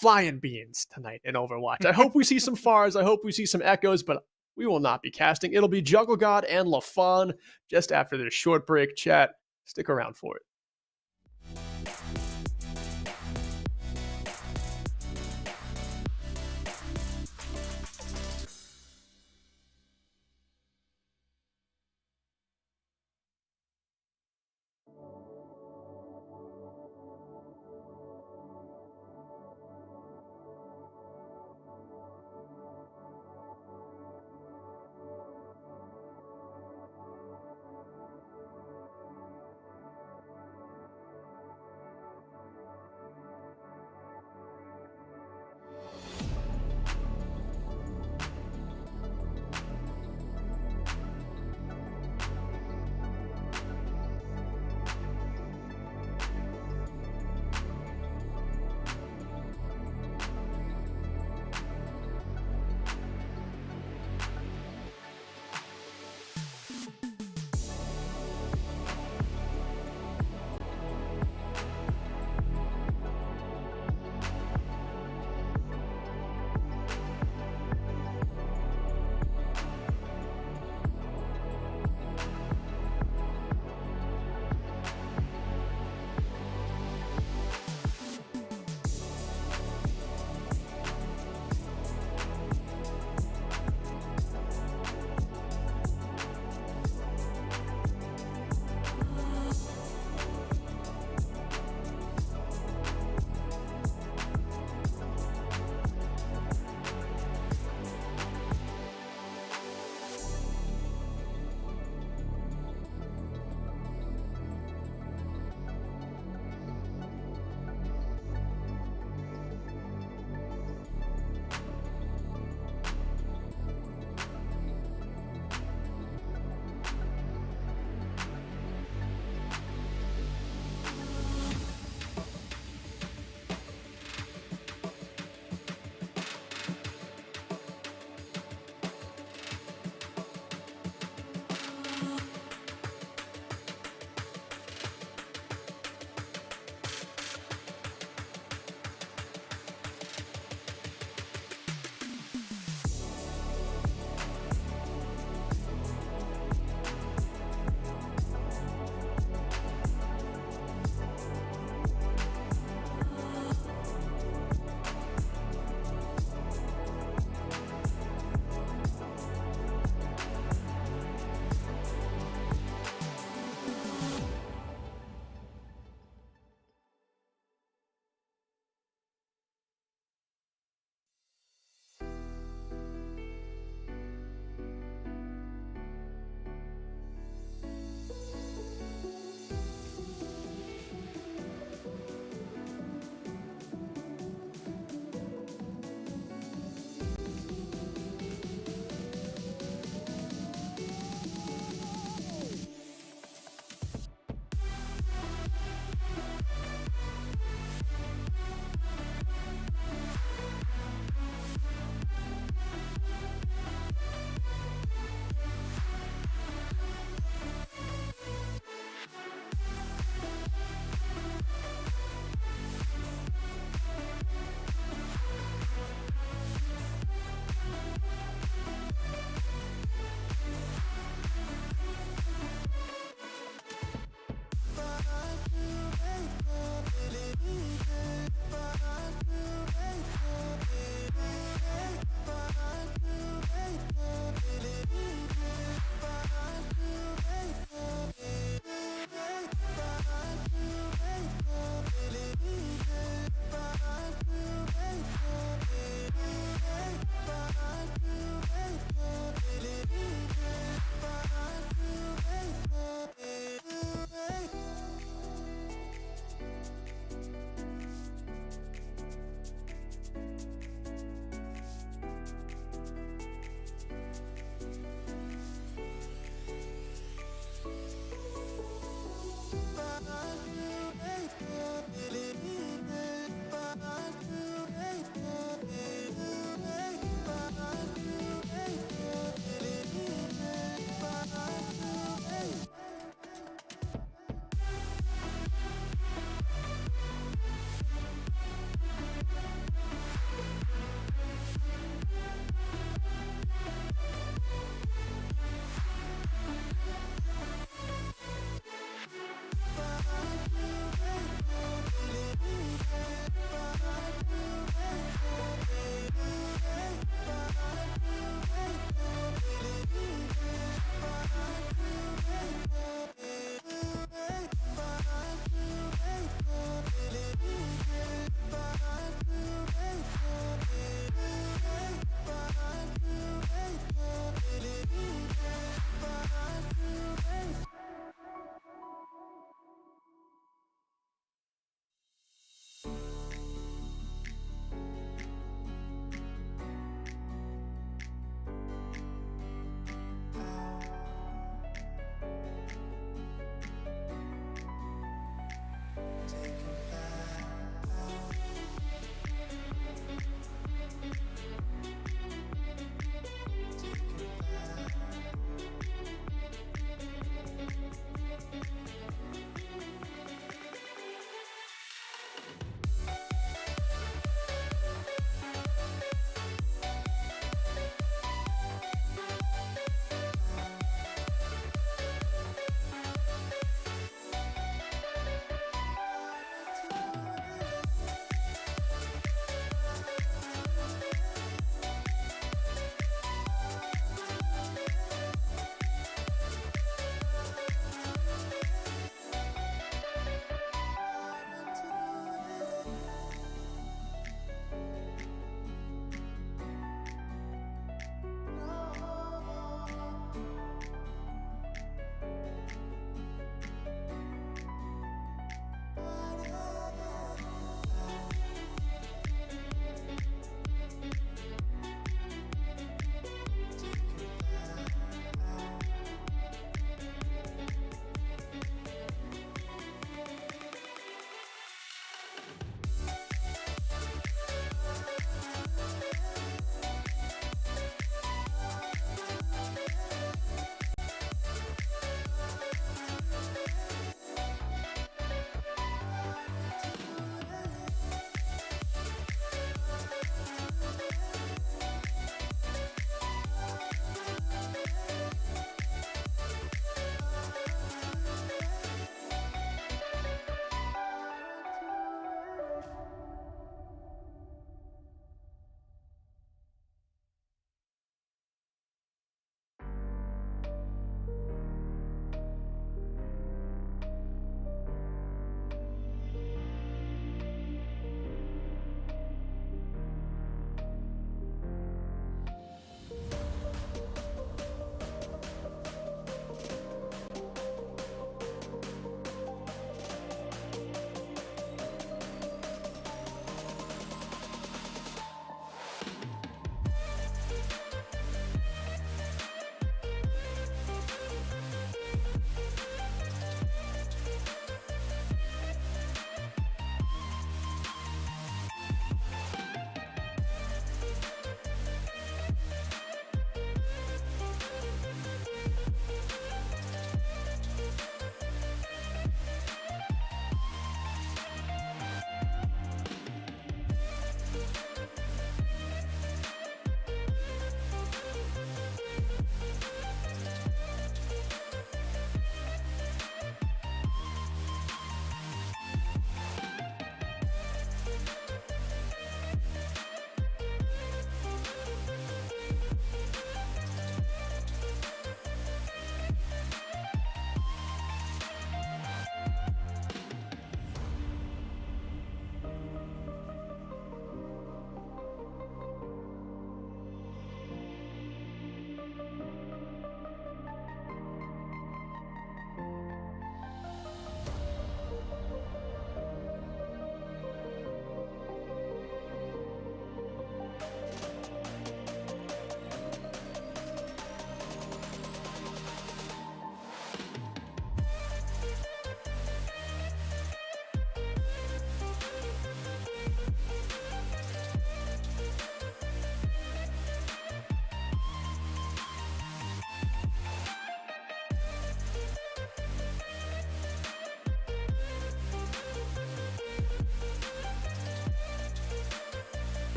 A: flying beans tonight in Overwatch. I hope we see some Fars. I hope we see some Echoes, but we will not be casting. It'll be Juggle God and LaFawn just after this short break. Chat, stick around for it.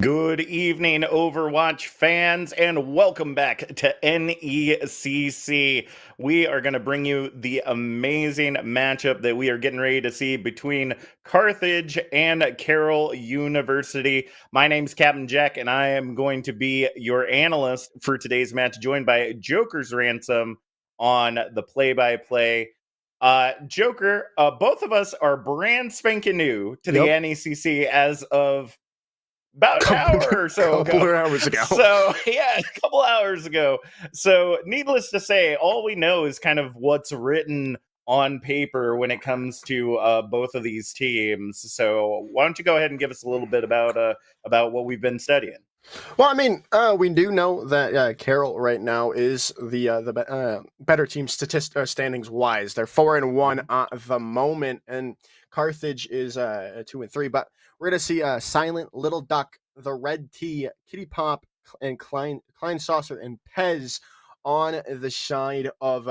D: Good evening, Overwatch fans, and welcome back to NECC. We are going to bring you the amazing matchup that we are getting ready to see between Carthage and Carroll University. My name's CaptJack, and I am going to be your analyst for today's match, joined by JokersRansom on the play-by-play. Joker, both of us are brand spanking new to the NECC as of about an hour or so ago.
E: Couple of hours ago.
D: So yeah, a couple hours ago. So needless to say, all we know is kind of what's written on paper when it comes to both of these teams. So why don't you go ahead and give us a little bit about what we've been studying?
E: Well, I mean, we do know that Carroll right now is the better team standings wise. They're 4-1 at the moment, and Carthage is 2-3. But we're gonna see Silent, Little Duck, the Red Tea, Kitty Pop, and Klein Saucer and Pez on the side of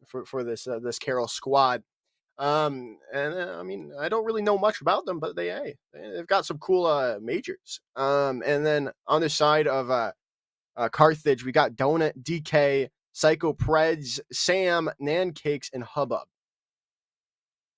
E: for this Carroll squad. I mean, I don't really know much about them, but they've got some cool majors. And then on the side of Carthage, we got Donut, DK, Psycho Preds, Sam, Nancakes, and Hubbub.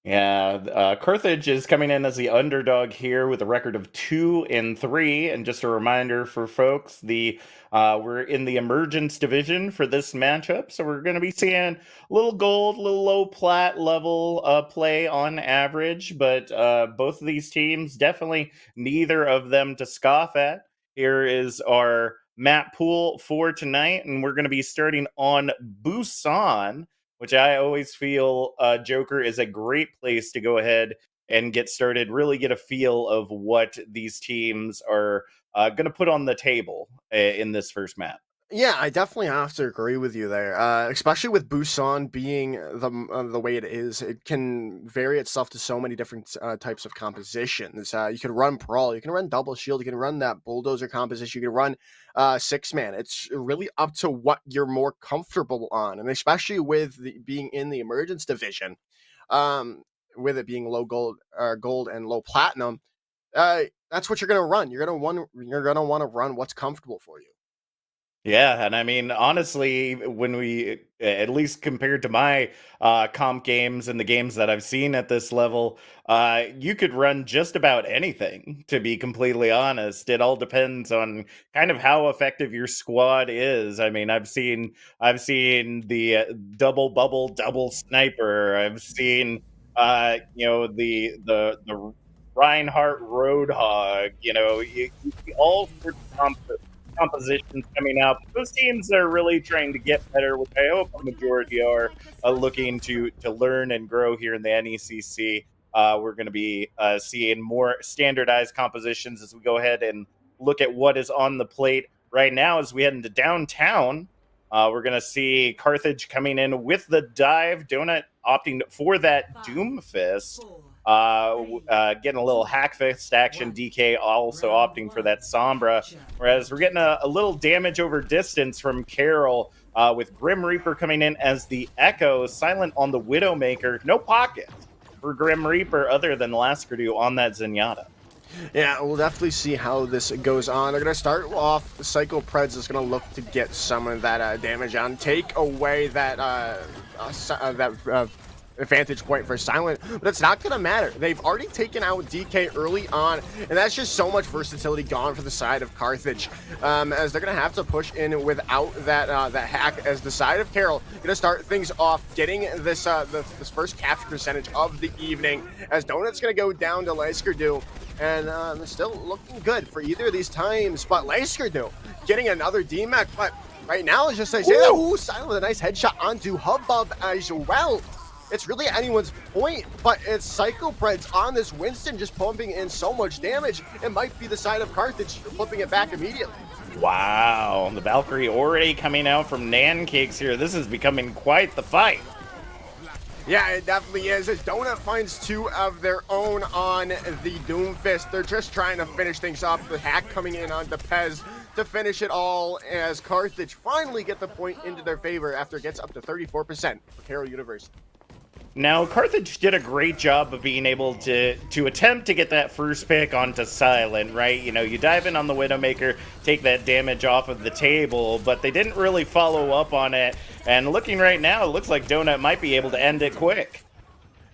D: Yeah, Carthage is coming in as the underdog here with a record of 2-3. And just a reminder for folks, we're in the Emergents division for this matchup, so we're going to be seeing a little gold, a little low plat level play on average. But both of these teams, definitely neither of them to scoff at. Here is our map pool for tonight, and we're going to be starting on Busan, which I always feel Joker is a great place to go ahead and get started, really get a feel of what these teams are going to put on the table in this first map.
E: Yeah, I definitely have to agree with you there, especially with Busan being the way it is. It can vary itself to so many different types of compositions. You can run Brawl, you can run Double Shield, you can run that Bulldozer composition, you can run 6-man. It's really up to what you're more comfortable on, and especially with being in the Emergence division, with it being low gold and low platinum, that's what you're gonna run. You're gonna want to run what's comfortable for you.
D: Yeah, and I mean, honestly, when we, at least compared to my comp games and the games that I've seen at this level, you could run just about anything, to be completely honest. It all depends on kind of how effective your squad is. I mean, I've seen the double bubble, double sniper. I've seen, the Reinhardt Roadhog. You see all sorts of compositions coming out. Those teams are really trying to get better, which I hope a majority are looking to learn and grow here in the NECC. We're going to be seeing more standardized compositions as we go ahead and look at what is on the plate right now. As we head into downtown, we're going to see Carthage coming in with the dive. Donut opting for that Doomfist. Getting a little Hackfist action. DK also opting for that Sombra. Whereas we're getting a little damage over distance from Carroll with Grim Reaper coming in as the Echo. Silent on the Widowmaker. No pocket for Grim Reaper other than Laskardu on that Zenyatta.
E: Yeah, we'll definitely see how this goes on. They're going to start off. Psycho Preds is going to look to get some of that damage on. Take away that advantage point for Silent, but it's not going to matter. They've already taken out DK early on, and that's just so much versatility gone for the side of Carthage, as they're going to have to push in without that hack, as the side of Carroll going to start things off, getting this this first capture percentage of the evening, as Donut's going to go down to Laskardu, and still looking good for either of these times, but Laskardu getting another DMAC, but right now, it's just like, ooh, Silent with a nice headshot onto Hubbub as well. It's really anyone's point, but it's Psycho Preds on this Winston just pumping in so much damage. It might be the side of Carthage flipping it back immediately.
D: Wow, the Valkyrie already coming out from Nancakes here. This is becoming quite the fight.
E: Yeah, it definitely is. As Donut finds two of their own on the Doomfist. They're just trying to finish things off. The hack coming in on Pez to finish it all, as Carthage finally get the point into their favor after it gets up to 34% for Carroll University.
D: Now, Carthage did a great job of being able to attempt to get that first pick onto Silent, right? You know, you dive in on the Widowmaker, take that damage off of the table, but they didn't really follow up on it. And looking right now, it looks like Donut might be able to end it quick.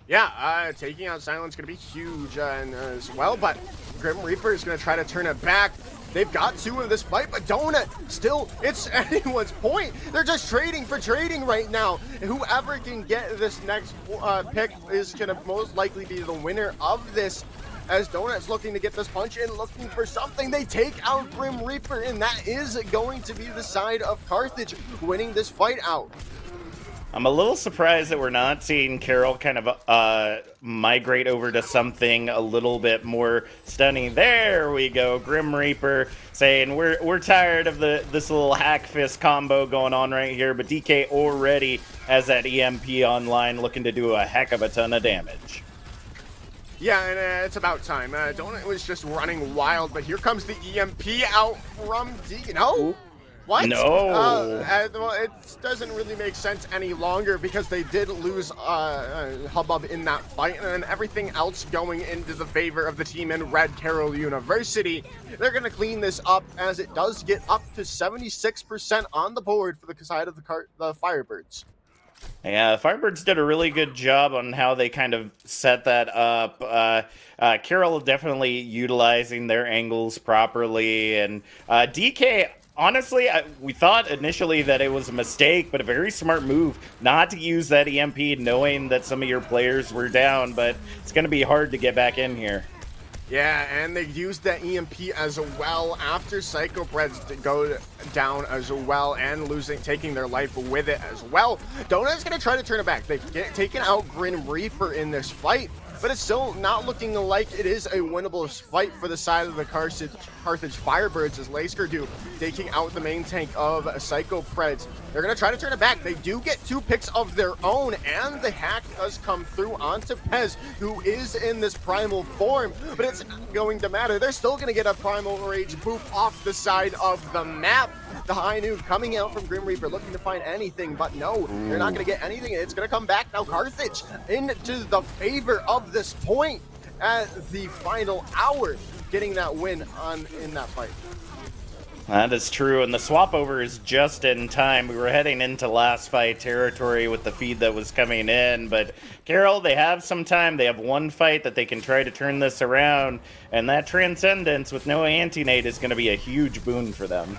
E: Yeah, taking out Silent's going to be huge as well, but Grim Reaper is going to try to turn it back. They've got 2 in this fight, but Donut, still, it's anyone's point. They're just trading for trading right now. Whoever can get this next pick is going to most likely be the winner of this, as Donut's looking to get this punch in, looking for something. They take out Grim Reaper, and that is going to be the side of Carthage winning this fight out.
D: I'm a little surprised that we're not seeing Carroll kind of migrate over to something a little bit more stunning. There we go, Grim Reaper saying we're tired of this little hack fist combo going on right here, but DK already has that EMP online, looking to do a heck of a ton of damage.
E: Yeah, and it's about time. Donut was just running wild, but here comes the EMP out from D. No? What?
D: No.
E: Well, it doesn't really make sense any longer because they did lose Hubbub in that fight, and then everything else going into the favor of the team in red, Carroll University. They're going to clean this up as it does get up to 76% on the board for the side of the Firebirds.
D: Yeah, the Firebirds did a really good job on how they kind of set that up. Carroll definitely utilizing their angles properly, and DK... Honestly, we thought initially that it was a mistake, but a very smart move not to use that EMP, knowing that some of your players were down, but it's going to be hard to get back in here.
E: Yeah, and they used that EMP as well after Psychobreds go down as well and taking their life with it as well. Donut's going to try to turn it back. They've taken out Grim Reaper in this fight, but it's still not looking like it is a winnable fight for the side of the Carthage Firebirds as Laskerdu taking out the main tank of Psycho Preds. They're going to try to turn it back. They do get 2 picks of their own, and the hack does come through onto Pez, who is in this primal form, but it's not going to matter. They're still going to get a primal rage boop off the side of the map. The high noon coming out from Grim Reaper looking to find anything, but no, they're not going to get anything. It's going to come back now. Carthage into the favor of this point at the final hour, getting that win in that fight.
D: That is true, and the swap over is just in time. We were heading into last fight territory with the feed that was coming in, but Carroll, they have some time. They have 1 fight that they can try to turn this around, and that Transcendence with no anti-nade is going to be a huge boon for them.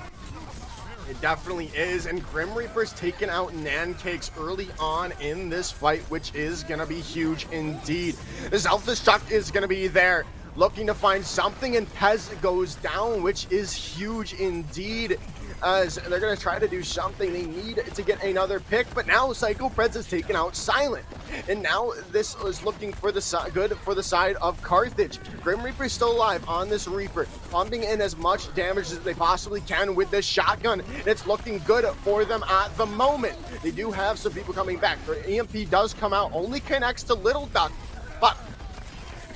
E: It definitely is, and Grim Reaper's taken out Nancakes early on in this fight, which is going to be huge indeed. The self-destruct is going to be there, looking to find something, and Pez goes down, which is huge indeed, as they're going to try to do something. They need to get another pick, but now Psycho Preds has taken out Silent, and now this is looking for the good for the side of Carthage. Grim Reaper is still alive on this Reaper, pumping in as much damage as they possibly can with this shotgun, and it's looking good for them at the moment. They do have some people coming back. Their EMP does come out, only connects to Little Duck, but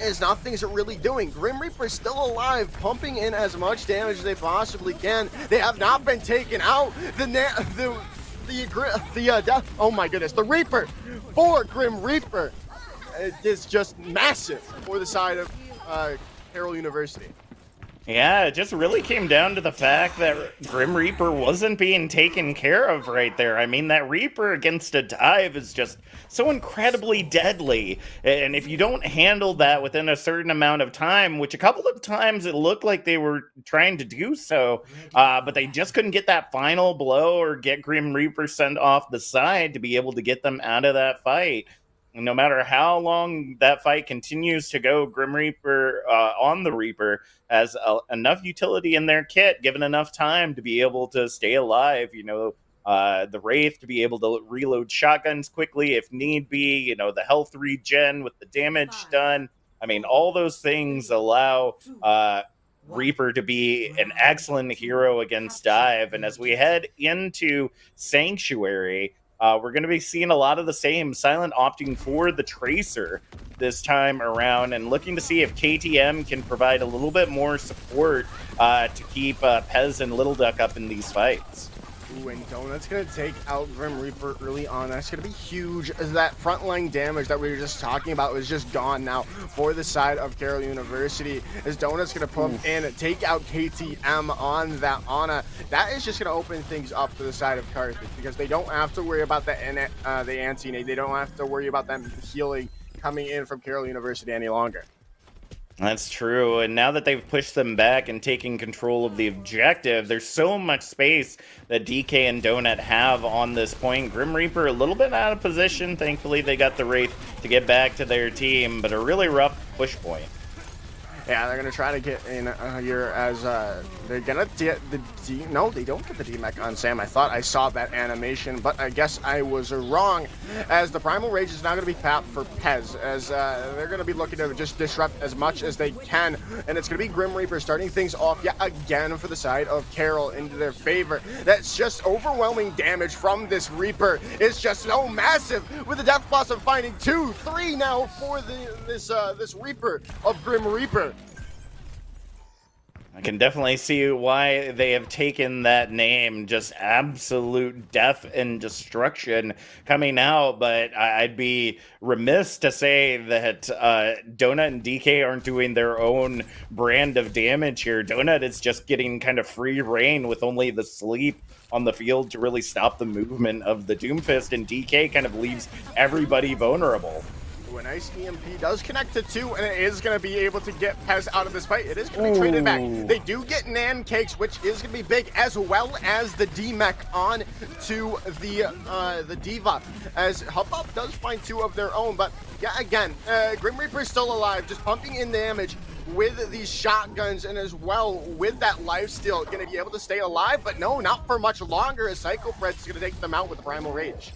E: is nothing's really doing. Grim Reaper is still alive, pumping in as much damage as they possibly can. They have not been taken out. Oh my goodness, the Reaper for Grim Reaper is just massive for the side of Carroll University.
D: Yeah, it just really came down to the fact that Grim Reaper wasn't being taken care of right there. I mean, that Reaper against a dive is just so incredibly deadly. And if you don't handle that within a certain amount of time, which a couple of times it looked like they were trying to do so, but they just couldn't get that final blow or get Grim Reaper sent off the side to be able to get them out of that fight. No matter how long that fight continues to go, Grim Reaper on the Reaper has enough utility in their kit, given enough time to be able to stay alive. You know, the Wraith to be able to reload shotguns quickly if need be. You know, the health regen with the damage done. I mean, all those things allow Reaper to be an excellent hero against dive. And as we head into Sanctuary, we're going to be seeing a lot of the same. Silent opting for the Tracer this time around and looking to see if KTM can provide a little bit more support to keep Pez and Little Duck up in these fights.
E: Ooh, and Donut's gonna take out Grim Reaper early on. That's gonna be huge, as that frontline damage that we were just talking about is just gone now for the side of Carroll University. As Donut's gonna pump in and take out KTM on that Ana. That is just gonna open things up for the side of Carthage, because they don't have to worry about the anti-nade. They don't have to worry about them healing coming in from Carroll University any longer.
D: That's true, and now that they've pushed them back and taken control of the objective, there's so much space that DK and Donut have on this point. Grim Reaper a little bit out of position. Thankfully, they got the Wraith to get back to their team, but a really rough push point.
E: Yeah, they're gonna try to get in here as they're gonna get the no, they don't get the DMEC on Sam. I thought I saw that animation, but I guess I was wrong. As the Primal Rage is now gonna be tapped for Pez, as they're gonna be looking to just disrupt as much as they can, and it's gonna be Grim Reaper starting things off yet again for the side of Carroll into their favor. That's just overwhelming damage from this Reaper. It's just so massive, with the Death Blossom finding 2-3 now for this Reaper of Grim Reaper.
D: I can definitely see why they have taken that name. Just absolute death and destruction coming out, but I'd be remiss to say that Donut and DK aren't doing their own brand of damage here. Donut is just getting kind of free reign with only the sleep on the field to really stop the movement of the Doomfist, and DK kind of leaves everybody vulnerable.
E: A nice EMP does connect to 2, and it is going to be able to get Pez out of this fight. It is going to be traded back. They do get Nan Cakes, which is going to be big, as well as the DMEC on to the Diva, as Hubbub does find 2 of their own. But yeah, again, Grim Reaper is still alive, just pumping in damage with these shotguns, and as well with that lifesteal, going to be able to stay alive. But no, not for much longer, as Psycho Preds is going to take them out with the Primal Rage.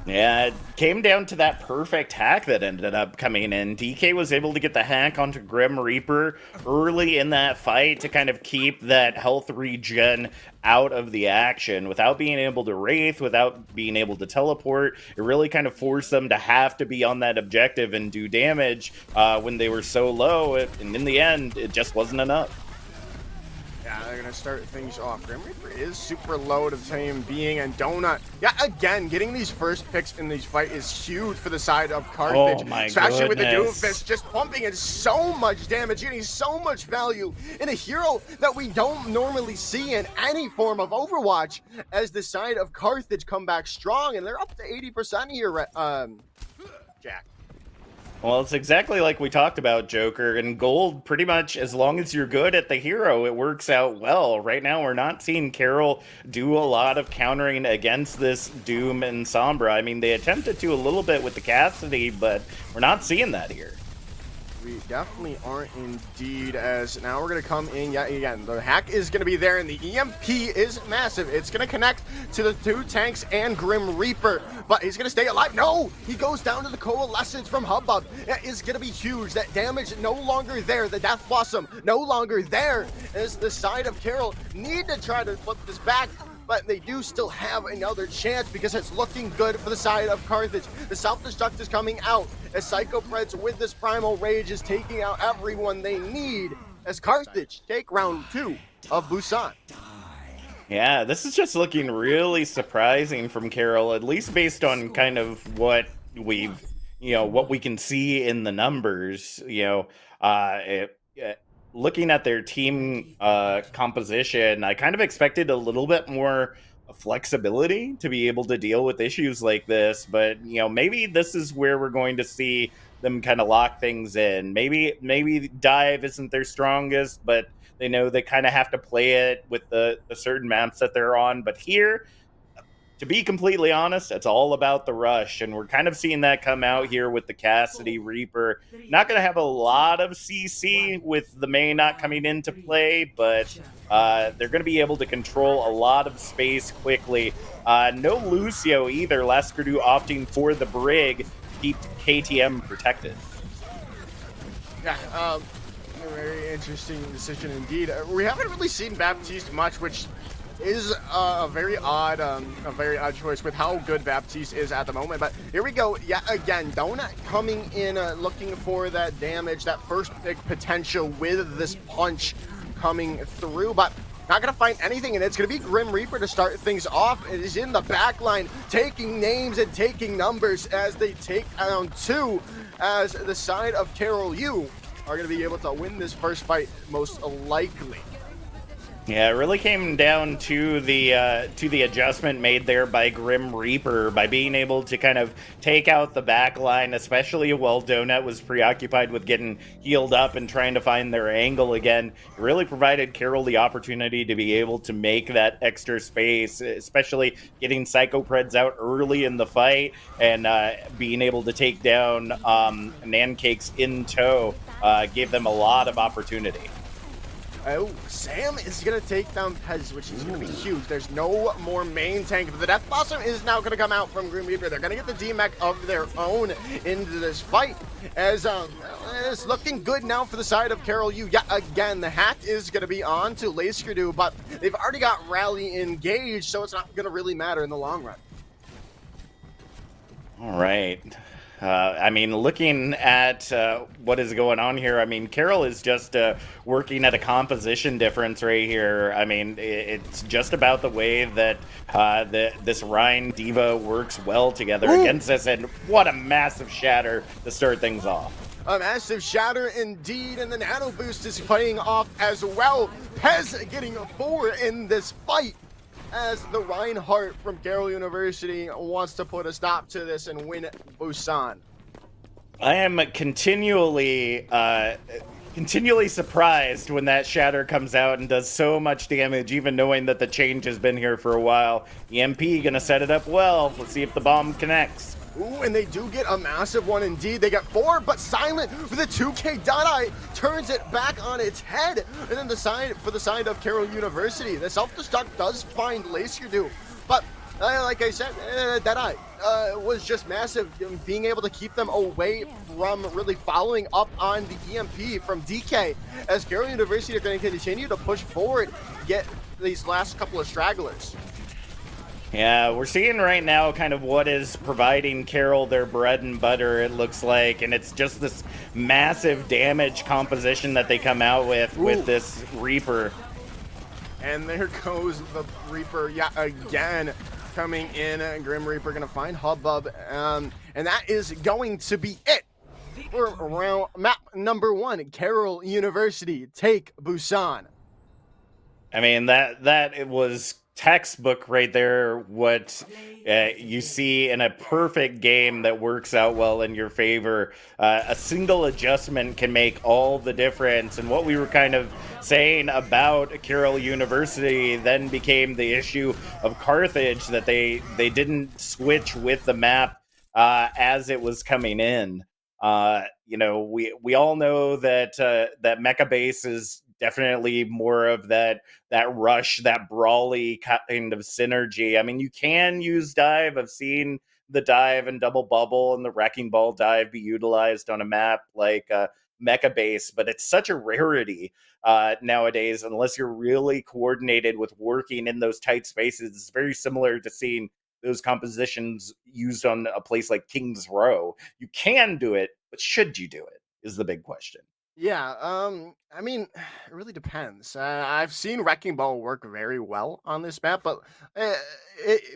D: Yeah, it came down to that perfect hack that ended up coming in. DK was able to get the hack onto Grim Reaper early in that fight to kind of keep that health regen out of the action. Without being able to Wraith, without being able to teleport, it really kind of forced them to have to be on that objective and do damage when they were so low, and in the end, it just wasn't enough.
E: Yeah, they're gonna start things off. Grim Reaper is super low to the time being, and Donut, yeah, again, getting these first picks in these fight is huge for the side of Carthage.
D: Oh my
E: especially with the
D: goodness.
E: Doomfist just pumping in so much damage, getting so much value in a hero that we don't normally see in any form of Overwatch, as the side of Carthage come back strong, and they're up to 80% here, Jack.
D: Well, it's exactly like we talked about, Joker. And gold, pretty much, as long as you're good at the hero, it works out well. Right now, we're not seeing Carroll do a lot of countering against this Doom and Sombra. I mean, they attempted to a little bit with the Cassidy, but we're not seeing that here.
E: We definitely aren't indeed, as now we're going to come in yet again. The hack is going to be there, and the EMP is massive. It's going to connect to the 2 tanks and Grim Reaper, but he's going to stay alive. No! He goes down to the Coalescence from Hubbub. That is going to be huge. That damage no longer there. The Death Blossom no longer there, as the side of Carroll need to try to flip this back, but they do still have another chance, because it's looking good for the side of Carthage. The self-destruct is coming out, as Psycho Preds with this Primal Rage is taking out everyone they need, as Carthage take round 2 of Busan.
D: Yeah, this is just looking really surprising from Carroll, at least based on kind of what we've, what we can see in the numbers. Looking at their team composition, I kind of expected a little bit more flexibility to be able to deal with issues like this, but maybe this is where we're going to see them kind of lock things in. Maybe dive isn't their strongest, but they know they kind of have to play it with the certain maps that they're on. But here, to be completely honest, it's all about the rush, and we're kind of seeing that come out here with the Cassidy Reaper. Not going to have a lot of CC with the May not coming into play, but they're going to be able to control a lot of space quickly. No Lucio either, Lascardou opting for the Brig to keep KTM protected.
E: Yeah, very interesting decision indeed. We haven't really seen Baptiste much, which is a very odd choice with how good Baptiste is at the moment. But here we go. Yeah, again, Donut coming in, looking for that damage, that first big potential with this punch coming through. But not going to find anything, and it's going to be Grim Reaper to start things off. It is in the back line, taking names and taking numbers as they take down 2, as the side of Carroll U are going to be able to win this first fight, most likely.
D: Yeah, it really came down to the adjustment made there by Grim Reaper by being able to kind of take out the back line, especially while Donut was preoccupied with getting healed up and trying to find their angle again. It really provided Carroll the opportunity to be able to make that extra space, especially getting Psycho Preds out early in the fight and being able to take down Nancakes in tow gave them a lot of opportunity.
E: Oh, Sam is going to take down Pez, which is going to be huge. There's no more main tank, but the Death Blossom is now going to come out from Grim Reaper. They're going to get the D-Mech of their own into this fight, as it's looking good now for the side of Carroll U. Yeah, again, the hack is going to be on to Laskerdu, but they've already got Rally engaged, so it's not going to really matter in the long run.
D: All right. I mean, looking at what is going on here, I mean, Carroll is just working at a composition difference right here. I mean, it's just about the way that this Rhine Diva works well together against us, and what a massive shatter to start things off.
E: A massive shatter indeed, and the Nano Boost is playing off as well. Pez getting 4 in this fight, as the Reinhardt from Carroll University wants to put a stop to this and win Busan.
D: I am continually surprised when that shatter comes out and does so much damage, even knowing that the change has been here for a while. EMP gonna set it up well. Let's see if the bomb connects.
E: Ooh, and they do get a massive one indeed. They got 4, but Silent with a 2K Dot-Eye turns it back on its head. And then for the side of Carroll University, the self-destruct does find Laskerdu. But like I said, Dot-Eye was just massive, being able to keep them away from really following up on the EMP from DK, as Carroll University are going to continue to push forward, get these last couple of stragglers.
D: Yeah, we're seeing right now kind of what is providing Carroll their bread and butter, it looks like, and it's just this massive damage composition that they come out with this Reaper.
E: And there goes the Reaper yet again, coming in. Grim Reaper going to find Hubbub, and that is going to be it for round map number 1. Carroll University take Busan.
D: I mean, that it was textbook right there, what you see in a perfect game that works out well in your favor. A single adjustment can make all the difference, and what we were kind of saying about Carroll University then became the issue of Carthage, that they didn't switch with the map as it was coming in. You know, we all know that that Mecha Base is definitely more of that rush, that brawly kind of synergy. I mean, you can use dive. I've seen the dive and double bubble and the wrecking ball dive be utilized on a map like Mecha Base, but it's such a rarity nowadays, unless you're really coordinated with working in those tight spaces. It's very similar to seeing those compositions used on a place like King's Row. You can do it, but should you do it is the big question.
E: Yeah, I mean, it really depends. I've seen Wrecking Ball work very well on this map, but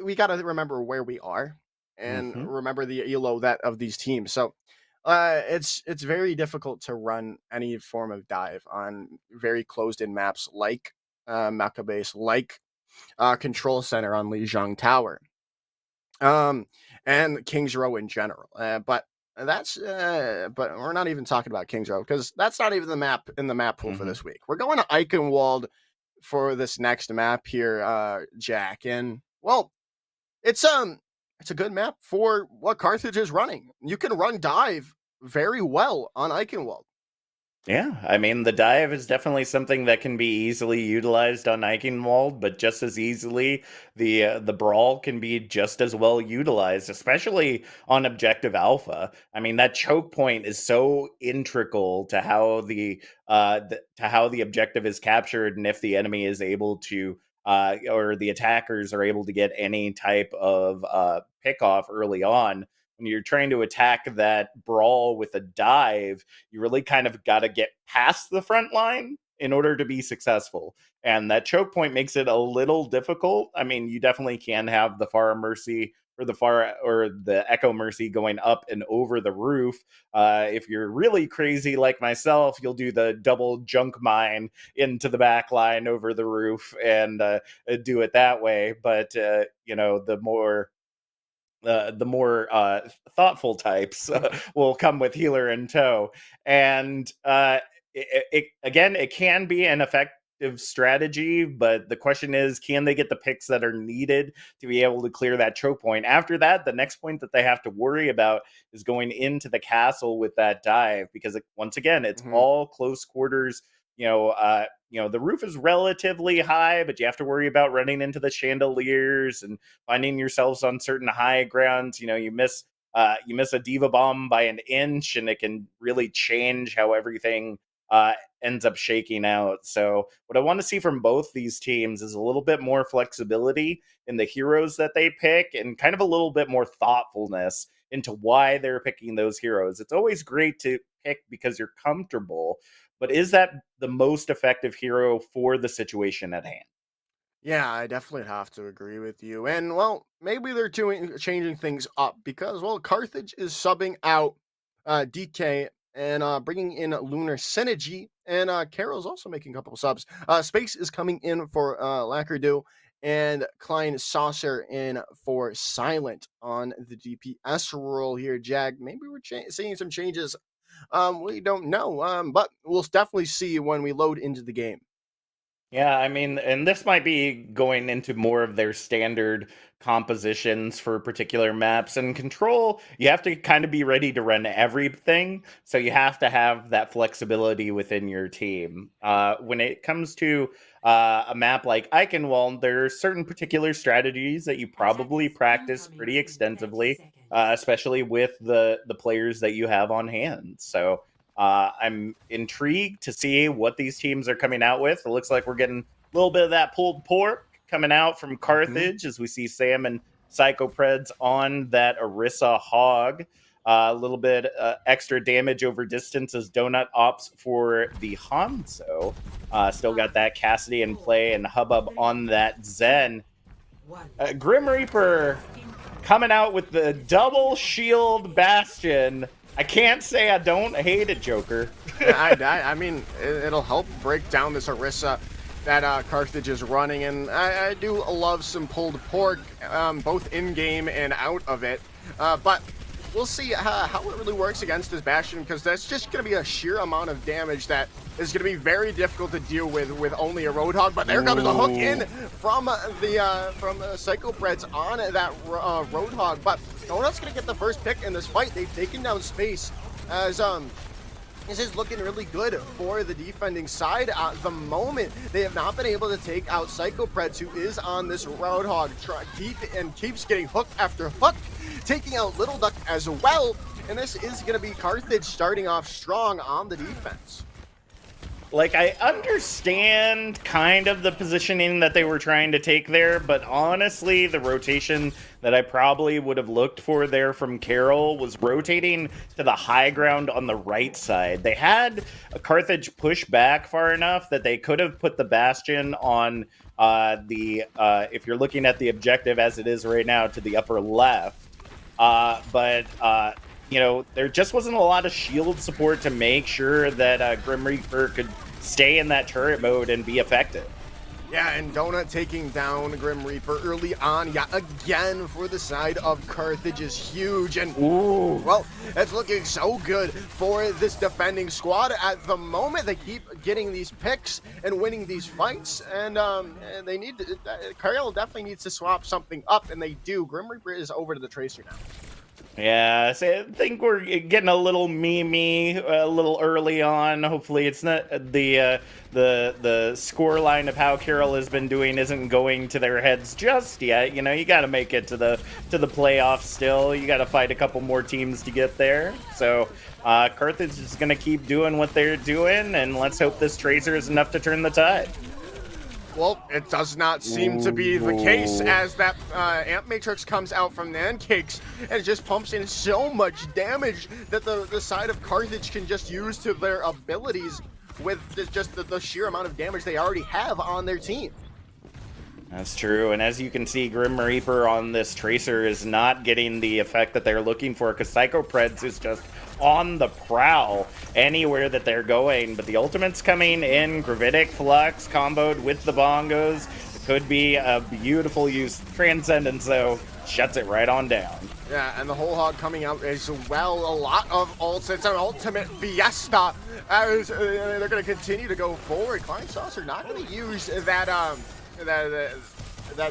E: we got to remember where we are and remember the elo that of these teams. So it's very difficult to run any form of dive on very closed-in maps like Mecha Base, like Control Center on Lijiang Tower, and King's Row in general. But we're not even talking about Kings Row, because that's not even the map in the map pool for this week. We're going to Eichenwald for this next map here, Jack. And well, it's a good map for what Carthage is running. You can run dive very well on Eichenwald.
D: Yeah, I mean, the dive is definitely something that can be easily utilized on Eichenwald, but just as easily, the brawl can be just as well utilized, especially on Objective Alpha. I mean, that choke point is so integral to how the objective is captured, and if the enemy is able to, or the attackers are able to get any type of pick off early on. When you're trying to attack that brawl with a dive, you really kind of got to get past the front line in order to be successful. And that choke point makes it a little difficult. I mean, you definitely can have the Far Mercy or the Echo Mercy going up and over the roof. If you're really crazy like myself, you'll do the double junk mine into the back line over the roof and do it that way. But the more thoughtful types will come with healer in tow, and it can be an effective strategy, but the question is, can they get the picks that are needed to be able to clear that choke point? After that, the next point that they have to worry about is going into the castle with that dive, because once again, it's all close quarters. The roof is relatively high, but you have to worry about running into the chandeliers and finding yourselves on certain high grounds. You miss a diva bomb by an inch, and it can really change how everything ends up shaking out. So what I want to see from both these teams is a little bit more flexibility in the heroes that they pick, and kind of a little bit more thoughtfulness into why they're picking those heroes. It's always great to pick because you're comfortable, but is that the most effective hero for the situation at hand?
E: Yeah, I definitely have to agree with you. And well, maybe they're changing things up because Carthage is subbing out DK and bringing in Lunar Synergy, and Carroll's also making a couple of subs. Space is coming in for Lackerdo, and Klein Saucer in for Silent on the DPS role here. Jag, maybe we're seeing some changes. We don't know, but we'll definitely see when we load into the game.
D: Yeah, I mean, and this might be going into more of their standard compositions for particular maps. And Control, you have to kind of be ready to run everything, so you have to have that flexibility within your team. When it comes to a map like Eichenwald, there are certain particular strategies that you probably practice pretty extensively, especially with the players that you have on hand. So I'm intrigued to see what these teams are coming out with. It looks like we're getting a little bit of that pulled pork coming out from Carthage, as we see Sam and Psychopreds on that Orisa Hog. A little bit extra damage over distance as Donut opts for the Hanzo. Still got that Cassidy in play and Hubbub on that Zen. Grim Reaper coming out with the double shield Bastion. I can't say I don't hate it, Joker.
E: I mean, it'll help break down this Orisa that Carthage is running, and I do love some pulled pork, both in-game and out of it. But we'll see how it really works against this Bastion, because that's just going to be a sheer amount of damage that is going to be very difficult to deal with only a Roadhog. But there comes the hook in from the Psychopreds on that Roadhog. But Donut's going to get the first pick in this fight. They've taken down Space as this is looking really good for the defending side at the moment. They have not been able to take out Psychopreds, who is on this Roadhog, keeps getting hook after hook, taking out Little Duck as well. And this is going to be Carthage starting off strong on the defense.
D: Like, I understand kind of the positioning that they were trying to take there, but honestly, the rotation that I probably would have looked for there from Carroll was rotating to the high ground on the right side. They had a Carthage push back far enough that they could have put the Bastion on if you're looking at the objective as it is right now, to the upper left. But there just wasn't a lot of shield support to make sure that Grim Reaper could stay in that turret mode and be effective.
E: Yeah, and Donut taking down Grim Reaper early on, again for the side of Carthage is huge. And well, it's looking so good for this defending squad at the moment. They keep getting these picks and winning these fights, and they need to, Carroll definitely needs to swap something up, and they do. Grim Reaper is over to the Tracer now.
D: Yeah, so I think we're getting a little meme-y a little early on. Hopefully it's not the score line of how Carroll has been doing isn't going to their heads just yet. You got to make it to the playoffs still. You got to fight a couple more teams to get there. So Carthage is going to keep doing what they're doing, and let's hope this Tracer is enough to turn the tide.
E: Well, it does not seem to be the case, as that Amp Matrix comes out from Nancakes and just pumps in so much damage that the side of Carthage can just use to their abilities. with just the sheer amount of damage they already have on their team.
D: That's true, and as you can see, Grim Reaper on this Tracer is not getting the effect that they're looking for, because Psycho Preds is just on the prowl anywhere that they're going. But the ultimate's coming in, Gravitic Flux comboed with the bongos. It could be a beautiful use. Transcendence, though, shuts it right on down.
E: Yeah, and the whole hog coming out as well. A lot of ults. It's an ultimate fiesta as they're going to continue to go forward. Klein Saucer not going to use that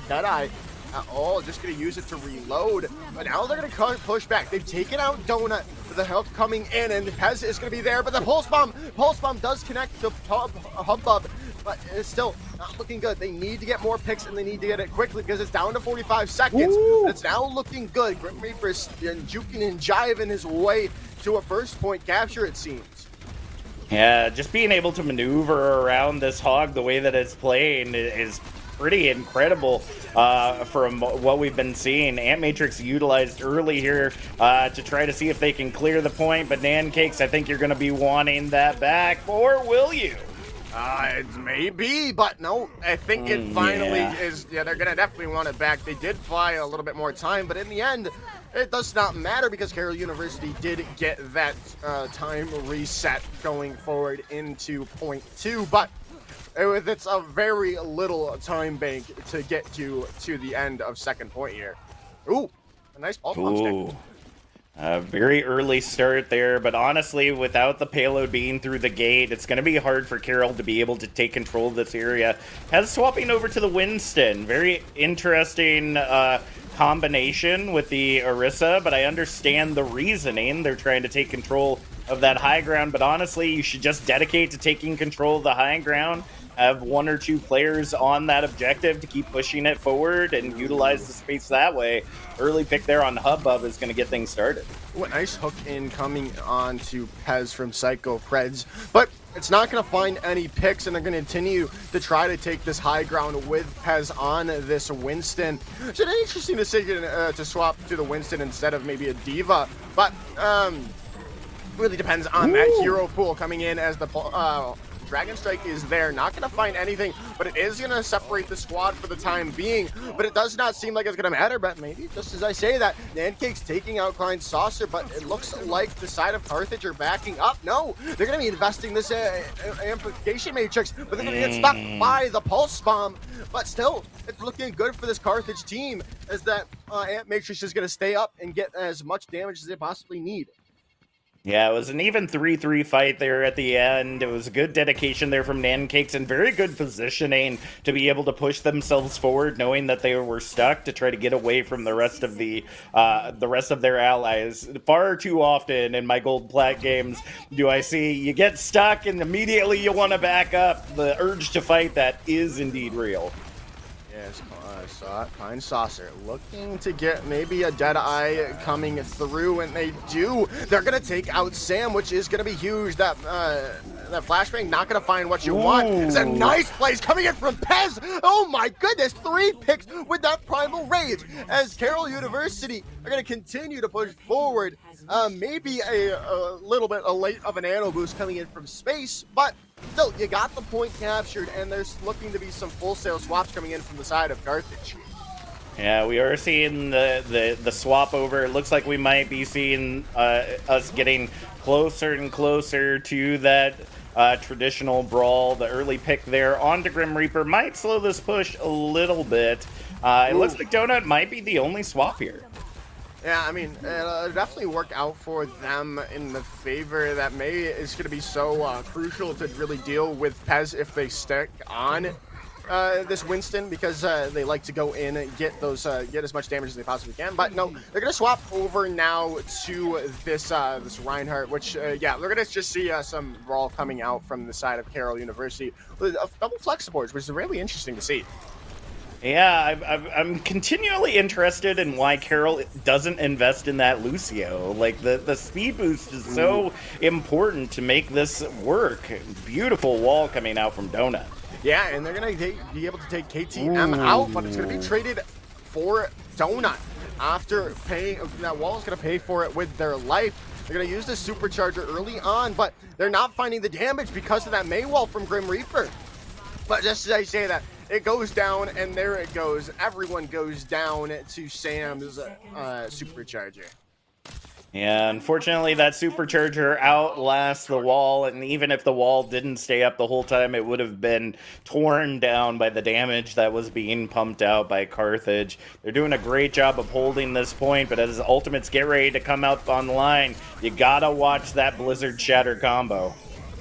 E: Deadeye at all, just going to use it to reload. But now they're going to push back. They've taken out Donut, the health coming in, and Pez is going to be there. But the Pulse Bomb does connect the Hubbub, but it's still not looking good. They need to get more picks, and they need to get it quickly because it's down to 45 seconds. It's now looking good. Grim Reaper is juking and jiving his way to a first point capture, it seems.
D: Yeah, just being able to maneuver around this hog the way that it's playing is pretty incredible from what we've been seeing. Ant Matrix utilized early here to try to see if they can clear the point, but Nancakes, I think you're going to be wanting that back, or will you?
E: It may be, but no, I think it finally is. Yeah, they're going to definitely want it back. They did buy a little bit more time, but in the end, it does not matter because Carroll University did get that time reset going forward into point 2, but it's a very little time bank to get to the end of second point here. Ooh, a nice ball pump stick.
D: Very early start there, but honestly, without the payload being through the gate, it's going to be hard for Carroll to be able to take control of this area. Has swapping over to the Winston. Very interesting combination with the Orisa, but I understand the reasoning. They're trying to take control of that high ground, but honestly, you should just dedicate to taking control of the high ground. Have 1 or 2 players on that objective to keep pushing it forward and utilize the space that way. Early pick there on Hubbub is going to get things started.
E: Ooh, a nice hook in coming on to Pez from Psycho Preds, but it's not going to find any picks, and they're going to continue to try to take this high ground with Pez on this Winston. It's an interesting decision to swap to the Winston instead of maybe a Diva, but really depends on that hero pool coming in as the Dragon Strike is there. Not going to find anything, but it is going to separate the squad for the time being. But it does not seem like it's going to matter. But maybe just as I say that, Nancake's taking out Klein Saucer, but it looks like the side of Carthage are backing up. No, they're going to be investing this amplification matrix, but they're going to get stuck by the Pulse Bomb. But still, it's looking good for this Carthage team as that Ant Matrix is going to stay up and get as much damage as they possibly need.
D: Yeah, it was an even 3-3 fight there at the end. It was a good dedication there from Nancakes and very good positioning to be able to push themselves forward, knowing that they were stuck to try to get away from the rest of their allies. Far too often in my gold plat games do I see you get stuck and immediately you want to back up. The urge to fight that is indeed real.
E: Yes, Klein Saucer looking to get maybe a Deadeye coming through, and they do. They're going to take out Sam, which is going to be huge. That flashbang not going to find what you want. It's a nice place coming in from Pez. Oh my goodness, 3 picks with that Primal Rage as Carroll University are going to continue to push forward. Maybe a little bit late of an Nano Boost coming in from space, but still, you got the point captured, and there's looking to be some full sale swaps coming in from the side of Carthage.
D: Yeah, we are seeing the swap over. It looks like we might be seeing us getting closer and closer to that traditional brawl. The early pick there onto Grim Reaper might slow this push a little bit. It looks like Donut might be the only swap here.
E: Yeah, I mean, it'll definitely work out for them in the favor that is going to be so crucial to really deal with Pez if they stick on this Winston, because they like to go in and get as much damage as they possibly can. But no, they're going to swap over now to this Reinhardt, which, yeah, we're going to just see some brawl coming out from the side of Carroll University with double flex supports, which is really interesting to see.
D: Yeah, I'm continually interested in why Carroll doesn't invest in that Lucio. Like, the speed boost is so important to make this work. Beautiful wall coming out from Donut.
E: Yeah, and they're going to be able to take KTM out, but it's going to be traded for Donut. after paying, that wall is going to pay for it with their life. They're going to use the supercharger early on, but they're not finding the damage because of that May wall from Grim Reaper. But just as I say that, it goes down, and there it goes. Everyone goes down to Sam's supercharger.
D: Yeah, unfortunately, that supercharger outlasts the wall, and even if the wall didn't stay up the whole time, it would have been torn down by the damage that was being pumped out by Carthage. They're doing a great job of holding this point, but as ultimates get ready to come out online, you gotta watch that Blizzard Shatter combo.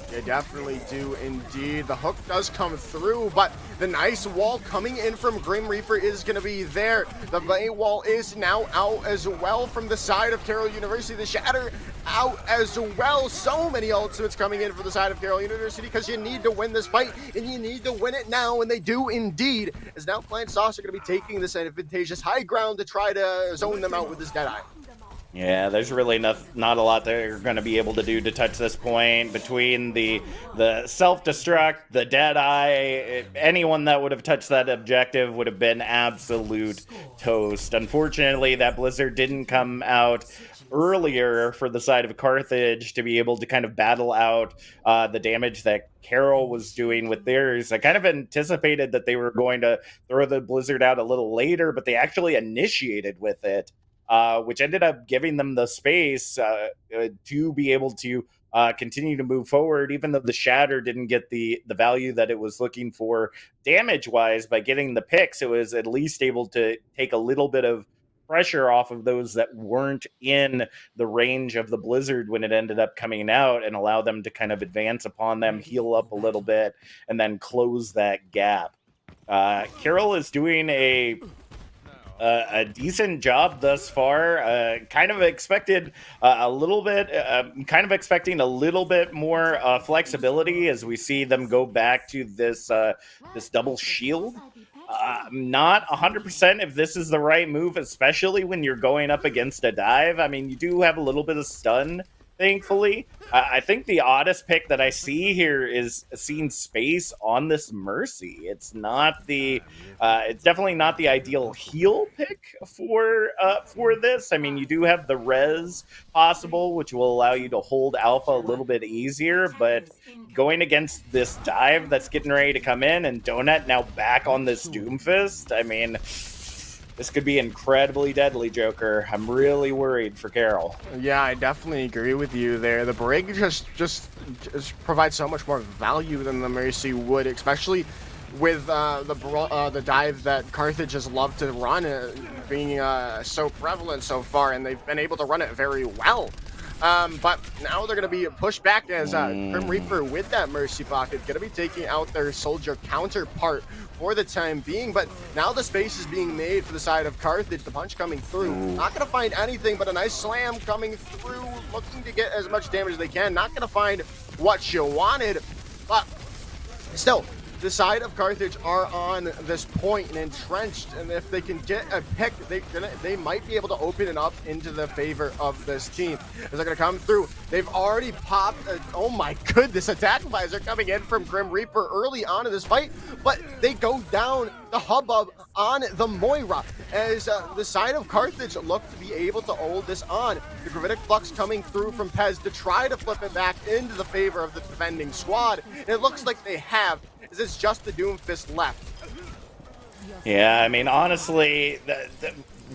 E: They definitely do indeed. The hook does come through, but the nice wall coming in from Grim Reaper is going to be there. The May wall is now out as well from the side of Carroll University. The Shatter out as well. So many ultimates coming in for the side of Carroll University because you need to win this fight, and you need to win it now, and they do indeed. As now Cyan Sauce are going to be taking this advantageous high ground to try to zone them out with this Deadeye.
D: Yeah, there's really not a lot they're going to be able to do to touch this point between the self-destruct, the Deadeye. Anyone that would have touched that objective would have been absolute toast. Unfortunately, that Blizzard didn't come out earlier for the side of Carthage to be able to kind of battle out the damage that Carroll was doing with theirs. I kind of anticipated that they were going to throw the Blizzard out a little later, but they actually initiated with it. Which ended up giving them the space to be able to continue to move forward, even though the Shatter didn't get the value that it was looking for damage-wise. By getting the picks, it was at least able to take a little bit of pressure off of those that weren't in the range of the Blizzard when it ended up coming out, and allow them to kind of advance upon them, heal up a little bit, and then close that gap. Carroll is doing a decent job thus far. Kind of expected a little bit, kind of expecting a little bit more flexibility as we see them go back to this this double shield. Not 100% if this is the right move, especially when you're going up against a dive. I mean, you do have a little bit of stun, thankfully. I think the oddest pick that I see here is seeing space on this Mercy. It's not the, it's definitely not the ideal heal pick for this. I mean, you do have the res possible, which will allow you to hold alpha a little bit easier, but going against this dive that's getting ready to come in, and Donut now back on this Doomfist, I mean, this could be incredibly deadly, Joker. I'm really worried for Carroll.
E: Yeah, I definitely agree with you there. The Brig just provides so much more value than the Mercy would, especially with the dive that Carthage has loved to run, being so prevalent so far, and they've been able to run it very well. But now they're going to be pushed back as Grim Reaper with that Mercy Pocket going to be taking out their soldier counterpart for the time being. But now the space is being made for the side of Carthage. The punch coming through. Not going to find anything, but a nice slam coming through, looking to get as much damage as they can. Not going to find what you wanted, but still, the side of Carthage are on this point and entrenched, and if they can get a pick, they might be able to open it up into the favor of this team. As they're going to come through, they've already popped. Oh my goodness, attack flies are coming in from Grim Reaper early on in this fight, but they go down the hubbub on the Moira as the side of Carthage look to be able to hold this on. The Gravitic Flux coming through from Pez to try to flip it back into the favor of the defending squad, and it looks like they have. Is this just the Doomfist left?
D: Yeah, I mean, honestly,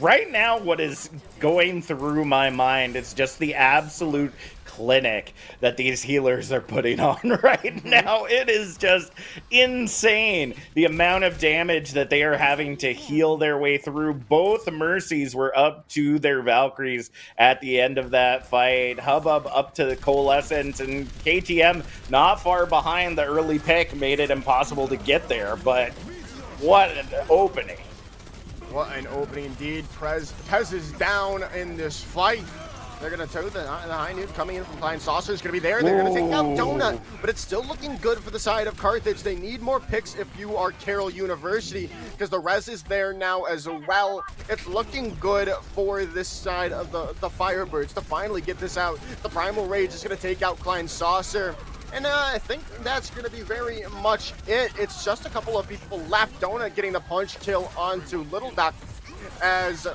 D: right now what is going through my mind is just the absolute clinic that these healers are putting on right now. It is just insane the amount of damage that they are having to heal their way through. Both Mercies were up to their Valkyries at the end of that fight. Hubbub up to the Coalescence, and KTM not far behind. The early pick made it impossible to get there, but what an opening.
E: What an opening indeed. Pez is down in this fight. They're going to tow the high nuke coming in from Cyan Saucer is going to be there. They're going to take out Donut, but it's still looking good for the side of Carthage. They need more picks if you are Carroll University, because the res is there now as well. It's looking good for this side of the Firebirds to finally get this out. The Primal Rage is going to take out Cyan Saucer. And I think that's going to be very much it. It's just a couple of people left. Donut getting the punch kill onto Little Doc. as,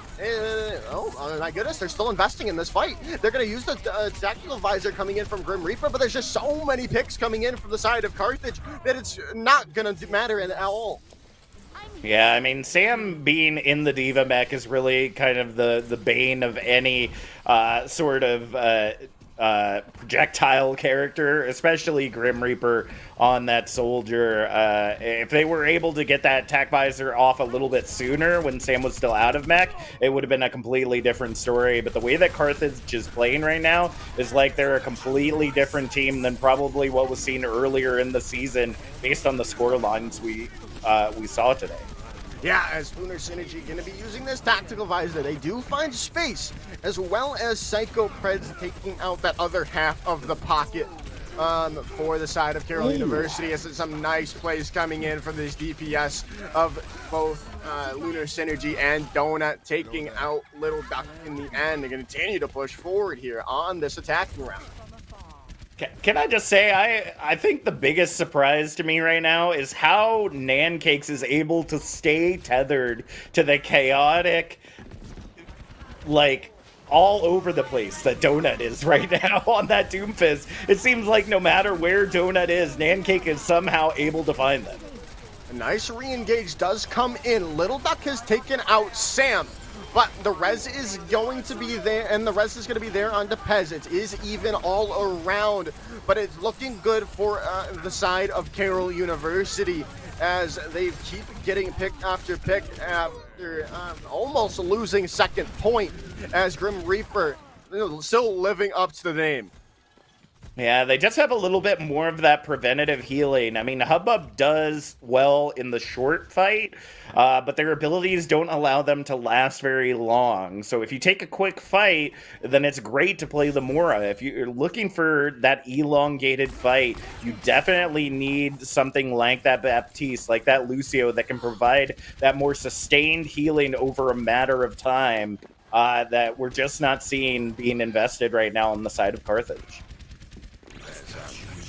E: oh my goodness, they're still investing in this fight. They're going to use the tactical visor coming in from Grim Reaper, but there's just so many picks coming in from the side of Carthage that it's not going to matter at all.
D: Yeah, I mean, Sam being in the Diva mech is really kind of the bane of any sort of projectile character, especially Grim Reaper on that soldier. If they were able to get that tac visor off a little bit sooner when Sam was still out of mech, it would have been a completely different story. But the way that Carthage is playing right now is like they're a completely different team than probably what was seen earlier in the season based on the score lines we saw today.
E: Yeah, as Lunar Synergy going to be using this tactical visor, they do find space, as well as Psycho Preds taking out that other half of the pocket for the side of Carroll University. As some nice plays coming in from this DPS of both Lunar Synergy and Donut, taking out Little Duck in the end. They're going to continue to push forward here on this attacking round.
D: Can I just say, I think the biggest surprise to me right now is how NECC is able to stay tethered to the chaotic, like, all over the place that Donut is right now on that Doomfist. It seems like no matter where Donut is, NECC is somehow able to find them.
E: A nice re-engage does come in. Little Duck has taken out Sam, but the res is going to be there, and the res is going to be there on Depez. It is even all around, but it's looking good for the side of Carroll University as they keep getting pick after pick after almost losing second point, as Grim Reaper still living up to the name.
D: Yeah, they just have a little bit more of that preventative healing. I mean, Hubbub does well in the short fight, but their abilities don't allow them to last very long. So if you take a quick fight, then it's great to play the Mora. If you're looking for that elongated fight, you definitely need something like that Baptiste, like that Lucio, that can provide that more sustained healing over a matter of time that we're just not seeing being invested right now on the side of Carthage.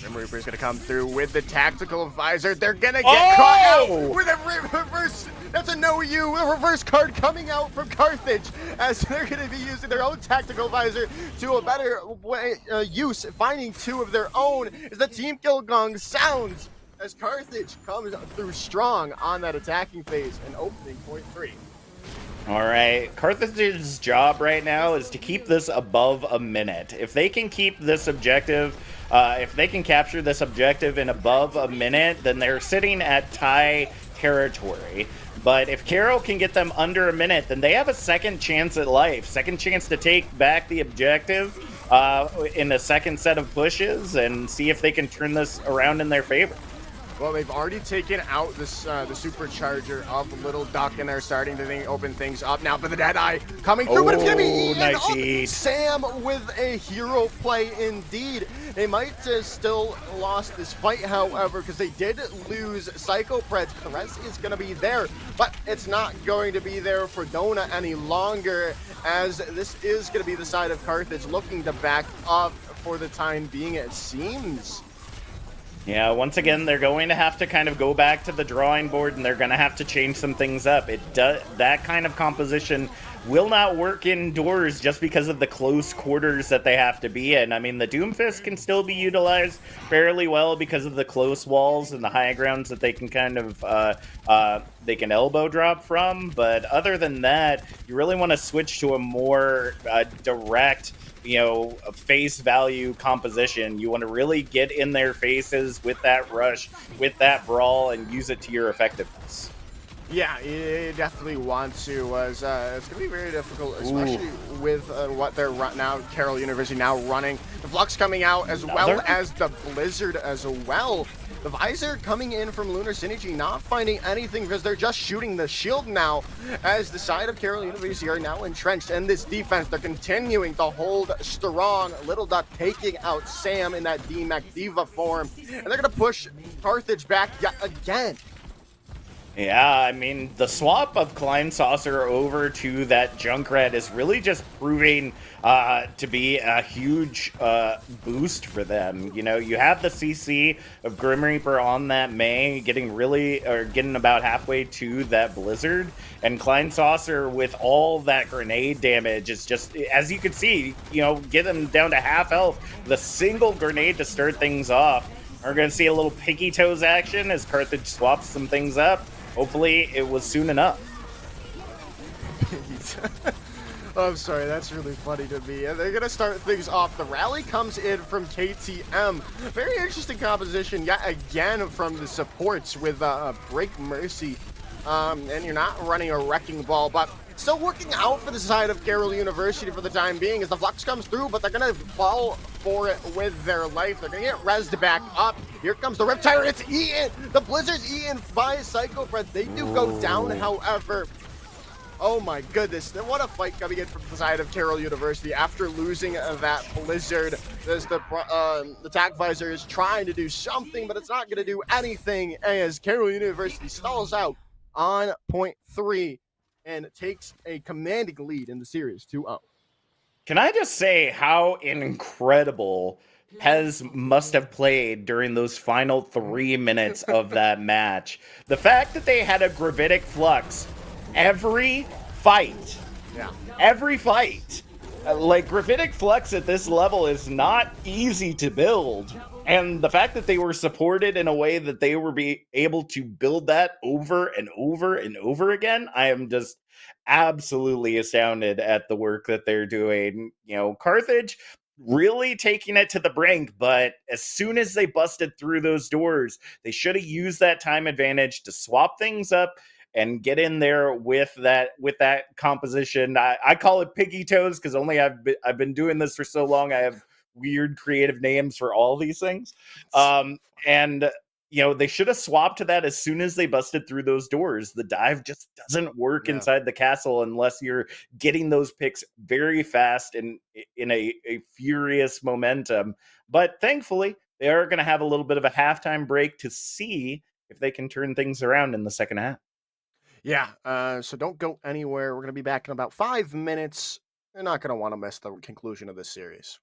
E: Grim Reaper's gonna come through with the tactical visor. They're gonna get caught out with a reverse. That's a no-you. A reverse card coming out from Carthage, as they're gonna be using their own tactical visor to a better way, use, finding two of their own. As the team kill gong sounds, as Carthage comes through strong on that attacking phase and opening point 3.
D: All right, Carthage's job right now is to keep this above a minute. If they can keep this objective, if they can capture this objective in above a minute, then they're sitting at tie territory. But if Carroll can get them under a minute, then they have a second chance at life, second chance to take back the objective in a second set of pushes and see if they can turn this around in their favor.
E: Well, they've already taken out this the supercharger of Little Duck, and they're starting to open things up now. But the Deadeye coming through, but it's going to be
D: nice eat.
E: Sam with a hero play indeed. They might still lost this fight, however, because they did lose Psycho Preds. The rest is going to be there, but it's not going to be there for Donut any longer, as this is going to be the side of Carthage looking to back up for the time being, it seems.
D: Yeah, once again, they're going to have to kind of go back to the drawing board, and they're going to have to change some things up. That kind of composition will not work indoors just because of the close quarters that they have to be in. I mean, the Doomfist can still be utilized fairly well because of the close walls and the high grounds that they can kind of they can elbow drop from. But other than that, you really want to switch to a more direct, a face value composition. You want to really get in their faces with that rush, with that brawl, and use it to your effectiveness.
E: Yeah, you definitely want to. As it's going to be very difficult, especially with what they're now, Carroll University now running. The Flux coming out, as well as the Blizzard as well. The visor coming in from Lunar Synergy, not finding anything because they're just shooting the shield now, as the side of Carroll University are now entrenched in this defense. They're continuing to hold strong. Little Duck taking out Sam in that DMAC Diva form, and they're going to push Carthage back yet again.
D: Yeah, I mean, the swap of Klein Saucer over to that Junkrat is really just proving to be a huge boost for them. You know, you have the CC of Grim Reaper on that May, getting about halfway to that Blizzard, and Klein Saucer with all that grenade damage is just, as you can see, you know, get them down to half health. The single grenade to start things off. We're going to see a little Piggy Toes action as Carthage swaps some things up. Hopefully, it was soon enough.
E: I'm sorry, that's really funny to me. And they're going to start things off. The rally comes in from KTM. Very interesting composition yet again from the supports with Break Mercy. And you're not running a Wrecking Ball, but still working out for the side of Carroll University for the time being as the Flux comes through, but they're going to fall for it with their life. They're going to get rezzed back up. Here comes the Riptire. It's eaten. The Blizzard's eaten by Psycho Breath. They do go down, however. Oh my goodness. What a fight coming in from the side of Carroll University after losing that Blizzard. As the Tac Visor is trying to do something, but it's not going to do anything as Carroll University stalls out on point 3 and takes a commanding lead in the series 2-0.
D: Can I just say how incredible Pez must have played during those final 3 minutes of that match? The fact that they had a Gravitic Flux every fight.
E: Yeah.
D: Every fight. Like, Gravitic Flux at this level is not easy to build. And the fact that they were supported in a way that they were able to build that over and over and over again, I am just absolutely astounded at the work that they're doing. You know, Carthage really taking it to the brink, but as soon as they busted through those doors, they should have used that time advantage to swap things up and get in there with that composition. I call it Piggy Toes because I've been doing this for so long. I have weird creative names for all these things. And you know, they should have swapped to that as soon as they busted through those doors. The dive just doesn't work inside the castle unless you're getting those picks very fast and in a furious momentum. But thankfully, they are going to have a little bit of a halftime break to see if they can turn things around in the second half.
E: Yeah, so don't go anywhere. We're going to be back in about 5 minutes. You're not going to want to miss the conclusion of this series.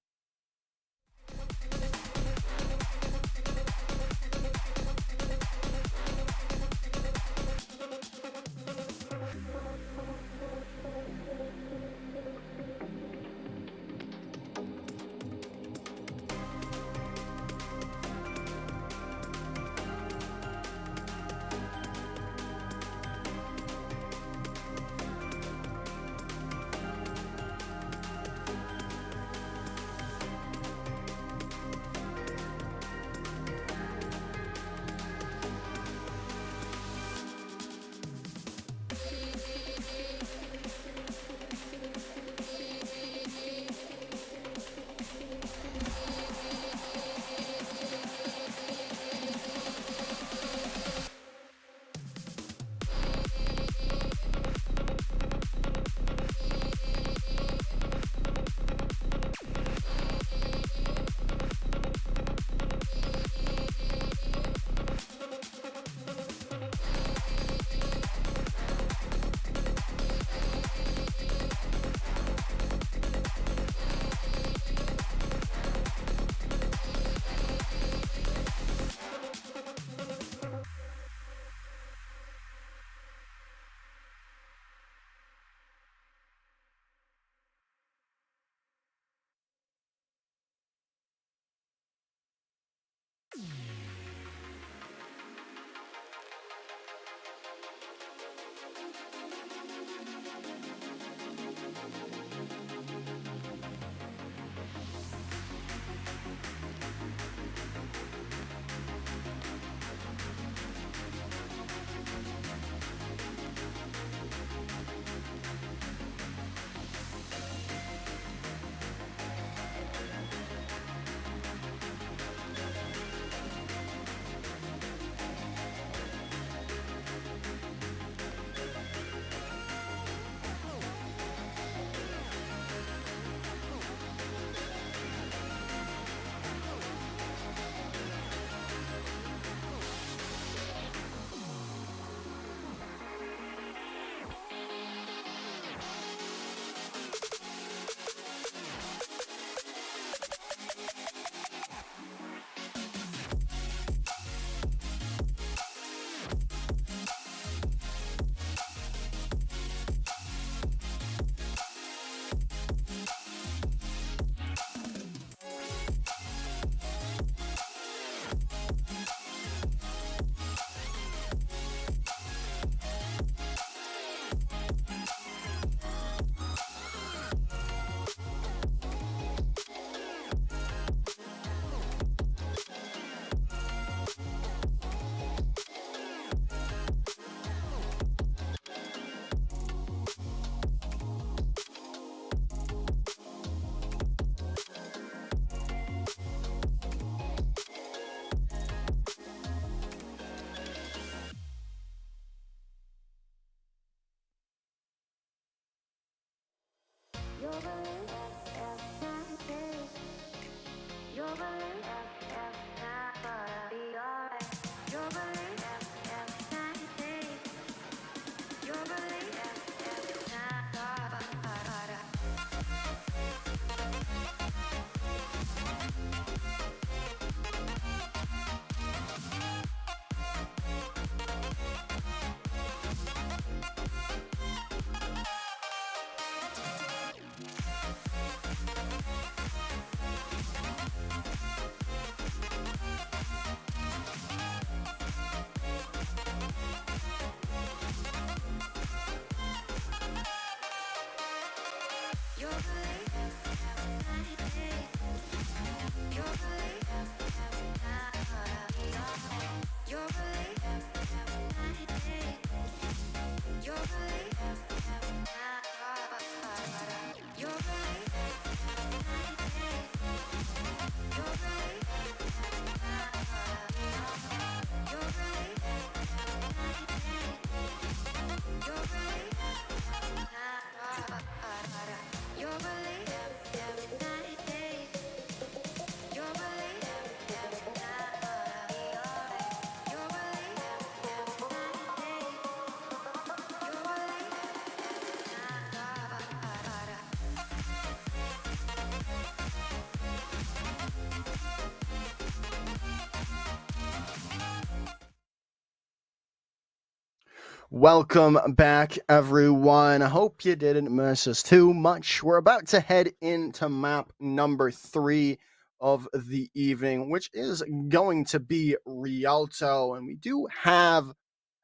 E: Welcome back, everyone. I hope you didn't miss us too much. We're about to head into map number 3 of the evening, which is going to be Rialto. And we do have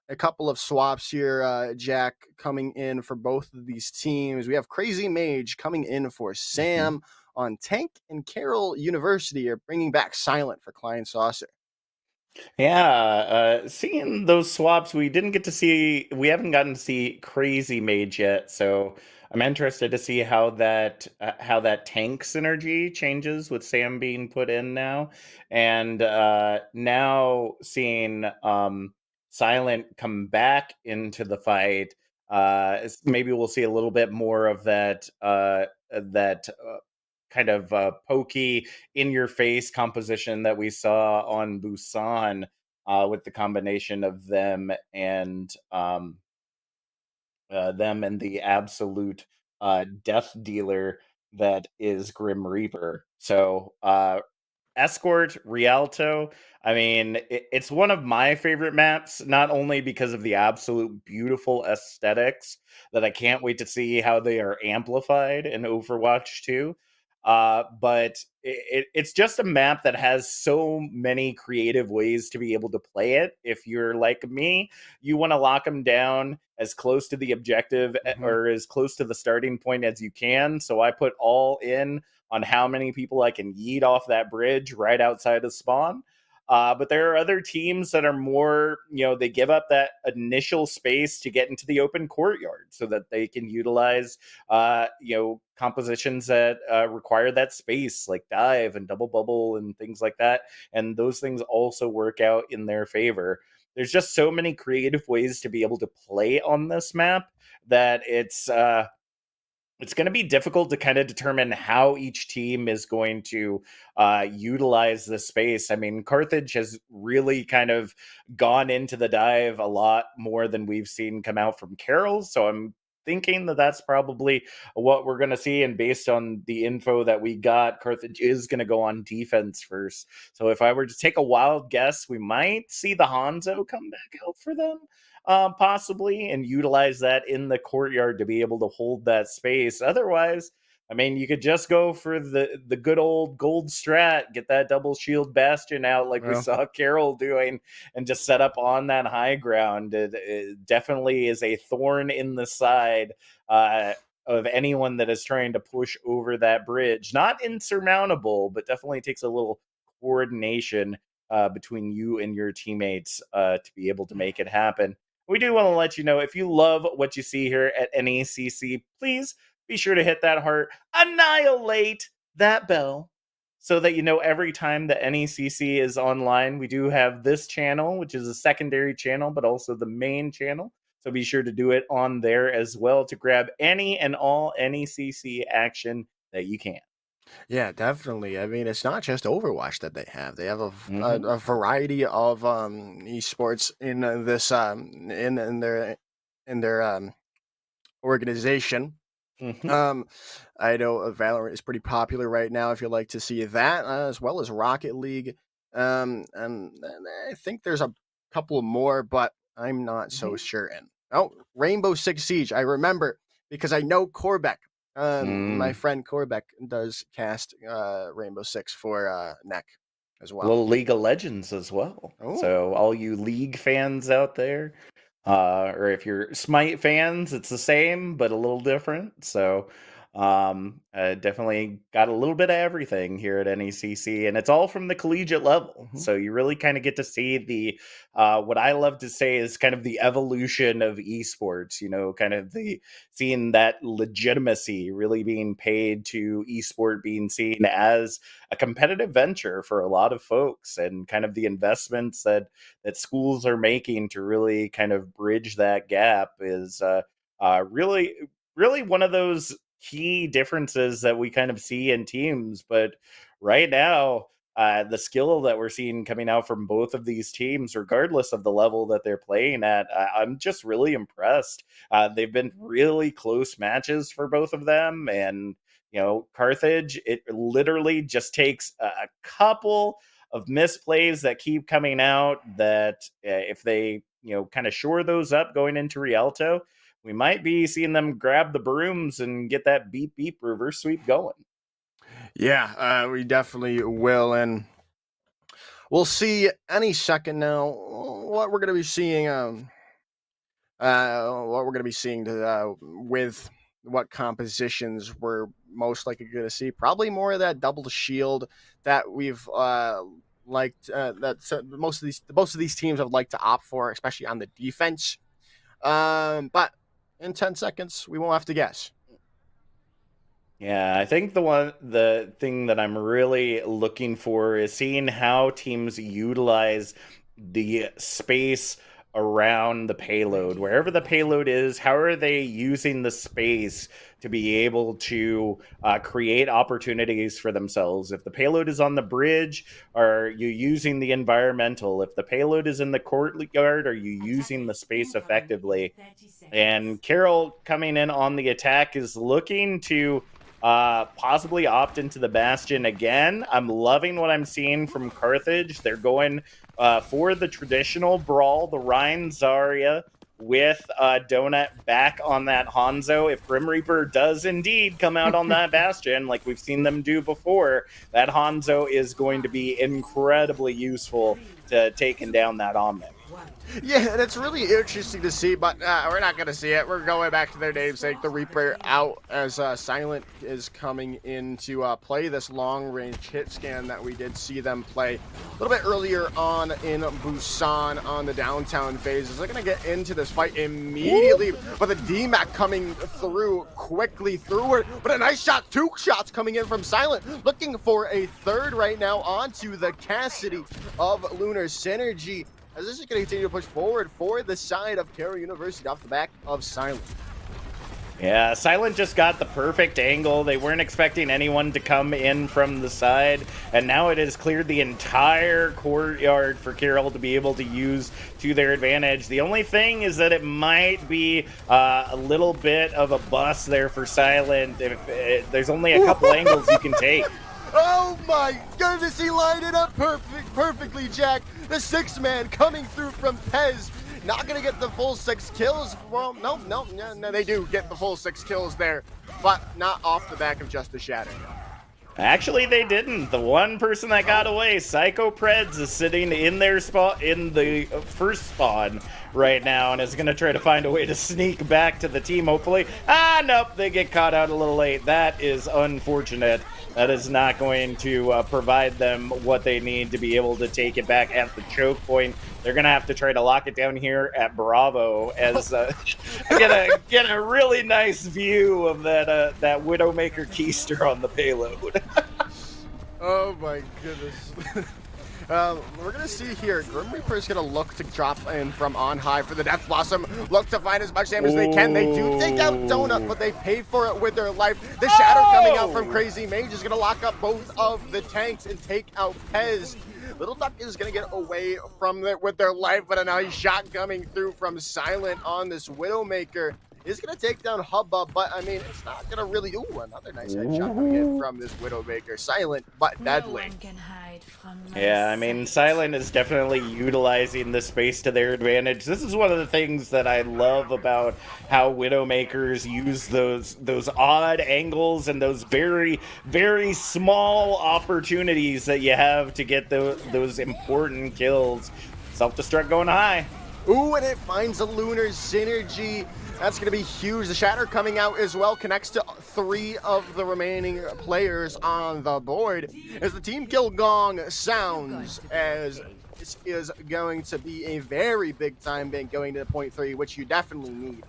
E: a couple of swaps here, Jack, coming in for both of these teams. We have Crazy Mage coming in for Sam on Tank, and Carroll University are bringing back Silent for Client Saucer.
D: Yeah, seeing those swaps, we haven't gotten to see Crazy Mage yet, so I'm interested to see how that tank synergy changes with Sam being put in now, and now seeing Silent come back into the fight. Maybe we'll see a little bit more of that kind of pokey, in your face composition that we saw on Busan, with the combination of them and the absolute death dealer that is Grim Reaper. So Escort, Rialto. I mean, it's one of my favorite maps, not only because of the absolute beautiful aesthetics that I can't wait to see how they are amplified in Overwatch 2, but it's just a map that has so many creative ways to be able to play it. If you're like me, you want to lock them down as close to the objective or as close to the starting point as you can. So I put all in on how many people I can yeet off that bridge right outside of spawn. But there are other teams that are more, they give up that initial space to get into the open courtyard so that they can utilize, compositions that require that space, like dive and double bubble and things like that. And those things also work out in their favor. There's just so many creative ways to be able to play on this map that it's going to be difficult to kind of determine how each team is going to utilize the space. I mean, Carthage has really kind of gone into the dive a lot more than we've seen come out from Carroll. So I'm thinking that that's probably what we're going to see. And based on the info that we got, Carthage is going to go on defense first. So if I were to take a wild guess, we might see the Hanzo come back out for them. Possibly, and utilize that in the courtyard to be able to hold that space. Otherwise, I mean, you could just go for the good old gold strat, get that double shield bastion out like we saw Carroll doing, and just set up on that high ground. It definitely is a thorn in the side of anyone that is trying to push over that bridge. Not insurmountable, but definitely takes a little coordination between you and your teammates to be able to make it happen. We do want to let you know, if you love what you see here at NECC, please be sure to hit that heart, annihilate that bell, so that you know every time that NECC is online. We do have this channel, which is a secondary channel, but also the main channel. So be sure to do it on there as well to grab any and all NECC action that you can.
E: Yeah, definitely. I mean, it's not just Overwatch that they have. They have a variety of esports in this in their organization. I know Valorant is pretty popular right now, if you like to see that, as well as Rocket League. And I think there's a couple more, but I'm not so certain. Oh, Rainbow Six Siege. I remember because I know Corbeck. My friend Corbeck does cast Rainbow Six for NECC as well.
D: A little League of Legends as well.
E: Ooh.
D: So all you League fans out there, or if you're Smite fans, it's the same but a little different. So Definitely got a little bit of everything here at NECC, and it's all from the collegiate level. So you really kind of get to see the what I love to say is kind of the evolution of esports. You know, kind of the seeing that legitimacy really being paid to esport being seen as a competitive venture for a lot of folks, and kind of the investments that schools are making to really kind of bridge that gap is really one of those key differences that we kind of see in teams. But right now, the skill that we're seeing coming out from both of these teams, regardless of the level that they're playing at, I'm just really impressed. They've been really close matches for both of them. And, you know, Carthage, it literally just takes a couple of misplays that keep coming out that if they, you know, kind of shore those up going into Rialto, we might be seeing them grab the brooms and get that beep beep reverse sweep going.
E: Yeah, we definitely will, and we'll see any second now what we're going to be seeing. With what compositions we're most likely going to see. Probably more of that double shield that we've liked. Most of these teams have liked to opt for, especially on the defense. But in 10 seconds, we won't have to guess.
D: Yeah, I think the thing that I'm really looking for is seeing how teams utilize the space around the payload. Wherever the payload is, how are they using the space to be able to create opportunities for themselves? If the payload is on the bridge, are you using the environmental? If the payload is in the courtyard, are you using the space effectively? And Carroll coming in on the attack is looking to possibly opt into the Bastion again. I'm loving what I'm seeing from Carthage. They're going for the traditional brawl, the Rhine Zarya with Donut back on that Hanzo. If Grim Reaper does indeed come out on that Bastion, like we've seen them do before, that Hanzo is going to be incredibly useful to taking down that Omnic.
E: Yeah, and it's really interesting to see, but we're not going to see it. We're going back to their namesake, the Reaper out, as Silent is coming in to play this long-range hit scan that we did see them play a little bit earlier on in Busan on the downtown phases. They're going to get into this fight immediately, but the DMAC coming through quickly through it, but a nice shot, 2 shots coming in from Silent, looking for a third right now onto the Cassidy of Lunar Synergy. As this is going to continue to push forward for the side of Carroll University off the back of Silent.
D: Yeah, Silent just got the perfect angle. They weren't expecting anyone to come in from the side, and now it has cleared the entire courtyard for Carroll to be able to use to their advantage. The only thing is that it might be a little bit of a bust there for Silent. If there's only a couple angles you can take.
E: Oh my goodness, he lined it up perfectly, Jack. The 6-man coming through from Pez. Not going to get the full 6 kills. Well, no, they do get the full 6 kills there, but not off the back of just the Shatter.
D: Actually, they didn't. The one person that got away, Psycho Preds, is sitting in their spot in the first spawn right now and is going to try to find a way to sneak back to the team, hopefully. Nope, they get caught out a little late. That is unfortunate. That is not going to provide them what they need to be able to take it back at the choke point. They're going to have to try to lock it down here at Bravo as get a really nice view of that Widowmaker keister on the payload.
E: Oh my goodness. We're going to see here, Grim Reaper is going to look to drop in from on high for the Death Blossom, look to find as much damage as they can. They do take out Donut, but they pay for it with their life. The Shatter coming out from Crazy Mage is going to lock up both of the tanks and take out Pez. Little Duck is going to get away from it with their life, but a nice shot coming through from Silent on this Widowmaker is going to take down Hubba, but I mean, it's not going to really... Ooh, another nice headshot coming in from this Widowmaker. Silent, but deadly.
D: Yeah, I mean, Silent is definitely utilizing the space to their advantage. This is one of the things that I love about how Widowmakers use those odd angles and those very, very small opportunities that you have to get those important kills. Self-destruct going high.
E: Ooh, and it finds a Lunar Synergy. That's going to be huge. The Shatter coming out as well connects to 3 of the remaining players on the board as the team kill gong sounds, as this is going to be a very big time bank going to point 3, which you definitely need.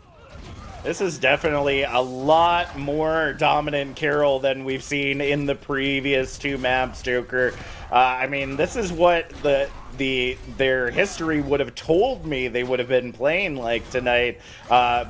D: This is definitely a lot more dominant Carroll than we've seen in the previous 2 maps, Joker. I mean, this is what their history would have told me they would have been playing like tonight,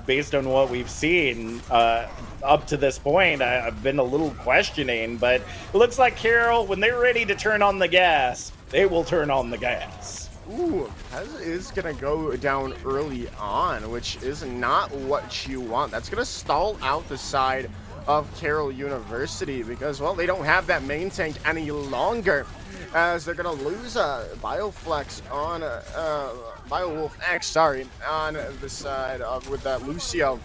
D: based on what we've seen up to this point. I've been a little questioning, but it looks like Carroll, when they're ready to turn on the gas, they will turn on the gas.
E: Ooh, Pez is going to go down early on, which is not what you want. That's going to stall out the side of Carroll University because, well, they don't have that main tank any longer, as they're going to lose Bioflex on Biowolf X, sorry, on the side of with that Lucio,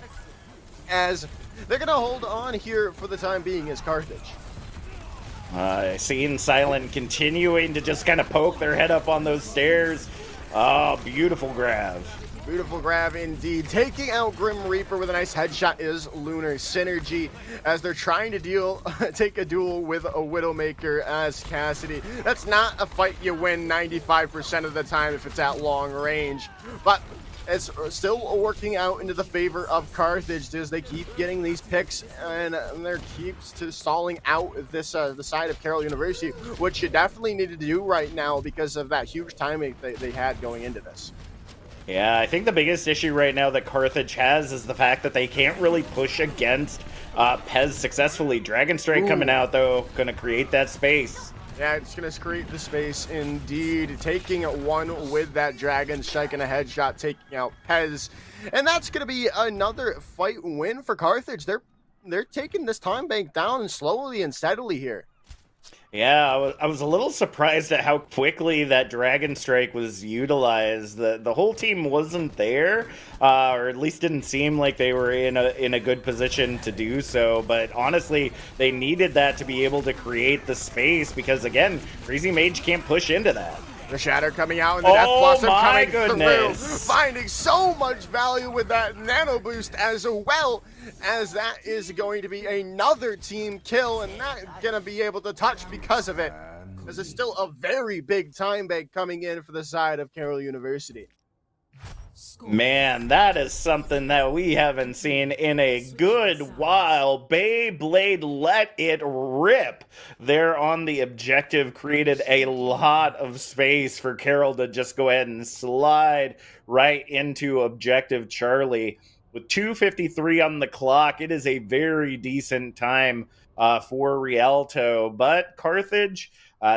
E: as they're going to hold on here for the time being as Carthage.
D: Seeing Silent continuing to just kind of poke their head up on those stairs. Oh, beautiful grab.
E: Beautiful grab indeed. Taking out Grim Reaper with a nice headshot is Lunar Synergy, as they're trying to take a duel with a Widowmaker as Cassidy. That's not a fight you win 95% of the time if it's at long range, but it's still working out into the favor of Carthage as they keep getting these picks, and there keeps to stalling out this the side of Carroll University, which you definitely need to do right now because of that huge timing they had going into this.
D: Yeah, I think the biggest issue right now that Carthage has is the fact that they can't really push against Pez successfully. Dragon Strike coming out, though, going to create that space.
E: Yeah, it's going to create the space indeed. Taking one with that Dragon Strike and a headshot, taking out Pez. And that's going to be another fight win for Carthage. They're taking this time bank down slowly and steadily here.
D: Yeah, I was a little surprised at how quickly that Dragon Strike was utilized. The whole team wasn't there, or at least didn't seem like they were in a good position to do so. But honestly, they needed that to be able to create the space because, again, Crazy Mage can't push into that.
E: The Shatter coming out and the Death Blossom coming through, finding so much value with that Nano Boost as well, as that is going to be another team kill and not going to be able to touch because of it, as it's still a very big time bank coming in for the side of Carroll University.
D: Man, that is something that we haven't seen in a good while. Beyblade let it rip there on the objective, created a lot of space for Carroll to just go ahead and slide right into objective Charlie. With 2:53 on the clock, it is a very decent time for Rialto, but Carthage,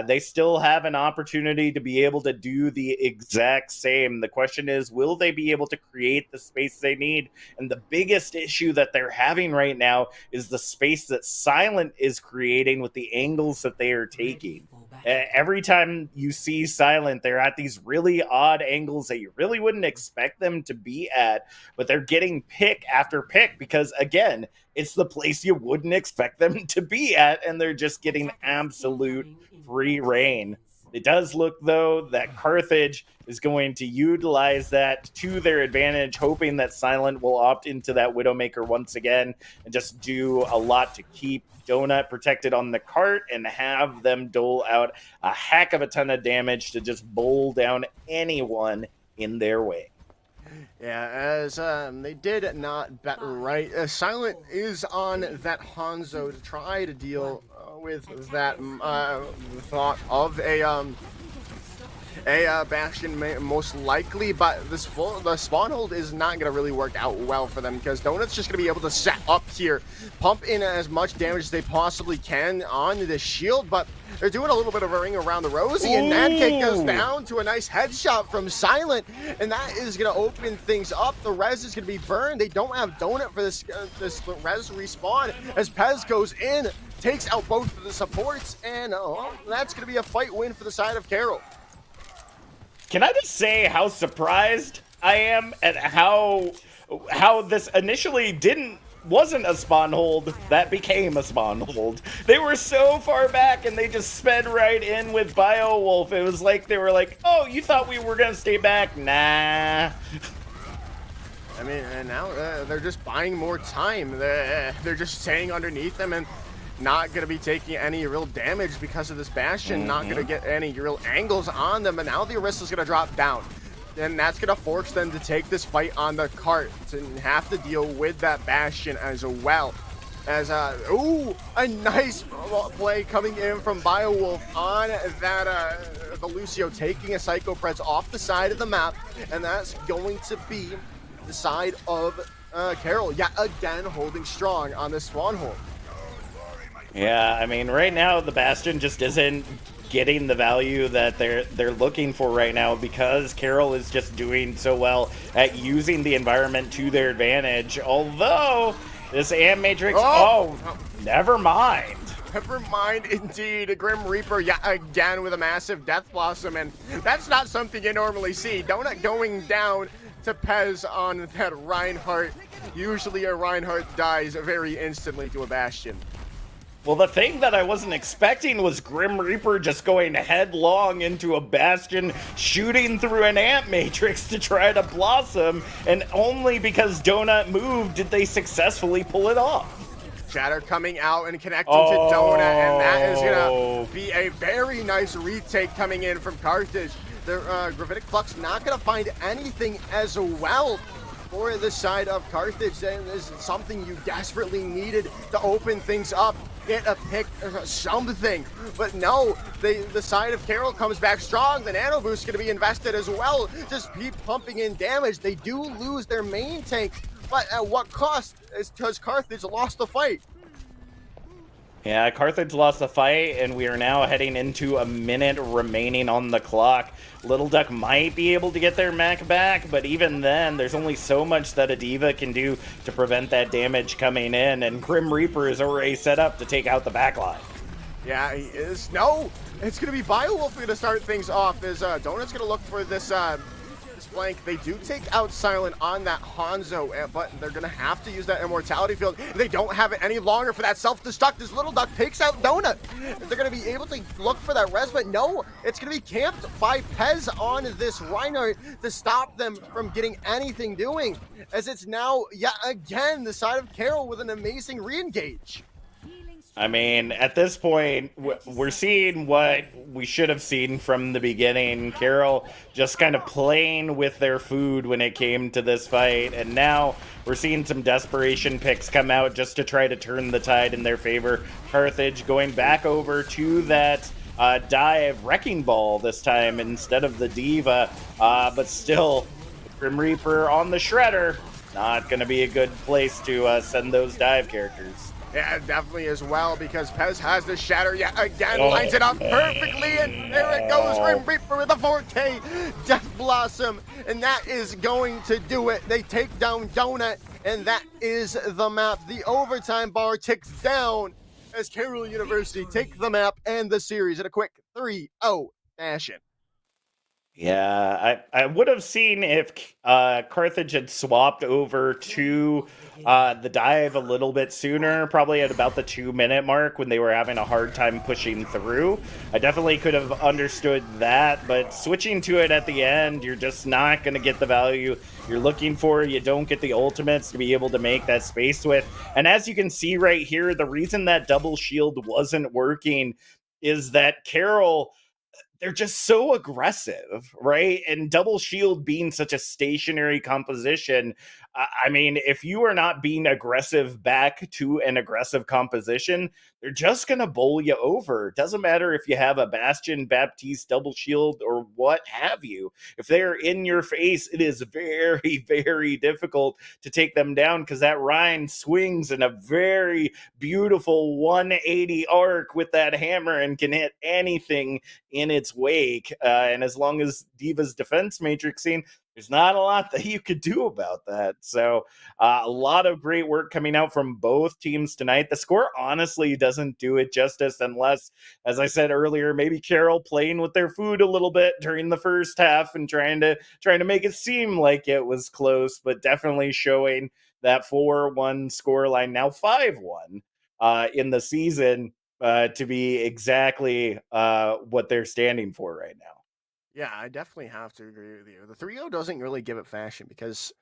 D: they still have an opportunity to be able to do the exact same. The question is, will they be able to create the space they need? And the biggest issue that they're having right now is the space that Silent is creating with the angles that they are taking. Every time you see Silent, they're at these really odd angles that you really wouldn't expect them to be at, but they're getting pick after pick because, again, it's the place you wouldn't expect them to be at, and they're just getting absolute free reign. It does look, though, that Carthage is going to utilize that to their advantage, hoping that Silent will opt into that Widowmaker once again and just do a lot to keep Donut protected on the cart and have them dole out a heck of a ton of damage to just bowl down anyone in their way.
E: Yeah, as they did not bet right. Silent is on that Hanzo to try to deal with that thought of a Bastion most likely, but the spawn hold is not going to really work out well for them because Donut's just going to be able to set up here, pump in as much damage as they possibly can on the shield, but they're doing a little bit of a ring around the rosy, and Nadcake goes down to a nice headshot from Silent, and that is going to open things up. The res is going to be burned. They don't have Donut for this res respawn as Pez goes in, takes out both of the supports, and that's going to be a fight win for the side of Carroll.
D: Can I just say how surprised I am at how this initially wasn't a spawn hold that became a spawn hold. They were so far back and they just sped right in with Biowolf. It was like they were like, "Oh, you thought we were gonna stay back? Nah."
E: I mean, and now they're just buying more time. They're just staying underneath them and not going to be taking any real damage because of this Bastion, not going to get any real angles on them, and now the Orisa's going to drop down. And that's going to force them to take this fight on the cart and have to deal with that Bastion as well. As, ooh, a nice play coming in from Biowolf on that, the Lucio taking a Psycho Press off the side of the map, and that's going to be the side of Carroll, yet again holding strong on this Swanhold.
D: Yeah, I mean, right now the Bastion just isn't getting the value that they're looking for right now because Carroll is just doing so well at using the environment to their advantage. Although this Amp Matrix, never mind.
E: Never mind, indeed. Grim Reaper, yeah, again with a massive Death Blossom, and that's not something you normally see. Donut going down to Pez on that Reinhardt. Usually a Reinhardt dies very instantly to a Bastion.
D: Well, the thing that I wasn't expecting was Grim Reaper just going headlong into a Bastion, shooting through an Amp Matrix to try to blossom, and only because Donut moved did they successfally pull it off.
E: Shatter coming out and connecting to Donut, and that is going to be a very nice retake coming in from Carthage. The Gravitic Flux not going to find anything as well for the side of Carthage. And this is something you desperately needed to open things up, get a pick or something. But no, the side of Carroll comes back strong. The Nano Boost is going to be invested as well. Just keep pumping in damage. They do lose their main tank, but at what cost? Is because Carthage lost the fight.
D: Yeah, Carthage lost the fight, and we are now heading into a minute remaining on the clock. Little Duck might be able to get their mech back, but even then, there's only so much that a D.Va can do to prevent that damage coming in, and Grim Reaper is already set up to take out the backline.
E: Yeah, he is. No, it's going to be Biowolf going to start things off, as Donut's going to look for this flank. They do take out Silent on that Hanzo, but they're going to have to use that Immortality Field. They don't have it any longer for that self-destruct. This Little Duck takes out Donut. They're going to be able to look for that res, but no, it's going to be camped by Pez on this Reinhardt to stop them from getting anything doing, as it's now, yet again, the side of Carroll with an amazing re-engage.
D: I mean, at this point, we're seeing what we should have seen from the beginning. Carroll just kind of playing with their food when it came to this fight, and now we're seeing some desperation picks come out just to try to turn the tide in their favor. Carthage going back over to that dive Wrecking Ball this time instead of the D.Va, but still, Grim Reaper on the Shredder, not going to be a good place to send those dive characters.
E: Yeah, definitely as well, because Pez has the Shatter yet again, lines it up perfectly, and there it goes, Grim Reaper with a 4K Death Blossom, and that is going to do it. They take down Donut, and that is the map. The overtime bar ticks down as Carroll University take the map and the series in a quick 3-0 fashion.
D: Yeah, I would have seen if Carthage had swapped over to the dive a little bit sooner, probably at about the 2-minute mark when they were having a hard time pushing through. I definitely could have understood that, but switching to it at the end, you're just not going to get the value you're looking for. You don't get the ultimates to be able to make that space with. And as you can see right here, the reason that double shield wasn't working is that Carroll, they're just so aggressive, right? And double shield being such a stationary composition, I mean, if you are not being aggressive back to an aggressive composition, they're just going to bowl you over. It doesn't matter if you have a Bastion, Baptiste, double shield, or what have you. If they're in your face, it is very, very difficult to take them down because that Rhine swings in a very beautiful 180 arc with that hammer and can hit anything in its wake. And as long as D.Va's defense matrixing, there's not a lot that you could do about that. So a lot of great work coming out from both teams tonight. The score honestly doesn't do it justice unless, as I said earlier, maybe Carroll playing with their food a little bit during the first half and trying to make it seem like it was close, but definitely showing that 4-1 scoreline, now 5-1 in the season, to be exactly what they're standing for right now.
E: Yeah, I definitely have to agree with you. The 3-0 doesn't really give it fashion because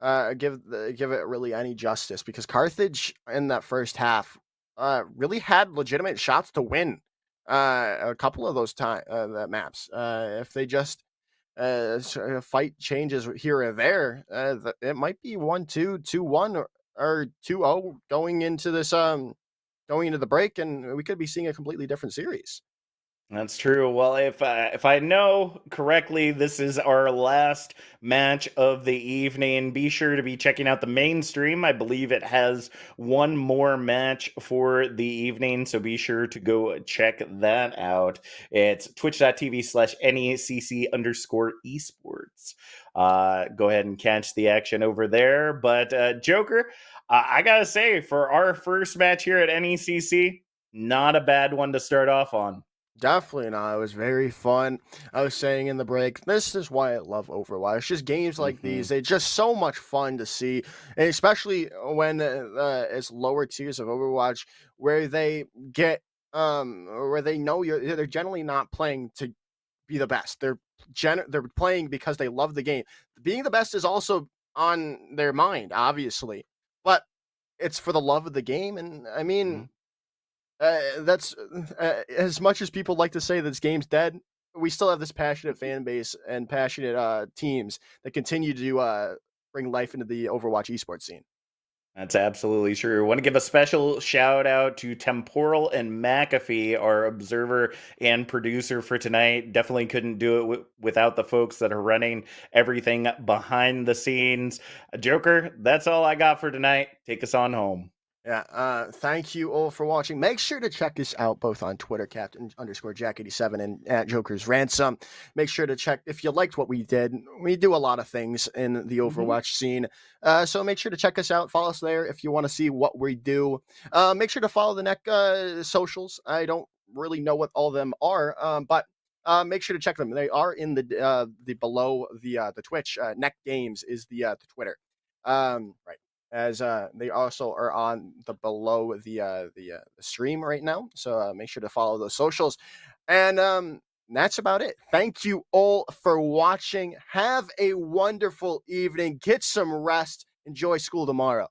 E: give it really any justice, because Carthage in that first half really had legitimate shots to win a couple of those maps. If they just fight changes here or there, it might be 1-2, 2-1, or 2-0 going into the break, and we could be seeing a completely different series.
D: That's true. Well, if I know correctly, this is our last match of the evening. Be sure to be checking out the main stream. I believe it has one more match for the evening, so be sure to go check that out. It's twitch.tv/NECC_esports. Go ahead and catch the action over there. But Joker, I gotta say, for our first match here at NECC, not a bad one to start off on.
E: Definitely not. It was very fun. I was saying in the break, this is why I love Overwatch. Just games like these, they're just so much fun to see, and especially when it's lower tiers of Overwatch, where they get where they know they're generally not playing to be the best. They're playing because they love the game. Being the best is also on their mind, obviously, but it's for the love of the game. And I mean, that's as much as people like to say that this game's dead, we still have this passionate fan base and passionate teams that continue to bring life into the Overwatch esports scene.
D: That's absolutely true. I want to give a special shout out to Temporal and McAfee, our observer and producer for tonight. Definitely couldn't do it without the folks that are running everything behind the scenes. Joker, that's all I got for tonight. Take us on home.
E: Yeah, thank you all for watching. Make sure to check us out both on Twitter, Captain_Jack87, and at JokersRansom. Make sure to check if you liked what we did. We do a lot of things in the Overwatch scene, so make sure to check us out. Follow us there if you want to see what we do. Make sure to follow the NECC socials. I don't really know what all of them are, but make sure to check them. They are in the below the Twitch. NECC Games is the Twitter. Right. As they also are on the below the stream right now, so make sure to follow those socials, and that's about it. Thank you all for watching. Have a wonderful evening. Get some rest. Enjoy school tomorrow.